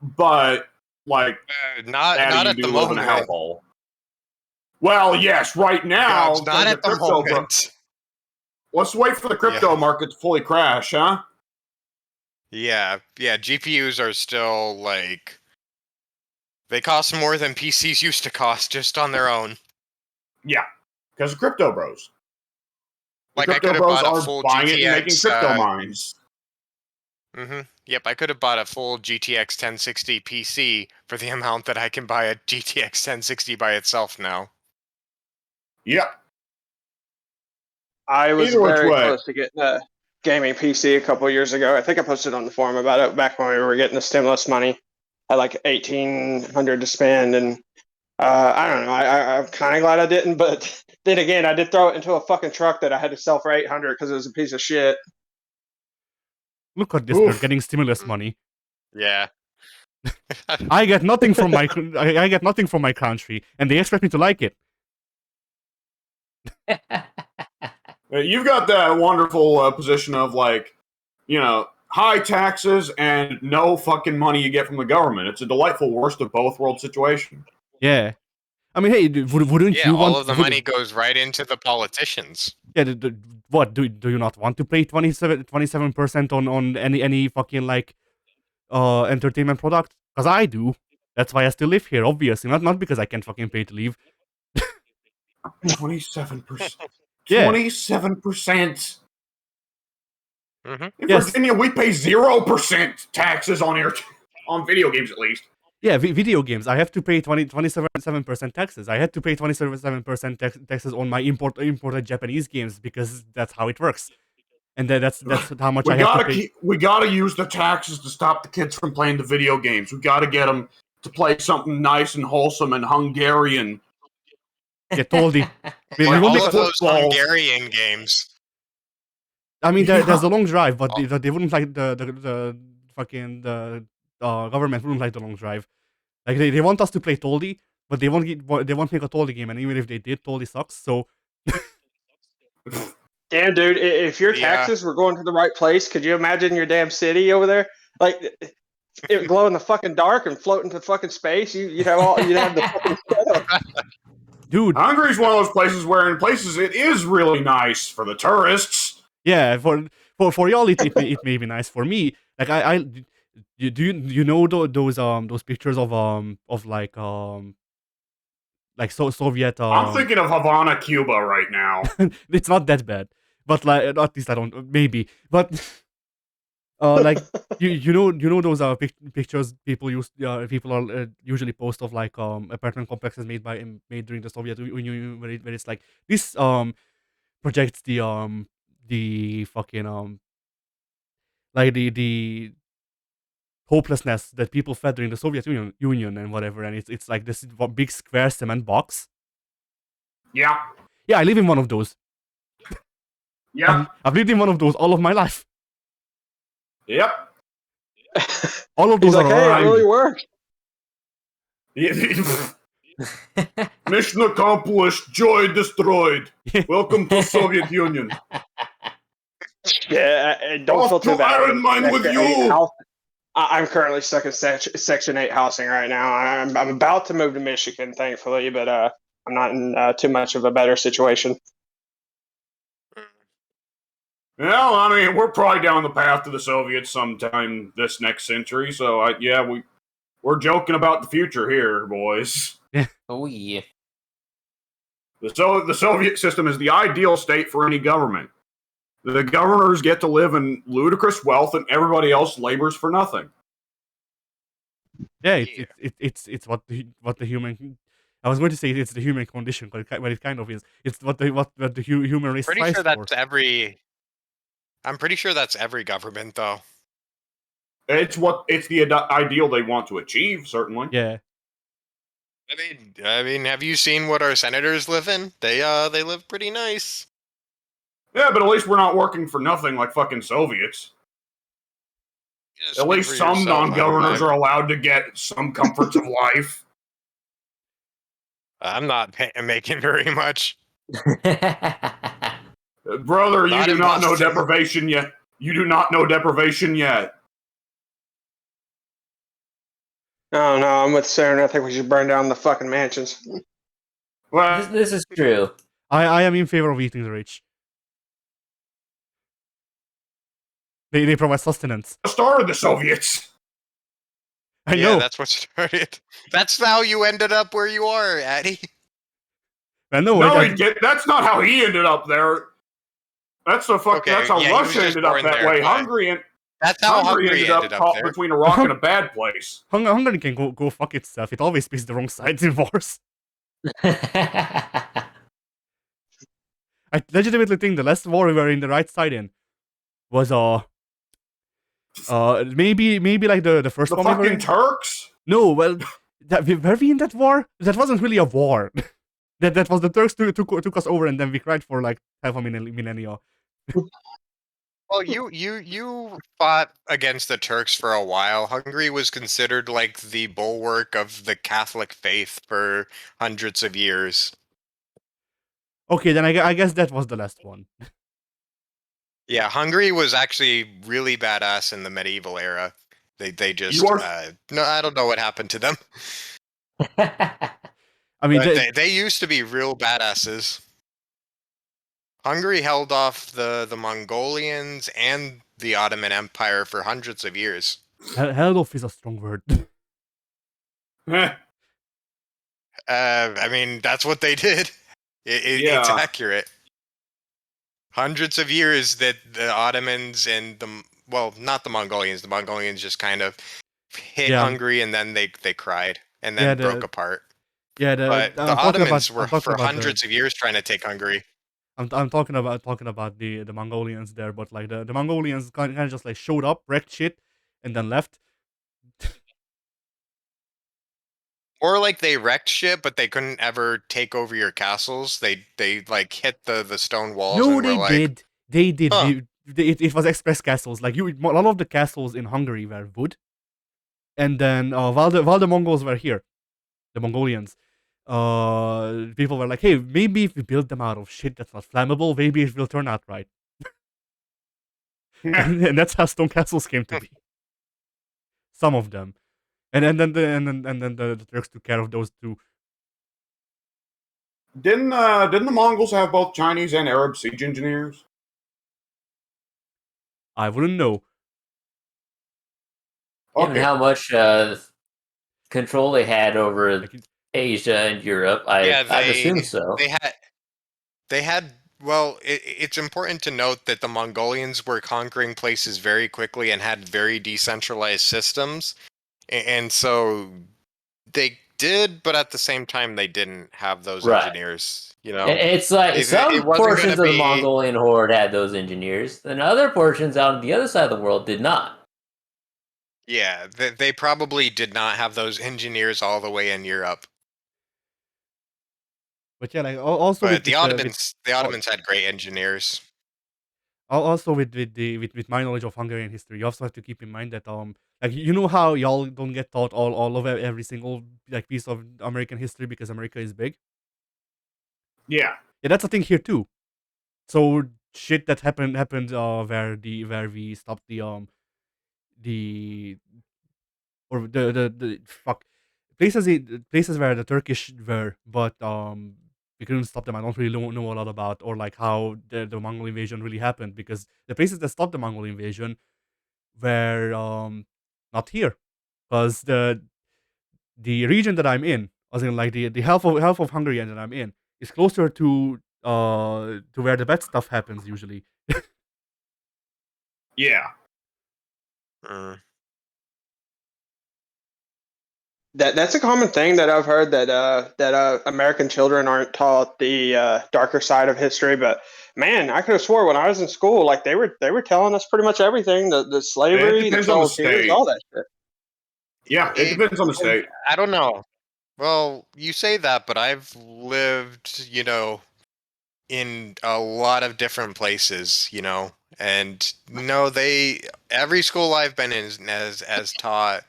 but like not at the moment. Hellhole. Well, yes, right now. Yeah, not at the moment. Let's wait for the crypto market to fully crash, huh? Yeah. GPUs are still like they cost more than PCs used to cost just on their own. Yeah, because of crypto bros. Like I could have bought a full buying GTX. It and making crypto mines. Yep, I could have bought a full GTX 1060 PC for the amount that I can buy a GTX 1060 by itself now. Yep. I was very close to getting a gaming PC a couple years ago. I think I posted on the forum about it back when we were getting the stimulus money. I had like $1,800 to spend, and I don't know. I'm kind of glad I didn't, but then again, I did throw it into a fucking truck that I had to sell for $800 because it was a piece of shit. Look at this! They're getting stimulus money. Yeah. I get nothing from my I get nothing from my country, and they expect me to like it. You've got that wonderful position of like, high taxes and no fucking money you get from the government. It's a delightful worst of both worlds situation. Yeah. I mean, hey, wouldn't you want... all of the money goes right into the politicians. Yeah, what, do you not want to pay 27% on any fucking, like, entertainment product? Because I do. That's why I still live here, obviously. Not because I can't fucking pay to leave. 27%. Yeah. 27%. Mm-hmm. In Virginia, we pay 0% taxes on video games, at least. Yeah, video games. I have to pay 27% taxes. I had to pay 27% taxes on my imported Japanese games because that's how it works. And that's how much I have to pay. We gotta use the taxes to stop the kids from playing the video games. We gotta get them to play something nice and wholesome and Hungarian. Yeah, totally. All of those Hungarian games. I mean, there's a long drive, but they wouldn't like the fucking government wouldn't like the long drive. Like they want us to play Toldi, but they won't make a Toldi game, and even if they did, Toldi sucks. So Damn, dude, if your Yeah. taxes were going to the right place, could you imagine your damn city over there? Like, it would glow in the fucking dark and float into fucking space. You'd have the fucking setup. dude, Hungary's one of those places where in places it is really nice for the tourists. yeah, for y'all it may be nice. For me, like you know those pictures of Soviet I'm thinking of Havana, Cuba right now. it's not that bad, but like at least I don't maybe, but like you know those pictures people are usually post of like apartment complexes made during the Soviet Union where it's like this projects the fucking like the hopelessness that people felt during the Soviet Union and whatever, and it's like this big square cement box. Yeah. Yeah, I live in one of those. Yep. I've lived in one of those all of my life. Yep. All of He's those like, are hey, it around really me. worked. Mission accomplished. Joy destroyed. Welcome to Soviet Union. Yeah, don't Off feel too to bad. Iron Mine with Section 8 you. house- I'm currently stuck in Section 8 housing right now. I'm about to move to Michigan, thankfully, but I'm not in too much of a better situation. Well, I mean, we're probably down the path to the Soviets sometime this next century. So, we're joking about the future here, boys. Oh yeah. The Soviet system is the ideal state for any government. The governors get to live in ludicrous wealth, and everybody else labors for nothing. Yeah, it's what the human. I was going to say it's the human condition, but it kind of is. It's what the human race Pretty strives sure for. that's every. I'm pretty sure that's every government, though. It's the ideal they want to achieve, certainly. Yeah. I mean, have you seen what our senators live in? They live pretty nice. Yeah, but at least we're not working for nothing like fucking Soviets. Yeah, At least some non-governors are allowed to get some comforts of life. I'm not making very much. Brother, you Not do in not know Boston. deprivation yet. You do not know deprivation yet. Oh no, I'm with Saren. I think we should burn down the fucking mansions. Well, this is true. I am in favor of eating the rich. They provide sustenance. started the Soviets. I Yeah, know. that's what started. That's how you ended up where you are, Addy. I know. No, that's not how he ended up there. That's the fuck. Okay, That's how yeah, he was Russia just ended up born that there, way. but- That's how Hungary ended up caught there. between a rock and a bad place. Hungary can go fuck itself. It always picks the wrong sides in wars. I legitimately think the last war we were in the right side in was maybe like the first The one we were fucking in. Turks. No, well, were we in that war? That wasn't really a war. that was the Turks took us over, and then we cried for like half a millennia. Well, you fought against the Turks for a while. Hungary was considered like the bulwark of the Catholic faith for hundreds of years. Okay, then I guess that was the last one. Yeah, Hungary was actually really badass in the medieval era. They just no, I don't know what happened to them. I mean, But they used to be real badasses. Hungary held off the Mongolians and the Ottoman Empire for hundreds of years. held off is a strong word. I mean, that's what they did. It's Yeah. accurate. Hundreds of years that the Ottomans and not the Mongolians. The Mongolians just kind of hit Yeah. Hungary and then they cried and then broke apart. But the I'm talking Ottomans about- I'm were talking for about hundreds of years trying to take Hungary. I'm talking about the Mongolians there, but like the Mongolians kind of just like showed up, wrecked shit, and then left. Or like they wrecked shit, but they couldn't ever take over your castles. They like hit the stone walls. No, and they were like, did. They did. Huh. It was express castles. Like a lot of the castles in Hungary were wood. And then while the Mongols were here, the Mongolians, people were like, hey, maybe if we build them out of shit that's not flammable, maybe it will turn out right. and that's how stone castles came to be. Some of them, and then the Turks took care of those two. Didn't the Mongols have both Chinese and Arab siege engineers? I wouldn't know. Given Okay. how much control they had over Like, Asia and Europe, Yeah, I'd assume so. they had. Well, it's important to note that the Mongolians were conquering places very quickly and had very decentralized systems, and so they did, but at the same time they didn't have those Right. engineers. You know, It's like it some wasn't portions gonna of the be. Mongolian horde had those engineers, and other portions out on the other side of the world did not. Yeah, they probably did not have those engineers all the way in Europe. but yeah, like also But with the the Ottomans had great engineers. also with my knowledge of Hungarian history, you also have to keep in mind that like you know how y'all don't get taught all of every single like piece of American history because America is big. Yeah. Yeah, that's a thing here too. So shit that happened where we stopped the or the fuck places where the Turkish were, but we couldn't stop them. I don't really know a lot about or like how the Mongol invasion really happened because the places that stopped the Mongol invasion were not here because the region that I'm in, as in like the half of Hungary that I'm in, is closer to where the bad stuff happens usually. Yeah. Mm. That's a common thing that I've heard that American children aren't taught the darker side of history. But man, I could have swore when I was in school, like they were telling us pretty much everything: the slavery, the depends on the 12 years, state. all that shit. Yeah, it depends on the state. I don't know. Well, you say that, but I've lived, in a lot of different places, and no, every school I've been in has taught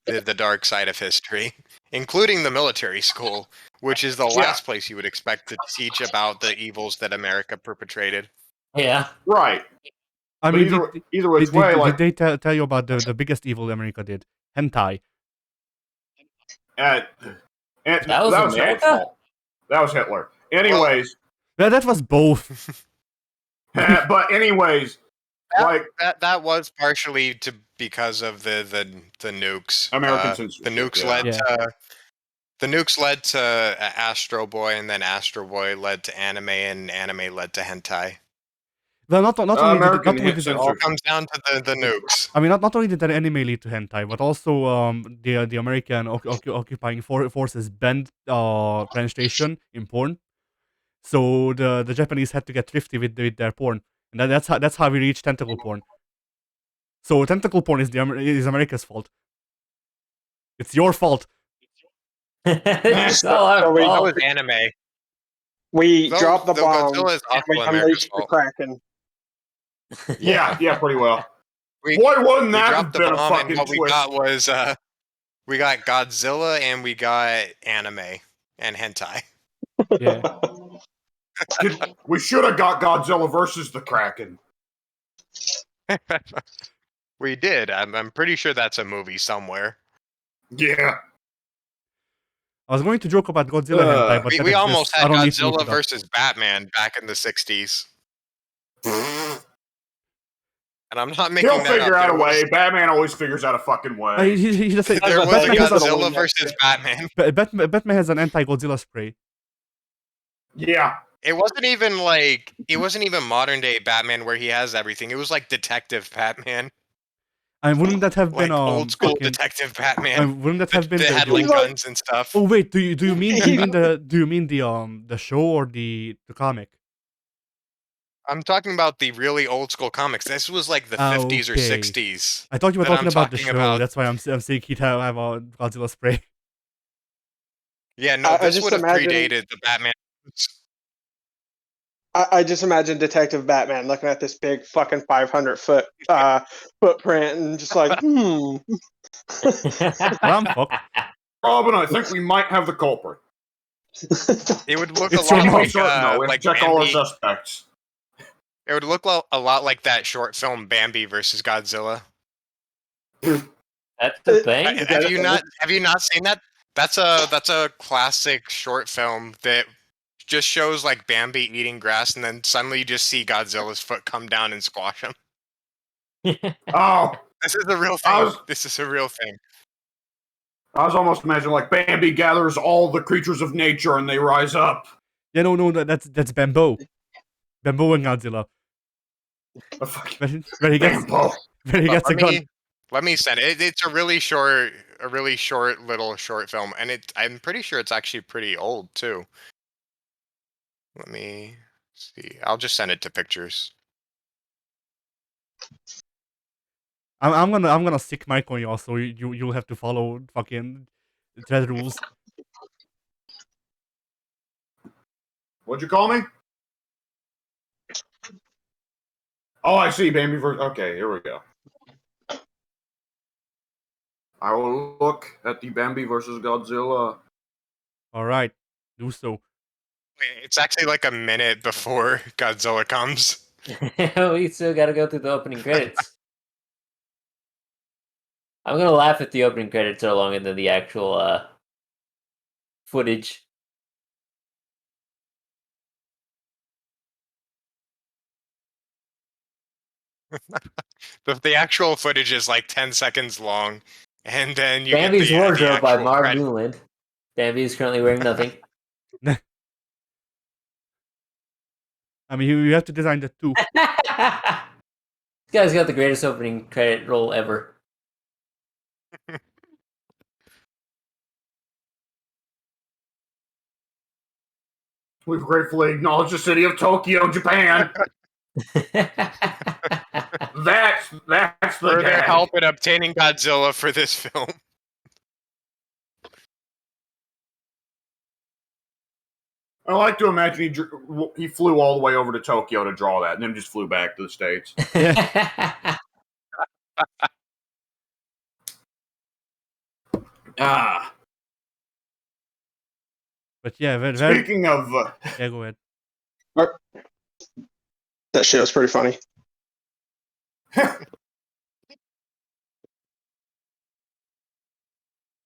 the dark side of history, including the military school, which is the Yeah. last place you would expect to teach about the evils that America perpetrated. Yeah. Right. I But mean, either which way, did like they tell you about the biggest evil America did? Hentai. and That was that was Hitler's America? fault. That was Hitler. Anyways, That was both. but anyways, like That was partially because of the nukes. American The censorship. nukes Yeah. led Yeah. to the nukes led to Astro Boy, and then Astro Boy led to anime, and anime led to hentai. Well, not only American did It all comes down to the nukes. I mean, not only did the anime lead to hentai, but also the American occupying forces banned penetration in porn. So the Japanese had to get thrifty with their porn, and that's how we reached tentacle porn. So tentacle porn is is America's fault. It's your fault. It's So- all our so we- That fault. was anime. We Though- dropped the though bomb Godzilla is and we also America's unleashed the fault. Kraken. Yeah, pretty well. We, Boy, wouldn't we that have dropped the been a bomb, and fucking what we twist? got was we got Godzilla, and we got anime and hentai. Yeah. We should have got Godzilla versus the Kraken. We did. I'm pretty sure that's a movie somewhere. Yeah. I was going to joke about Godzilla hentai, but that We almost exists. I had don't need to look Godzilla it up. versus Batman back in the 60s. And I'm not making He'll that figure up. out a way. Batman always figures out a fucking way. He just said There was a Batman has Godzilla versus Batman. Batman has an anti-Godzilla spray. Yeah. It wasn't even modern day Batman where he has everything. It was like Detective Batman, And wouldn't that have like been old school fucking? Detective Batman. Wouldn't that have been That had the like He's like- guns and stuff. Oh wait, do you mean the show or the comic? I'm talking about the really old school comics. This was like the 50s or Okay. 60s. I thought you were that talking I'm about the talking show. about. That's why I'm saying he'd have a Godzilla spray. Yeah, no, I this just would have imagine- predated the Batman. I just imagine Detective Batman looking at this big fucking 500-foot footprint and just like, Well, I'm fucked. Robin, I think we might have the culprit. It would look It's a your lot mom. Almost certain, though. We have like to check all our Bambi. suspects. It would look a lot like that short film Bambi versus Godzilla. That's the thing. Have you not seen that? That's a classic short film that just shows like Bambi eating grass, and then suddenly you just see Godzilla's foot come down and squash him. Oh, This is a real thing. This is a real thing. I was almost imagining like Bambi gathers all the creatures of nature and they rise up. Yeah, no, that's Bambo. Bambo and Godzilla. Where he gets a gun. Let me send it. It's a really short little short film, and I'm pretty sure it's actually pretty old too. Let me see. I'll just send it to pictures. I'm gonna stick mic on y'all, so you'll have to follow fucking the thread rules. What'd you call me? Oh, I see. Bambi versus. Okay, here we go. I will look at the Bambi versus Godzilla. All right, do so. It's actually like a minute before Godzilla comes. We still gotta go through the opening credits. I'm gonna laugh if the opening credits are longer than the actual footage. The actual footage is like 10 seconds long, and then you Bambi's get the Wardrobe by actual Marv credit. Newland. Bambi is currently wearing nothing. I mean, you have to design that too. This guy's got the greatest opening credit roll ever. We gratefully acknowledge the city of Tokyo, Japan. That's the For their gag. help in obtaining Godzilla for this film. I like to imagine he flew all the way over to Tokyo to draw that, and then just flew back to the States. Ah. But yeah, Speaking of... yeah, go ahead. That shit was pretty funny.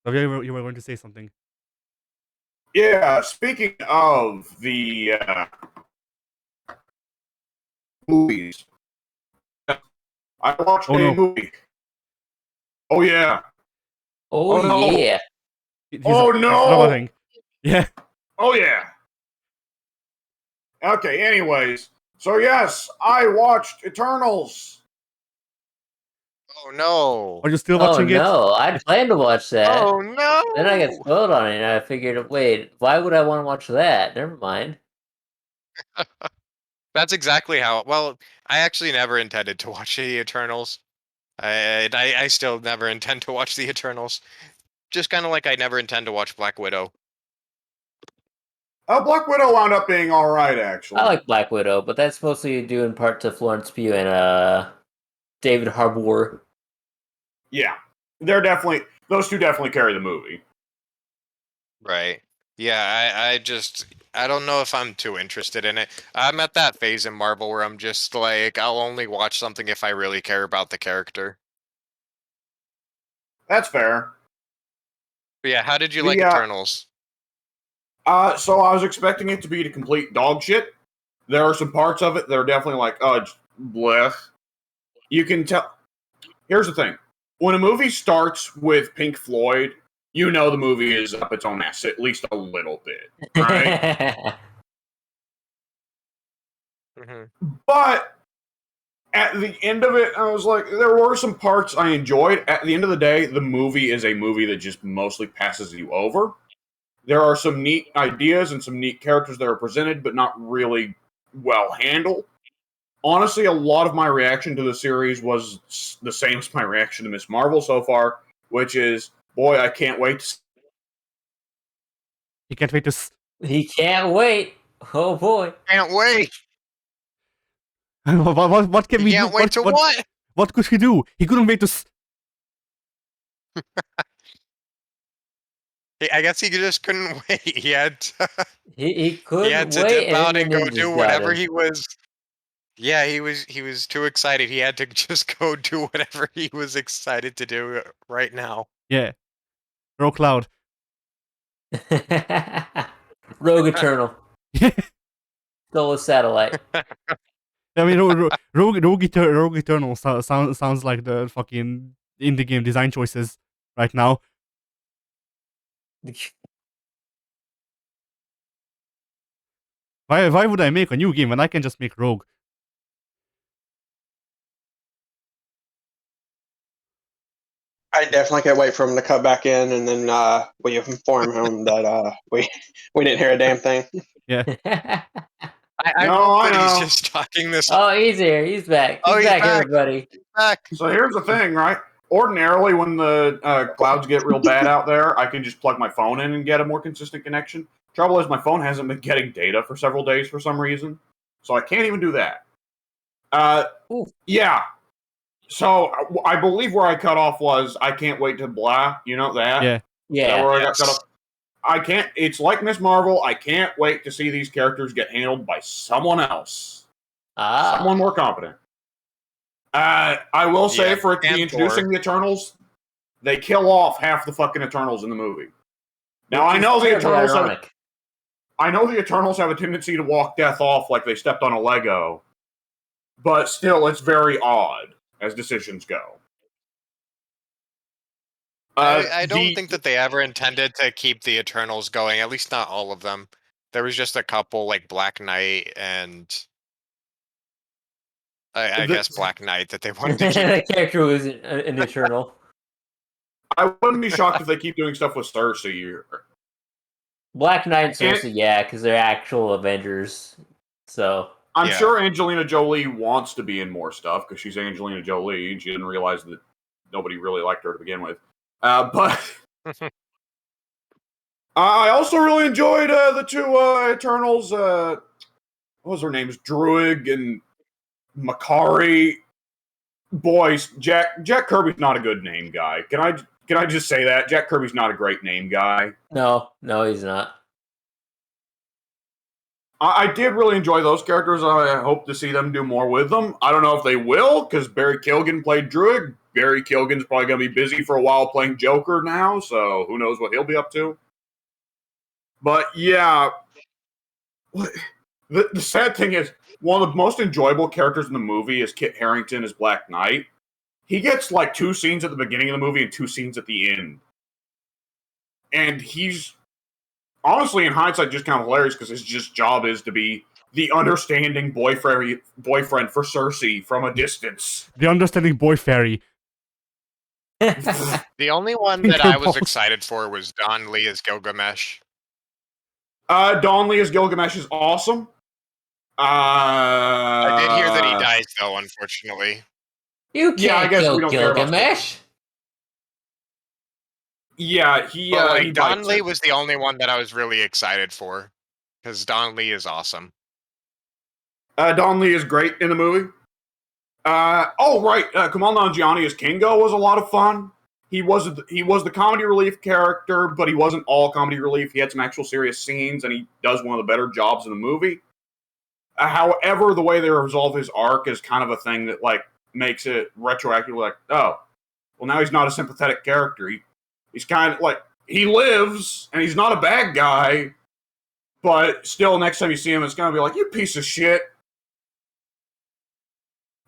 So you were going to say something. Yeah, speaking of the movies, I watched a movie. Oh, yeah. Oh, no. yeah. Oh, no. Yeah. Oh, yeah. Okay, anyways. So, yes, I watched Eternals. Oh, no. Are you still watching it? Oh, no. I planned to watch that. Oh, no. Then I got spoiled on it, and I figured, wait, why would I want to watch that? Never mind. That's exactly how... Well, I actually never intended to watch the Eternals. I still never intend to watch the Eternals. Just kind of like I never intend to watch Black Widow. Black Widow wound up being alright, actually. I like Black Widow, but that's mostly due in part to Florence Pugh and David Harbour. Yeah. Those two definitely carry the movie. Right. Yeah, I don't know if I'm too interested in it. I'm at that phase in Marvel where I'm just like, I'll only watch something if I really care about the character. That's fair. But yeah, how did you like Eternals? So I was expecting it to be the complete dog shit. There are some parts of it that are definitely like, bleh. You can tell. Here's the thing. When a movie starts with Pink Floyd, you know the movie is up its own ass, at least a little bit. Right? But at the end of it, I was like, there were some parts I enjoyed. At the end of the day, the movie is a movie that just mostly passes you over. There are some neat ideas and some neat characters that are presented, but not really well handled. Honestly, a lot of my reaction to the series was the same as my reaction to Miss Marvel so far, which is, boy, I can't wait. He can't wait to... He can't wait. Oh, boy. Can't wait. what can He we can't do? wait to what? What could he do? He couldn't wait to. I guess he just couldn't wait. He had to, he he couldn't had to wait, dip and out then and the go ninjas do got whatever him. he was. Yeah, he was too excited. He had to just go do whatever he was excited to do right now. Yeah. Throw Cloud. Rogue Eternal Yeah. stole a satellite. I mean, Rogue Eternal sounds like the fucking indie game design choices right now. Why would I make a new game when I can just make Rogue? I definitely can't wait for him to cut back in, and then we inform him that we didn't hear a damn thing. Yeah. I No, hope I that he's know. just talking this. Oh, he's here. He's back. He's, Oh, he's back, back. everybody. Back. So here's the thing, right? Ordinarily, when the clouds get real bad out there, I can just plug my phone in and get a more consistent connection. Trouble is, my phone hasn't been getting data for several days for some reason, so I can't even do that. Yeah. So I believe where I cut off was I can't wait to blah. You know that? Yeah. Is that Yeah. where I got cut off? I can't. It's like Miss Marvel. I can't wait to see these characters get handled by someone else, someone more competent. I will say for it to be introducing the Eternals, they kill off half the fucking Eternals in the movie. Now I know the Eternals have a tendency to walk death off like they stepped on a Lego, but still, it's very odd as decisions go. I don't think that they ever intended to keep the Eternals going, at least not all of them. There was just a couple, like Black Knight and I guess Black Knight that they wanted to keep. That character was an Eternal. I wouldn't be shocked if they keep doing stuff with Cersei. Black Knight and Cersei, yeah, because they're actual Avengers. So I'm sure Angelina Jolie wants to be in more stuff because she's Angelina Jolie and she didn't realize that nobody really liked her to begin with. But I also really enjoyed the two Eternals. What was their names? Druig and Makari. Boys, Jack Kirby's not a good name guy. Can I just say that? Jack Kirby's not a great name guy. No, he's not. I did really enjoy those characters. I hope to see them do more with them. I don't know if they will, because Barry Keoghan played Druig. Barry Keoghan's probably going to be busy for a while playing Joker now, so who knows what he'll be up to. But yeah, the sad thing is, one of the most enjoyable characters in the movie is Kit Harington as Black Knight. He gets like 2 scenes at the beginning of the movie and 2 scenes at the end. And he's, honestly, in hindsight, just kind of hilarious because his job is to be the understanding boyfriend for Cersei from a distance. The understanding boy fairy. The only one that I was excited for was Don Lee as Gilgamesh. Don Lee as Gilgamesh is awesome. I did hear that he dies, though, unfortunately. You can't I guess we don't care about Gilgamesh. Yeah, he Don Lee was the only one that I was really excited for, because Don Lee is awesome. Don Lee is great in the movie. Kumail Nanjiani as Kingo was a lot of fun. He was the comedy relief character, but he wasn't all comedy relief. He had some actual serious scenes, and he does one of the better jobs in the movie. However, the way they resolve his arc is kind of a thing that like makes it retroactively like, oh, well, now he's not a sympathetic character. He's kind of like, he lives, and he's not a bad guy, but still, next time you see him, it's going to be like, you piece of shit.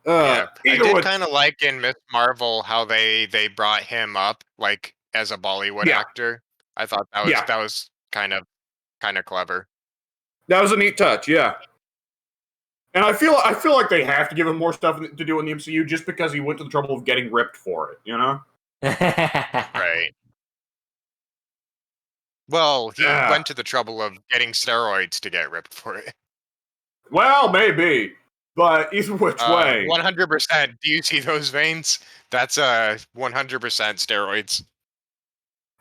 I did kind of like in Miss Marvel how they brought him up like as a Bollywood actor. I thought that was kind of clever. That was a neat touch, yeah. And I feel like they have to give him more stuff to do in the MCU just because he went to the trouble of getting ripped for it, you know? Right. Well, he went to the trouble of getting steroids to get ripped for it. Well, maybe. But either which way. 100%. Do you see those veins? That's 100% steroids.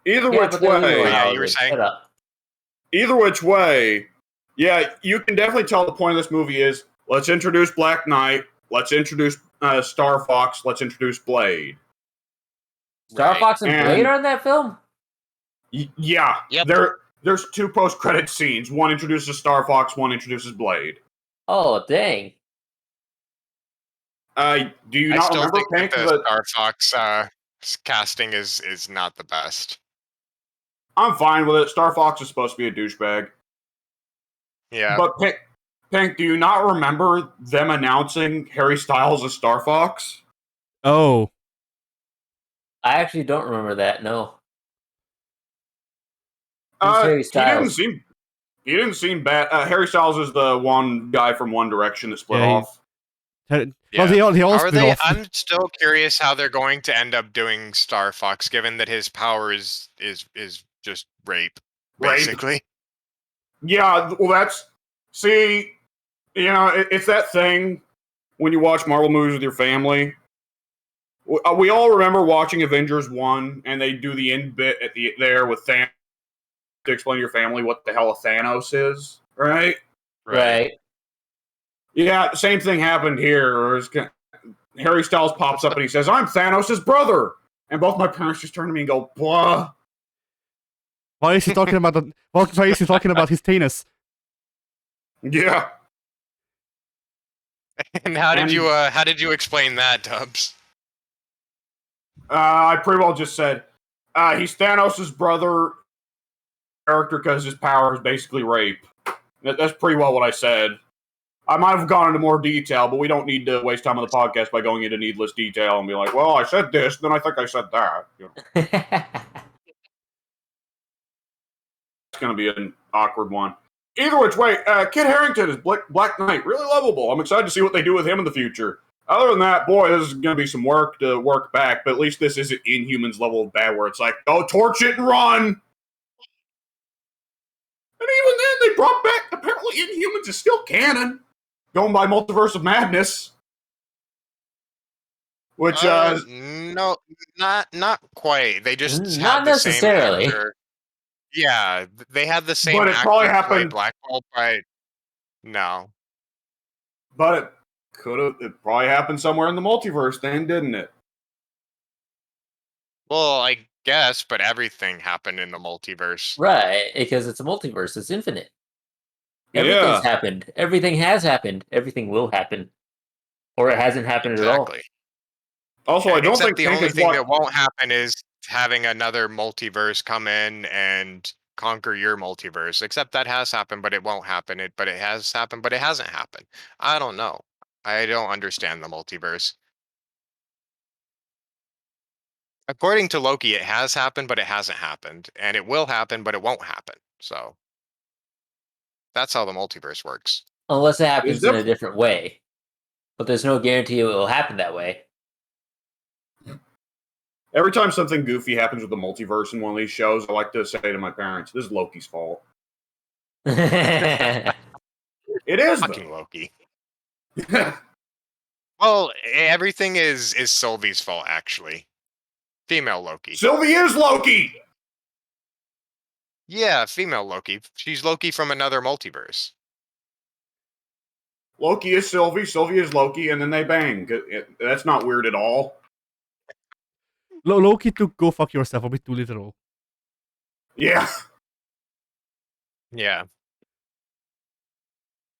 Either which way. Yeah, you were saying. Either which way. Yeah, you can definitely tell the point of this movie is let's introduce Black Knight. let's introduce Star Fox. Let's introduce Blade. Star Right. Fox and Blade And- are in that film? Yeah. Yep. There's 2 post-credit scenes. One introduces Star Fox. One introduces Blade. Oh, dang. Do you I not still remember, think Pink? that the Star Fox casting is not the best. I'm fine with it. Star Fox is supposed to be a douchebag. Yeah. But Pink, do you not remember them announcing Harry Styles as Star Fox? Oh, I actually don't remember that, no. Who's Harry He didn't Styles? seem bad. Harry Styles is the one guy from One Direction that split Yeah, off. well, Yeah. they all Are split they? off. I'm still curious how they're going to end up doing Star Fox, given that his power is just rape, Rape. basically. Yeah, well, it's that thing when you watch Marvel movies with your family. We all remember watching Avengers 1, and they do the end bit there with Thanos to explain to your family what the hell a Thanos is, right? Right. Yeah, same thing happened here. Harry Styles pops up and he says, "I'm Thanos' brother," and both my parents just turn to me and go, "Blah." Why is he talking about the? Why is he talking about his penis? Yeah. And how did you explain that, Tubbs? I pretty well just said he's Thanos' brother character because his power is basically rape. That's pretty well what I said. I might have gone into more detail, but we don't need to waste time on the podcast by going into needless detail and be like, "Well, I said this, then I think I said that." It's going to be an awkward one. Either which way, Kit Harington is Black Knight, really lovable. I'm excited to see what they do with him in the future. Other than that, boy, this is going to be some work to work back, but at least this isn't Inhumans level of bad where it's like, "Go torch it and run." And even then, they brought back, apparently Inhumans is still canon, going by Multiverse of Madness. Which, no, not quite. They just Not had the same necessarily. actor. Yeah, they had the same But it actor probably play happened- Black Bolt, right? No. but it probably happened somewhere in the multiverse then, didn't it? Well, I guess, but everything happened in the multiverse. Right, because it's a multiverse. It's infinite. Everything's Yeah. happened. Everything has happened. Everything will happen. Or it hasn't happened at all. Exactly. Also, I don't Except think the Pink only is thing what- that won't happen is having another multiverse come in and conquer your multiverse. Except that has happened, but it won't happen. But it has happened, but it hasn't happened. I don't know. I don't understand the multiverse. According to Loki, it has happened, but it hasn't happened, and it will happen, but it won't happen. So that's how the multiverse works. Unless it happens in a def- different way. But there's no guarantee it will happen that way. Every time something goofy happens with the multiverse in one of these shows, I like to say to my parents, "This is Loki's fault." Right. It is, Fucking Loki. though. Well, everything is Sylvie's fault, actually. Female Loki. Sylvie is Loki! Yeah, female Loki. She's Loki from another multiverse. Loki is Sylvie, Sylvie is Loki, and then they bang. That's not weird at all. Loki took "go fuck yourself" a bit too literal. Yeah. Yeah.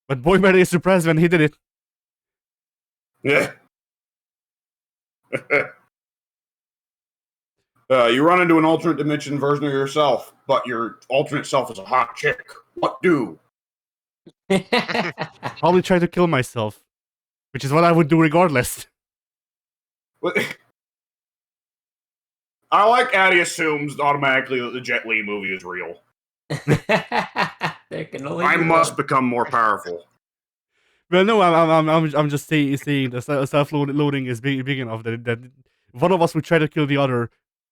But boy, were they surprised when he did it. Yeah. You run into an alternate dimension version of yourself, but your alternate self is a hot chick. What do? Probably try to kill myself, which is what I would do regardless. I like Addie assumes automatically that the Jet Li movie is real. There can only I be must one. become more powerful. Well, no, I'm just saying the self-loading is big enough that one of us would try to kill the other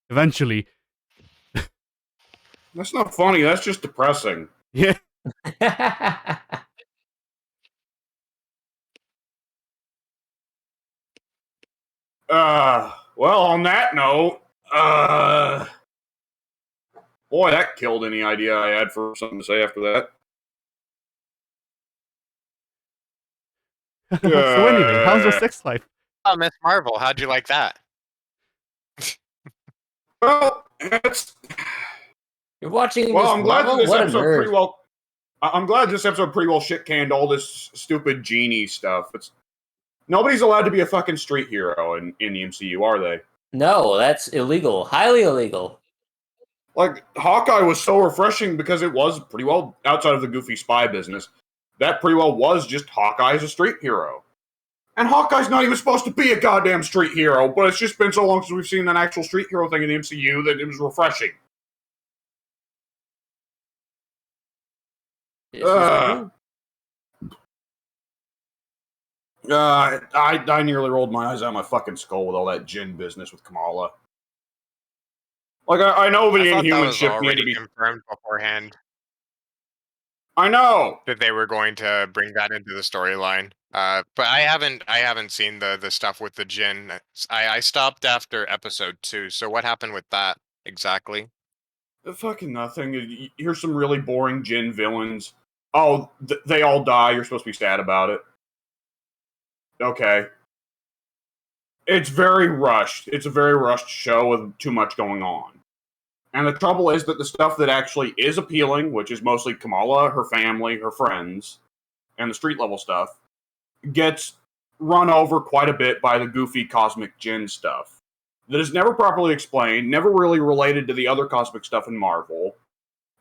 eventually. That's not funny. That's just depressing. Yeah. Well, on that note, boy, that killed any idea I had for something to say after that. So anyway, how's your sex life? Oh, Miss Marvel, how'd you like that? Well, it's You're watching well. Miss I'm glad that Marvel? this What a episode pretty nerd. well. I'm glad this episode pretty well shit canned all this stupid genie stuff. It's nobody's allowed to be a fucking street hero in the MCU, are they? No, that's illegal. Highly illegal. Like Hawkeye was so refreshing because it was pretty well outside of the goofy spy business. That pretty well was just Hawkeye as a street hero. And Hawkeye's not even supposed to be a goddamn street hero, but it's just been so long since we've seen an actual street hero thing in the MCU that it was refreshing. This is true. I nearly rolled my eyes out my fucking skull with all that Jin business with Kamala. Like, I know the I thought that Inhuman was ship needed to already be. confirmed beforehand I know. that they were going to bring that into the storyline. But I haven't seen the stuff with the Jin. I stopped after episode 2. So what happened with that exactly? Fucking nothing. Here's some really boring Jin villains. Oh, they all die. You're supposed to be sad about it. Okay. It's very rushed. It's a very rushed show with too much going on. And the trouble is that the stuff that actually is appealing, which is mostly Kamala, her family, her friends, and the street level stuff, gets run over quite a bit by the goofy cosmic Jin stuff. That is never properly explained, never really related to the other cosmic stuff in Marvel,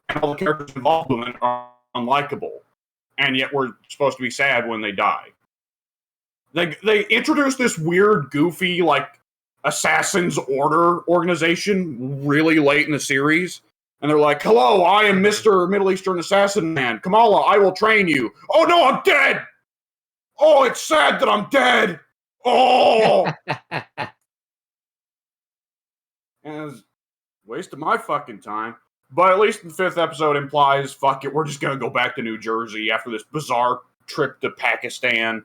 and all the characters involved in it are unlikable. And yet we're supposed to be sad when they die. They introduced this weird, goofy, like, Assassin's Order organization really late in the series. And they're like, hello, I am Mr. Middle Eastern Assassin Man. Kamala, I will train you. Oh no, I'm dead! Oh, it's sad that I'm dead! Oh! And it's a waste of my fucking time. But at least the 5th episode implies, fuck it, we're just gonna go back to New Jersey after this bizarre trip to Pakistan.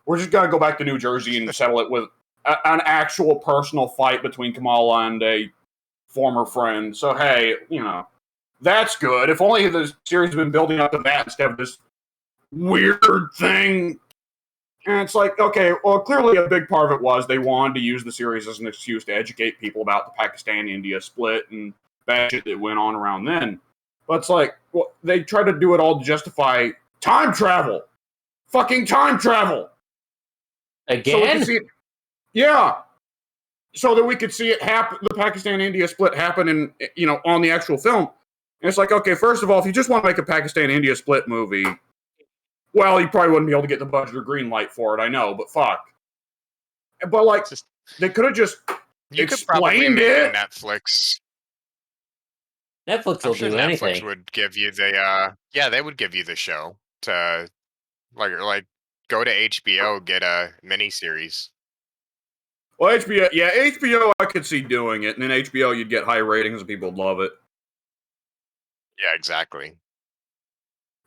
We're just gonna go back to New Jersey and settle it with an actual personal fight between Kamala and a former friend. So hey, that's good. If only the series had been building up to that instead of this weird thing. And it's like, okay, well, clearly a big part of it was they wanted to use the series as an excuse to educate people about the Pakistan-India split and bad shit that went on around then. But it's like, well, they tried to do it all to justify time travel. Fucking time travel. Again? So we could see it, yeah. So that we could see it happen, the Pakistan-India split happen on the actual film. And it's like, okay, first of all, if you just want to make a Pakistan-India split movie, well, you probably wouldn't be able to get the budget or green light for it, I know, but fuck. But, like, they could have just You could probably explained make it. Netflix. Netflix I'm will sure do Netflix anything. would give you the yeah, they would give you the show to like go to HBO, get a miniseries. Well, HBO, I could see doing it, and then HBO, you'd get high ratings and people would love it. Yeah, exactly.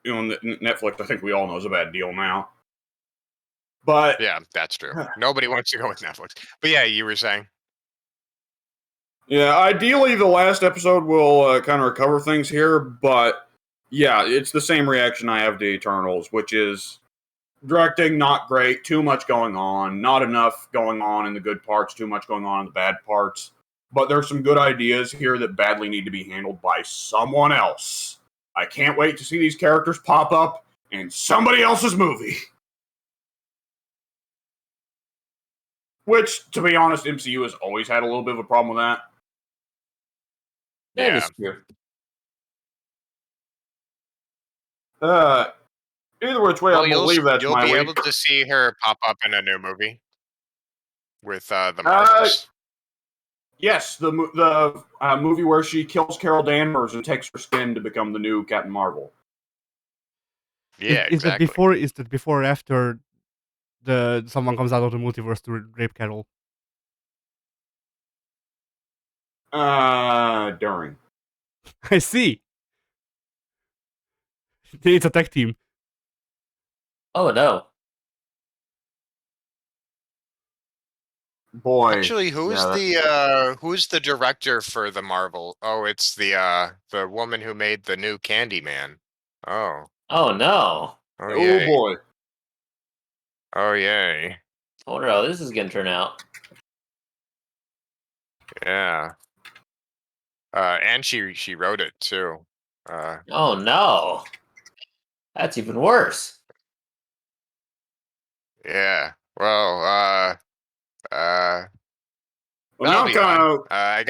Netflix, I think we all know, is a bad deal now. But Yeah, that's true. Nobody wants to go with Netflix. But yeah, you were saying. yeah, ideally the last episode will kind of recover things here, but yeah, it's the same reaction I have to Eternals, which is directing not great, too much going on, not enough going on in the good parts, too much going on in the bad parts. But there's some good ideas here that badly need to be handled by someone else. I can't wait to see these characters pop up in somebody else's movie. Which, to be honest, MCU has always had a little bit of a problem with that. That Yeah. is true. Either which way, Well, I believe that's you'll my be week. able to see her pop up in a new movie with the Marvels. Yes, the movie where she kills Carol Danvers and takes her skin to become the new Captain Marvel. Yeah, Is that exactly. before or after someone comes out of the multiverse to rape Carol? During. I see. It's a tech team. Oh no. Boy. Actually, who's the director for the Marvel? Oh, it's the woman who made the new Candyman. Oh. Oh no. Oh Oh yeah. boy. Oh yay! I wonder how this is gonna turn out. Yeah. And she wrote it too. Oh no, that's even worse. Yeah. Well, uh, Well, that'll now I'm be kind fun. of. I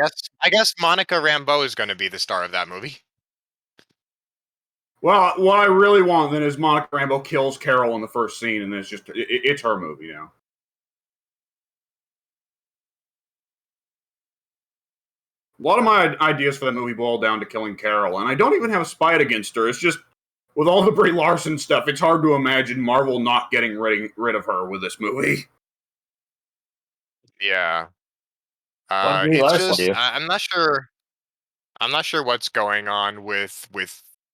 guess Monica Rambeau is going to be the star of that movie. Well, what I really want then is Monica Rambeau kills Carol in the first scene, and then it's her movie now. A lot of my ideas for that movie boil down to killing Carol, and I don't even have a spite against her. It's just with all the Brie Larson stuff, it's hard to imagine Marvel not getting rid of her with this movie. Yeah. What did Brie It's Larson just do? I'm not sure. I'm not sure what's going on with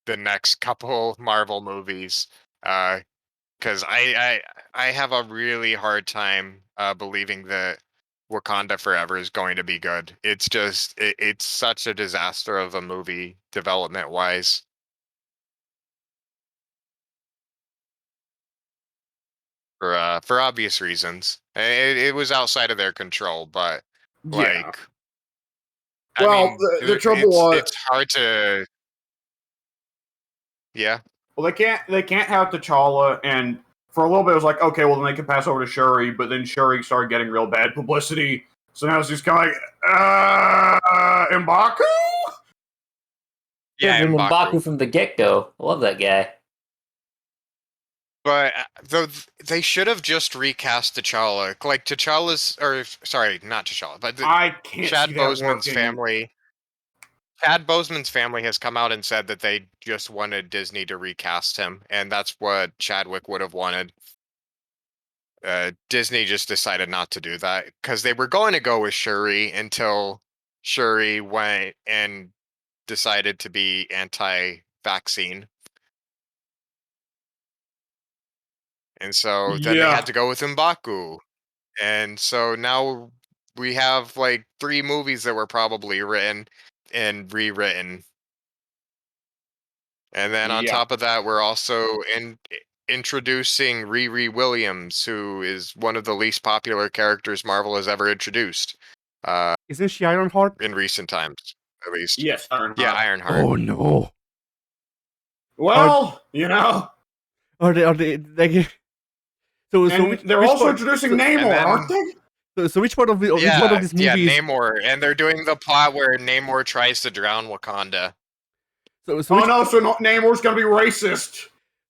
the next couple Marvel movies. Because I have a really hard time believing that Wakanda Forever is going to be good. It's just it's such a disaster of a movie development wise. For obvious reasons. It was outside of their control, but Yeah. like I Well, mean, the trouble was, it's hard to yeah. well, they can't have T'Challa, and for a little bit it was like, okay, well then they can pass over to Shuri, but then Shuri started getting real bad publicity, so now it's just kind of like, M'Baku? Should have Yeah, been M'Baku. M'Baku from the get-go. I love that guy. But they should have just recast T'Challa. Like T'Challa's, or sorry, not T'Challa, but I can't Chad see that Boseman's working. family. Chad Boseman's family has come out and said that they just wanted Disney to recast him, and that's what Chadwick would have wanted. Disney just decided not to do that because they were going to go with Shuri until Shuri went and decided to be anti-vaccine. And so then they Yeah. had to go with M'Baku. And so now we have like 3 movies that were probably written and rewritten. And then on Yeah. top of that, we're also introducing Riri Williams, who is one of the least popular characters Marvel has ever introduced Isn't she Ironheart? in recent times, at least. Yes, Yeah, Ironheart. Ironheart. Oh no. Are Well, are they like so and which they're which also part introducing And Namor, aren't then they? so which part of which part of yeah, this yeah, movie is Namor, and they're doing the plot where Namor tries to drown Wakanda. so Oh which no, so Namor's gonna be racist.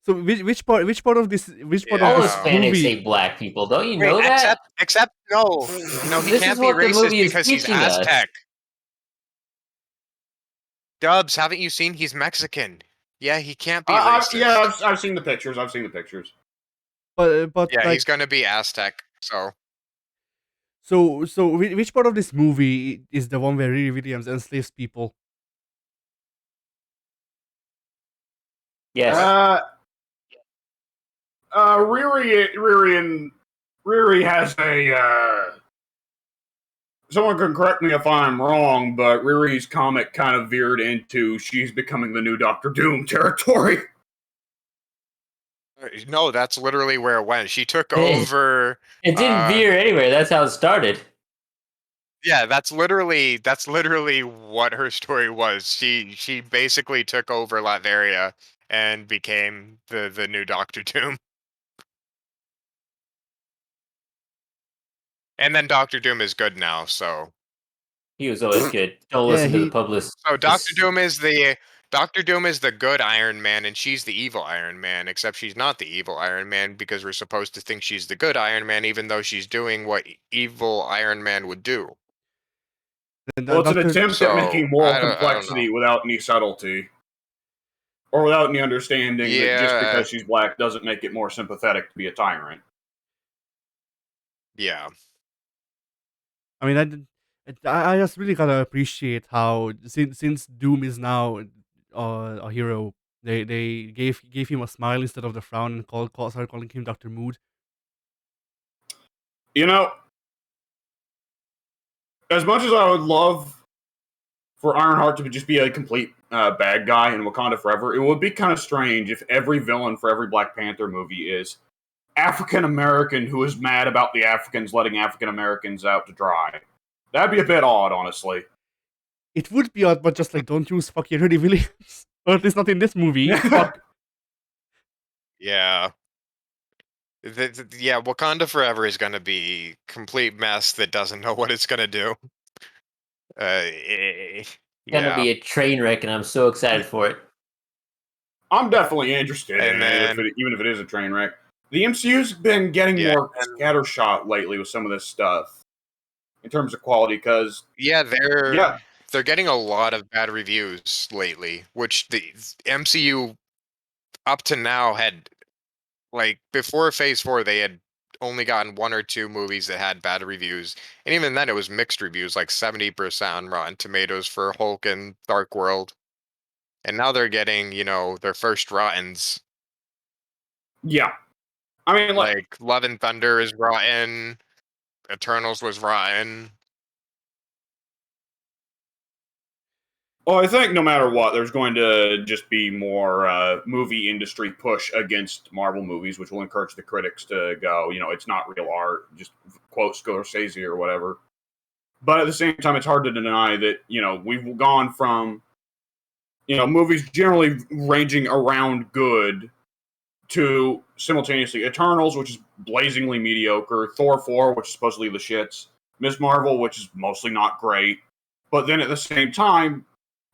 so which part of All this Yeah. Hispanics movie. hate black people. Don't you Wait, know that? except no, he This is can't be what the racist movie is because he's teaching us. Aztec. Dubs, haven't you seen he's Mexican? Yeah, he can't be racist. Yeah, I've seen the pictures. I've seen the pictures. But Yeah, like he's gonna be Aztec. So which part of this movie is the one where Riri Williams enslaves people? Yes. Uh, Riri has a. Someone can correct me if I'm wrong, but Riri's comic kind of veered into she's becoming the new Doctor Doom territory. no, that's literally where it went. She took It, over. it didn't veer anywhere. That's how it started. Yeah, that's literally what her story was. She basically took over Latveria and became the new Doctor Doom. And then Doctor Doom is good now, so He was always good. Don't Yeah, listen to the he publicist. so Doctor Doom is the good Iron Man and she's the evil Iron Man, except she's not the evil Iron Man because we're supposed to think she's the good Iron Man even though she's doing what evil Iron Man would do. Well, it's an Doctor. attempt at So making moral I don't know. complexity without any subtlety. Or without any understanding that just Yeah, because she's black doesn't make it more sympathetic to be a tyrant. yeah. I mean, I just really gotta appreciate how since Doom is now a hero, they gave him a smile instead of the frown and started calling him Doctor Mood. You know, as much as I would love for Ironheart to just be a complete bad guy in Wakanda Forever, it would be kind of strange if every villain for every Black Panther movie is African American who is mad about the Africans letting African Americans out to dry. That'd be a bit odd, honestly. It would be odd, but just like don't use fucking Rudy Williams, or at least not in this movie. Fuck. Yeah. Yeah, Wakanda Forever is going to be complete mess that doesn't know what it's going to do. Gonna be Yeah. a train wreck, and I'm so excited for it. I'm definitely interested And in it, then even if it is a train wreck. The MCU's been getting Yeah, more and- scattershot lately with some of this stuff in terms of quality, because yeah, yeah, they're getting a lot of bad reviews lately, which the MCU up to now had, like, before Phase 4 they had only gotten one or two movies that had bad reviews, and even then it was mixed reviews, like 70% on Rotten Tomatoes for Hulk and Dark World. And now they're getting, their first rottens. yeah. I mean, Like Love and Thunder is rotten, Eternals was rotten. well, I think no matter what, there's going to just be more movie industry push against Marvel movies, which will encourage the critics to go, it's not real art, just quote Scorsese or whatever. But at the same time, it's hard to deny that, we've gone from, movies generally ranging around good to simultaneously Eternals, which is blazingly mediocre, Thor 4, which is supposedly the shits, Miss Marvel, which is mostly not great. But then at the same time,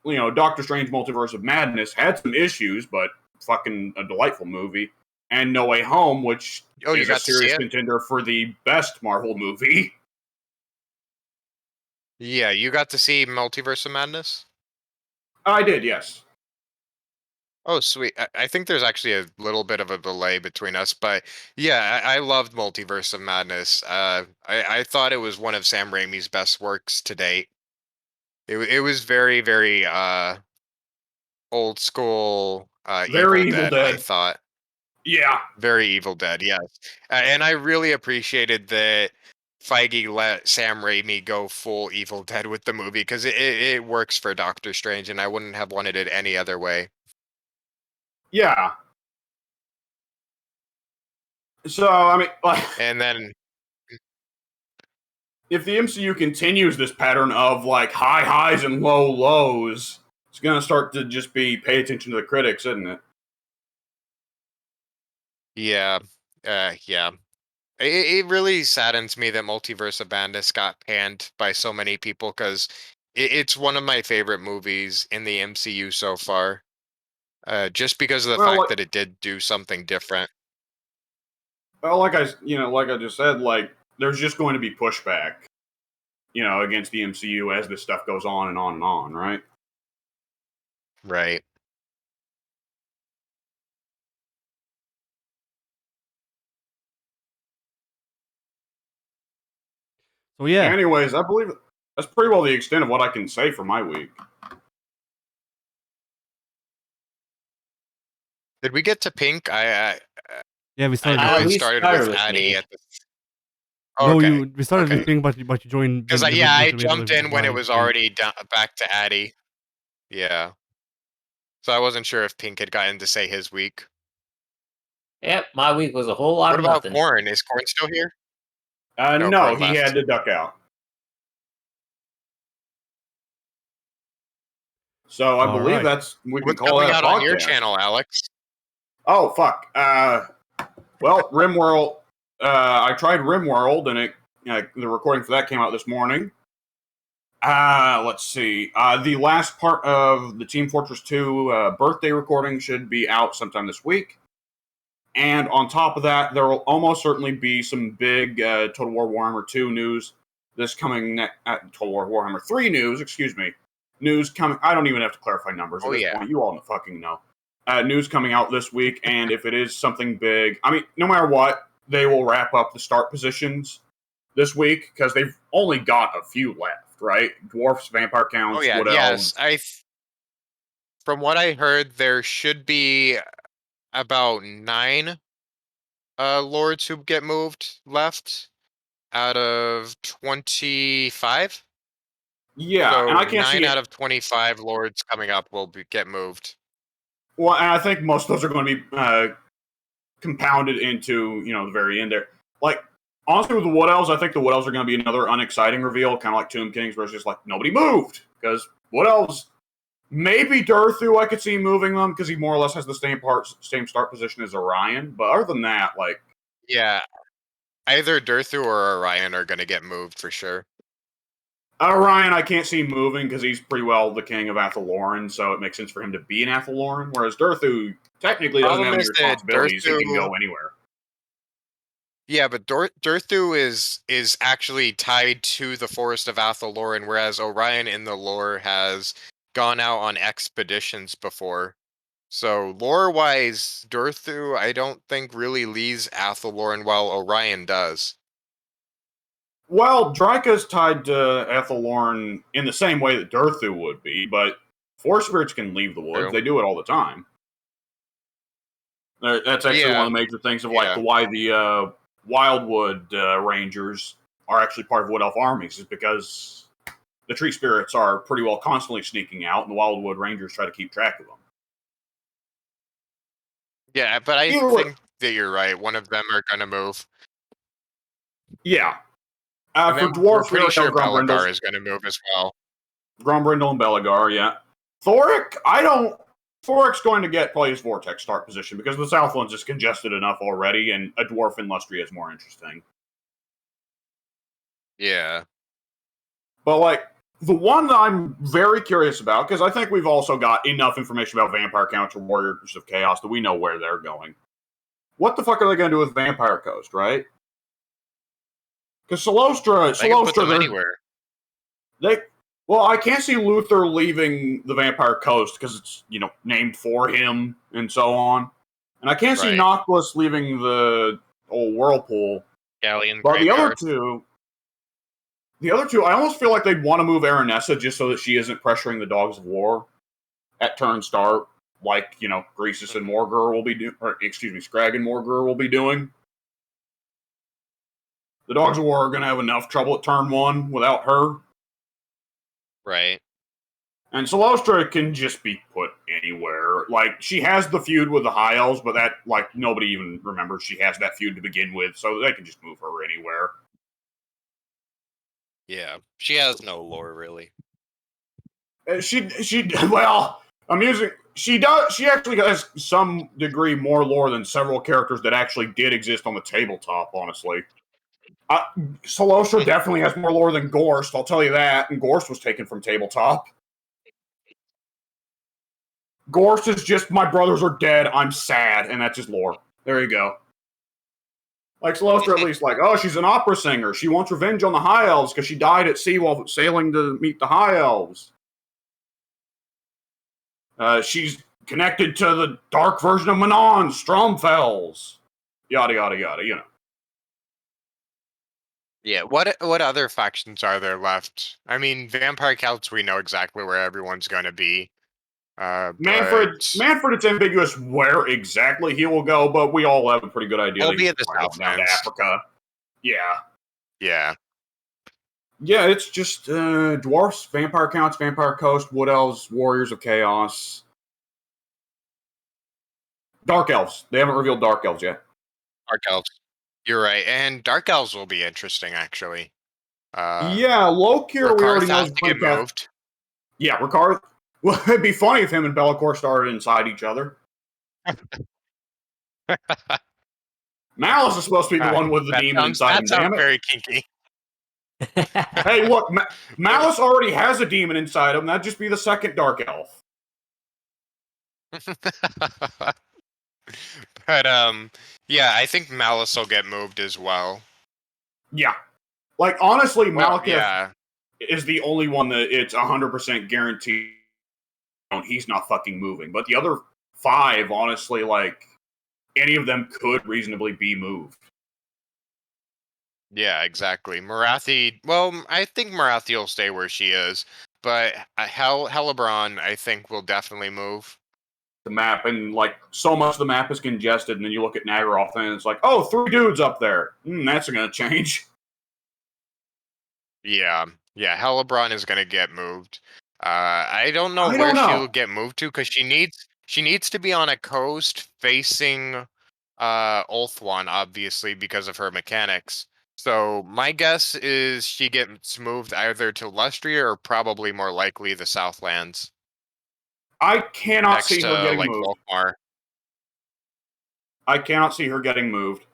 Doctor Strange Multiverse of Madness had some issues, but fucking a delightful movie. And No Way Home, which Oh, you is a got to see serious it? contender for the best Marvel movie. Yeah, you got to see Multiverse of Madness? I did, yes. Oh, sweet. I think there's actually a little bit of a delay between us, but yeah, I loved Multiverse of Madness. I thought it was one of Sam Raimi's best works to date. It was very, very old school Evil Very Evil Dead, I Dead. thought. Yeah. Very Evil Dead, yes. And I really appreciated that Feige let Sam Raimi go full Evil Dead with the movie, because it works for Doctor Strange, and I wouldn't have wanted it any other way. Yeah. So, I mean, And then, if the MCU continues this pattern of like high highs and low lows, it's going to start to just be pay attention to the critics, isn't it? yeah, yeah. It really saddens me that Multiverse of Madness got panned by so many people, because it's one of my favorite movies in the MCU so far. Just because of the Well, fact that it did do something different. like I just said, like there's just going to be pushback, against the MCU as this stuff goes on and on and on, right? Right. So yeah, Anyways, I believe that's pretty well the extent of what I can say for my week. Did we get to Pink? yeah, we I started. know With it Pink. We started with started with Addy me. at the. No, Okay. we started with Okay. Pink, but you joined Because the yeah, I the middle jumped in when it line. was already back to Addy. Yeah. So I wasn't sure if Pink had gotten to say his week. Yep, my week was a whole lot What of about nothing. Corn? Is Corn still here? No, Corn he left. had to duck out. So I All believe right. we can What's call coming that a out on your podcast. channel, Alex? Oh fuck. Well, RimWorld. I tried RimWorld, and the recording for that came out this morning. Let's see. The last part of the Team Fortress 2 birthday recording should be out sometime this week. And on top of that, there will almost certainly be some big Total War Warhammer 2 news this coming Total War Warhammer 3 news, excuse me. News coming. I don't even have to clarify numbers at Oh, this yeah. point. You all fucking know. News coming out this week, and if it is something big, I mean, no matter what, they will wrap up the start positions this week because they've only got a few left, right? Dwarfs, vampire counts, Oh yeah, wood yes. elves. From what I heard, there should be about 9 lords who get moved left out of 25. Yeah, and So I can't 9 see out it. of 25 lords coming up will get moved. Well, and I think most of those are going to be compounded into the very end there. Like honestly, with the Wood Elves, I think the Wood Elves are going to be another unexciting reveal, kind of like Tomb Kings, where it's just like nobody moved because Wood Elves. Maybe Durthu, I could see moving them because he more or less has the same start position as Orion. But other than that, like Yeah, either Durthu or Orion are going to get moved for sure. Orion, I can't see moving because he's pretty well the king of Athaloran, so it makes sense for him to be in Athaloran. Whereas Durthu technically doesn't have any responsibilities; he can go anywhere. Yeah, but Durthu is actually tied to the Forest of Athaloran, whereas Orion in the lore has gone out on expeditions before. So lore-wise, Durthu I don't think really leaves Athaloran while Orion does. Well, Drika's tied to Athaloran in the same way that Durthu would be, but Forest Spirits can leave the woods. True. They do it all the time. That's actually one of the major things of why the Wildwood Rangers are actually part of Wood Elf armies, is because the Tree Spirits are pretty well constantly sneaking out, and the Wildwood Rangers try to keep track of them. Yeah, but I think that you're right. One of them are going to move. Yeah. For dwarves, we're pretty sure Belagar is going to move as well. Grombrindle and Belagar, yeah. Thoric, Thoric's going to get probably his Vortex start position because the Southlands is congested enough already, and a Dwarf in Lustria is more interesting. Yeah. But, like, the one that I'm very curious about, because I think we've also got enough information about Vampire Counter Warriors of Chaos that we know where they're going. What the fuck are they going to do with Vampire Coast, right? Because Solostra can put them anywhere. Well, I can't see Luther leaving the Vampire Coast because it's, named for him and so on. And I can't see Noctis leaving the old Whirlpool. Galleon But the other two, I almost feel like they'd want to move Aranessa just so that she isn't pressuring the Dogs of War at turn start, like, Greasus and Morgur will be doing, Scrag and Morgur will be doing. The Dogs of War are going to have enough trouble at turn 1 without her. Right. And Solostra can just be put anywhere. Like, she has the feud with the High Elves, but that, like, nobody even remembers she has that feud to begin with, so they can just move her anywhere. Yeah, she has no lore, really. Well, amusing. She actually has some degree more lore than several characters that actually did exist on the tabletop, honestly. Solostra definitely has more lore than Gorst, I'll tell you that, and Gorst was taken from tabletop. Gorst is just, my brothers are dead, I'm sad, and that's just lore. There you go. Like, Solostra at least, she's an opera singer. She wants revenge on the High Elves because she died at sea while sailing to meet the High Elves. She's connected to the dark version of Manon, Stromfels. Yada, yada, yada, Yeah, what other factions are there left? I mean, Vampire Celts, we know exactly where everyone's going to be. Manfred, it's ambiguous where exactly he will go, but we all have a pretty good idea. He'll be at the down to Africa. Yeah. Yeah. Yeah, it's just Dwarfs, Vampire Counts, Vampire Coast, Wood Elves, Warriors of Chaos. Dark Elves. They haven't revealed Dark Elves yet. Dark Elves. You're right. And Dark Elves will be interesting, actually. Lokir, we already know is to get moved. Yeah, Ricard. Well, it'd be funny if him and Be'lakor started inside each other. Malice is supposed to be the one with the demon inside him. That sounds very kinky. Hey, look, Malice already has a demon inside him. That'd just be the second Dark Elf. But yeah, I think Malice will get moved as well. Yeah, like honestly, Malekith is the only one that it's 100% guaranteed he's not fucking moving. But the other 5, honestly, like any of them could reasonably be moved. Yeah, exactly. Marathi. Well, I think Marathi will stay where she is, but Hellebrand, I think, will definitely move. The map, and like so much of the map is congested, and then you look at Nagaroth and it's like, oh, 3 dudes up there. That's gonna change. Yeah, Hellebrand is gonna get moved. I don't know where she'll get moved to because she needs to be on a coast facing Ulthuan, obviously, because of her mechanics. So my guess is she gets moved either to Lustria or probably more likely the Southlands. I cannot Next see her to getting like moved. Volkmar. I cannot see her getting moved.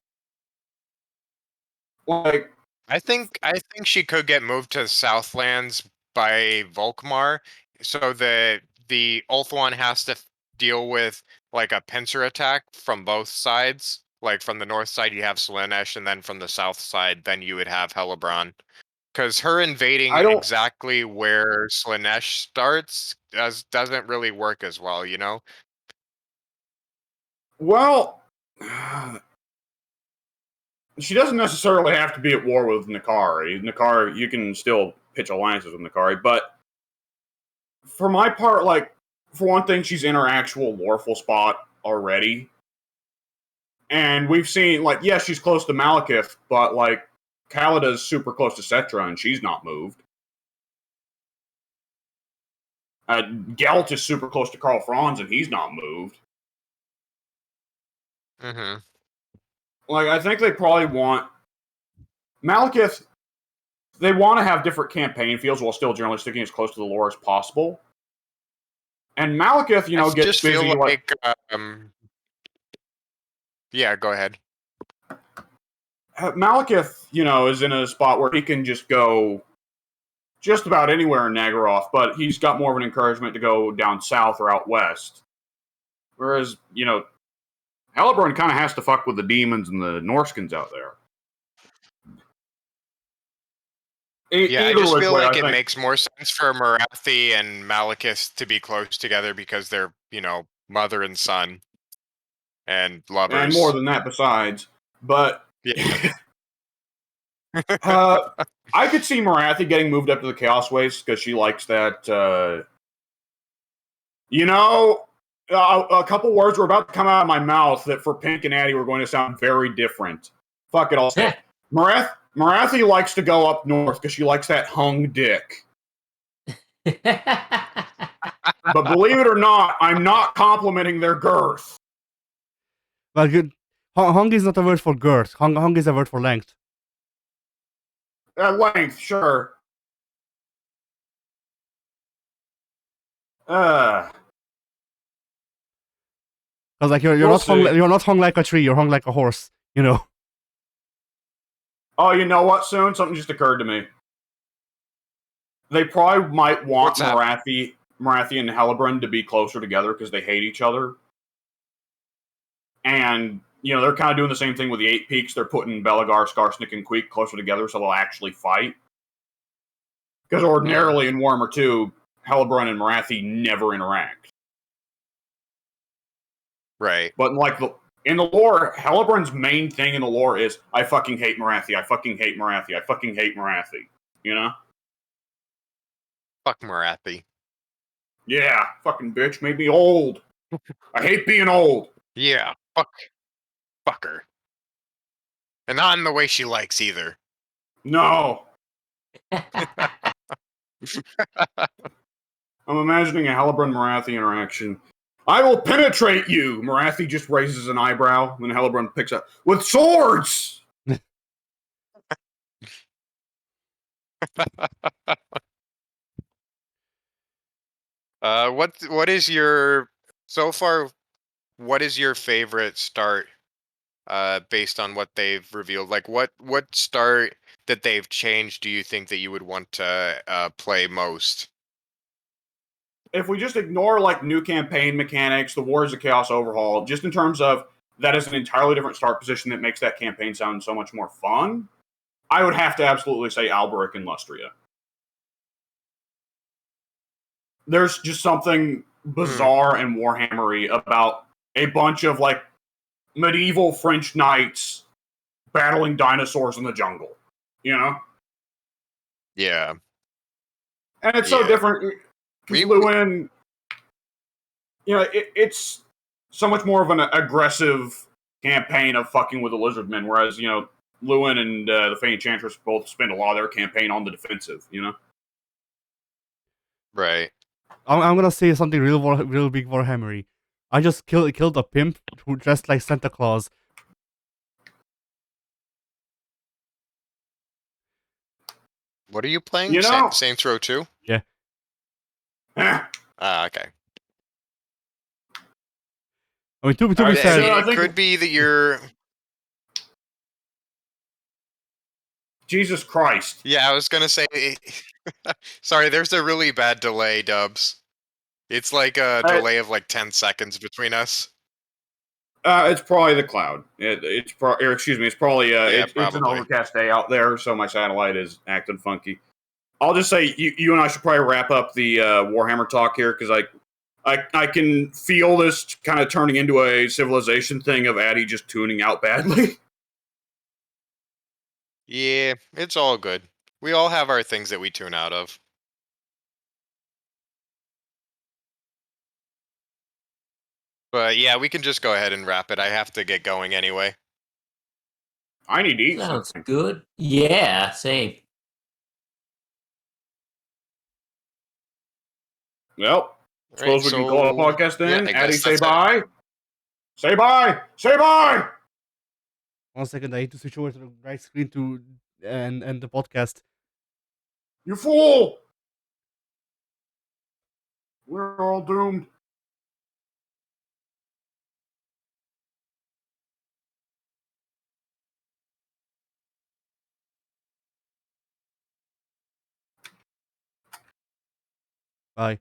Like, I think she could get moved to Southlands by Volkmar, so that the Ulthuan has to deal with like a pincer attack from both sides. Like from the north side, you have Slaanesh, and then from the south side, then you would have Hellebron. Because her invading I don't. exactly where Slaanesh starts doesn't really work as well, you know? Well, she doesn't necessarily have to be at war with Nakari. Nakari, you can still pitch alliances with Nakari, but for my part, like, for one thing, she's in her actual lawful spot already. And we've seen, like, yes, she's close to Malekith, but, like, Kalida's super close to Cetra, and she's not moved. Gelt is super close to Karl Franz, and he's not moved. Mm-hmm. Like, I think they probably want Malekith. They want to have different campaign fields while still generally sticking as close to the lore as possible. And Malekith, I gets just busy. feel like, yeah, go ahead. Malekith, is in a spot where he can just go just about anywhere in Nagaroth, but he's got more of an encouragement to go down south or out west. Whereas, Hellebron kind of has to fuck with the demons and the Norskins out there. Yeah, I Either just which feel way, like I it think. makes more sense for Marathi and Malekith to be close together because they're, mother and son and And more lovers. than that besides. But Yeah. I could see Marathi getting moved up to the Chaos Waste because she likes that. A couple words were about to come out of my mouth that for Pink and Addie were going to sound very different. Fuck it, I'll say it. Marathi likes to go up north because she likes that hung dick. But believe it or not, I'm not complimenting their girth. Well, good. Hung is not a word for girth. Hung is a word for length. At length, sure. Because like you're We'll you're not hung like a tree. You're hung like a horse. Oh, you know what? Soon something just occurred to me. They probably might want Marathi and Hellebron to be closer together because they hate each other. And, they're kind of doing the same thing with the Eight Peaks. They're putting Belagar, Skarsnik, and Queek closer together so they'll actually fight. Because ordinarily in Warhammer 2, Hellebron and Marathi never interact. Right. But in the lore, Hellebron's main thing in the lore is, I fucking hate Marathi, I fucking hate Marathi, I fucking hate Marathi. Fuck Marathi. Yeah, fucking bitch made me old. I hate being old. Yeah, fuck her. And not in the way she likes either. No. I'm imagining a Hellebron Marathi interaction. I will penetrate you! Marathi just raises an eyebrow, and Hellebron picks up. With swords! What is your so far? What is your favorite start? Based on what they've revealed, like what start that they've changed do you think that you would want to play most? If we just ignore new campaign mechanics, the Wars of Chaos overhaul, just in terms of that is an entirely different start position that makes that campaign sound so much more fun, I would have to absolutely say Alberic and Lustria. There's just something bizarre and Warhammery about a bunch of medieval French knights battling dinosaurs in the jungle. Yeah. And it's so different. Lewin, it's so much more of an aggressive campaign of fucking with the Lizardmen, whereas, Lewin and the Fey Enchantress both spend a lot of their campaign on the defensive, Right. I'm gonna say something real big Warhammery. I just killed a pimp who dressed like Santa Claus What are you playing? You know- Saints Row 2? Yeah. Okay. I mean, to be Alright, fair, so I it think- could be that you're. Jesus Christ. Yeah, I was gonna say. Sorry, there's a really bad delay, Dubs. It's like a delay of like 10 seconds between us. It's probably the cloud. It's probably it's an probably. overcast day out there, so my satellite is acting funky. I'll just say you and I should probably wrap up the Warhammer talk here because I can feel this kind of turning into a Civilization thing of Addy just tuning out badly. Yeah, it's all good. We all have our things that we tune out of. But yeah, we can just go ahead and wrap it. I have to get going anyway. I need to eat Sounds something. good. Yeah, same. Well, suppose we can call it a podcast then. I Addy, guess say that's it. bye. Say bye. Say bye. 1 second, I need to switch over to the right screen to end the podcast. You fool. We're all doomed. Bye.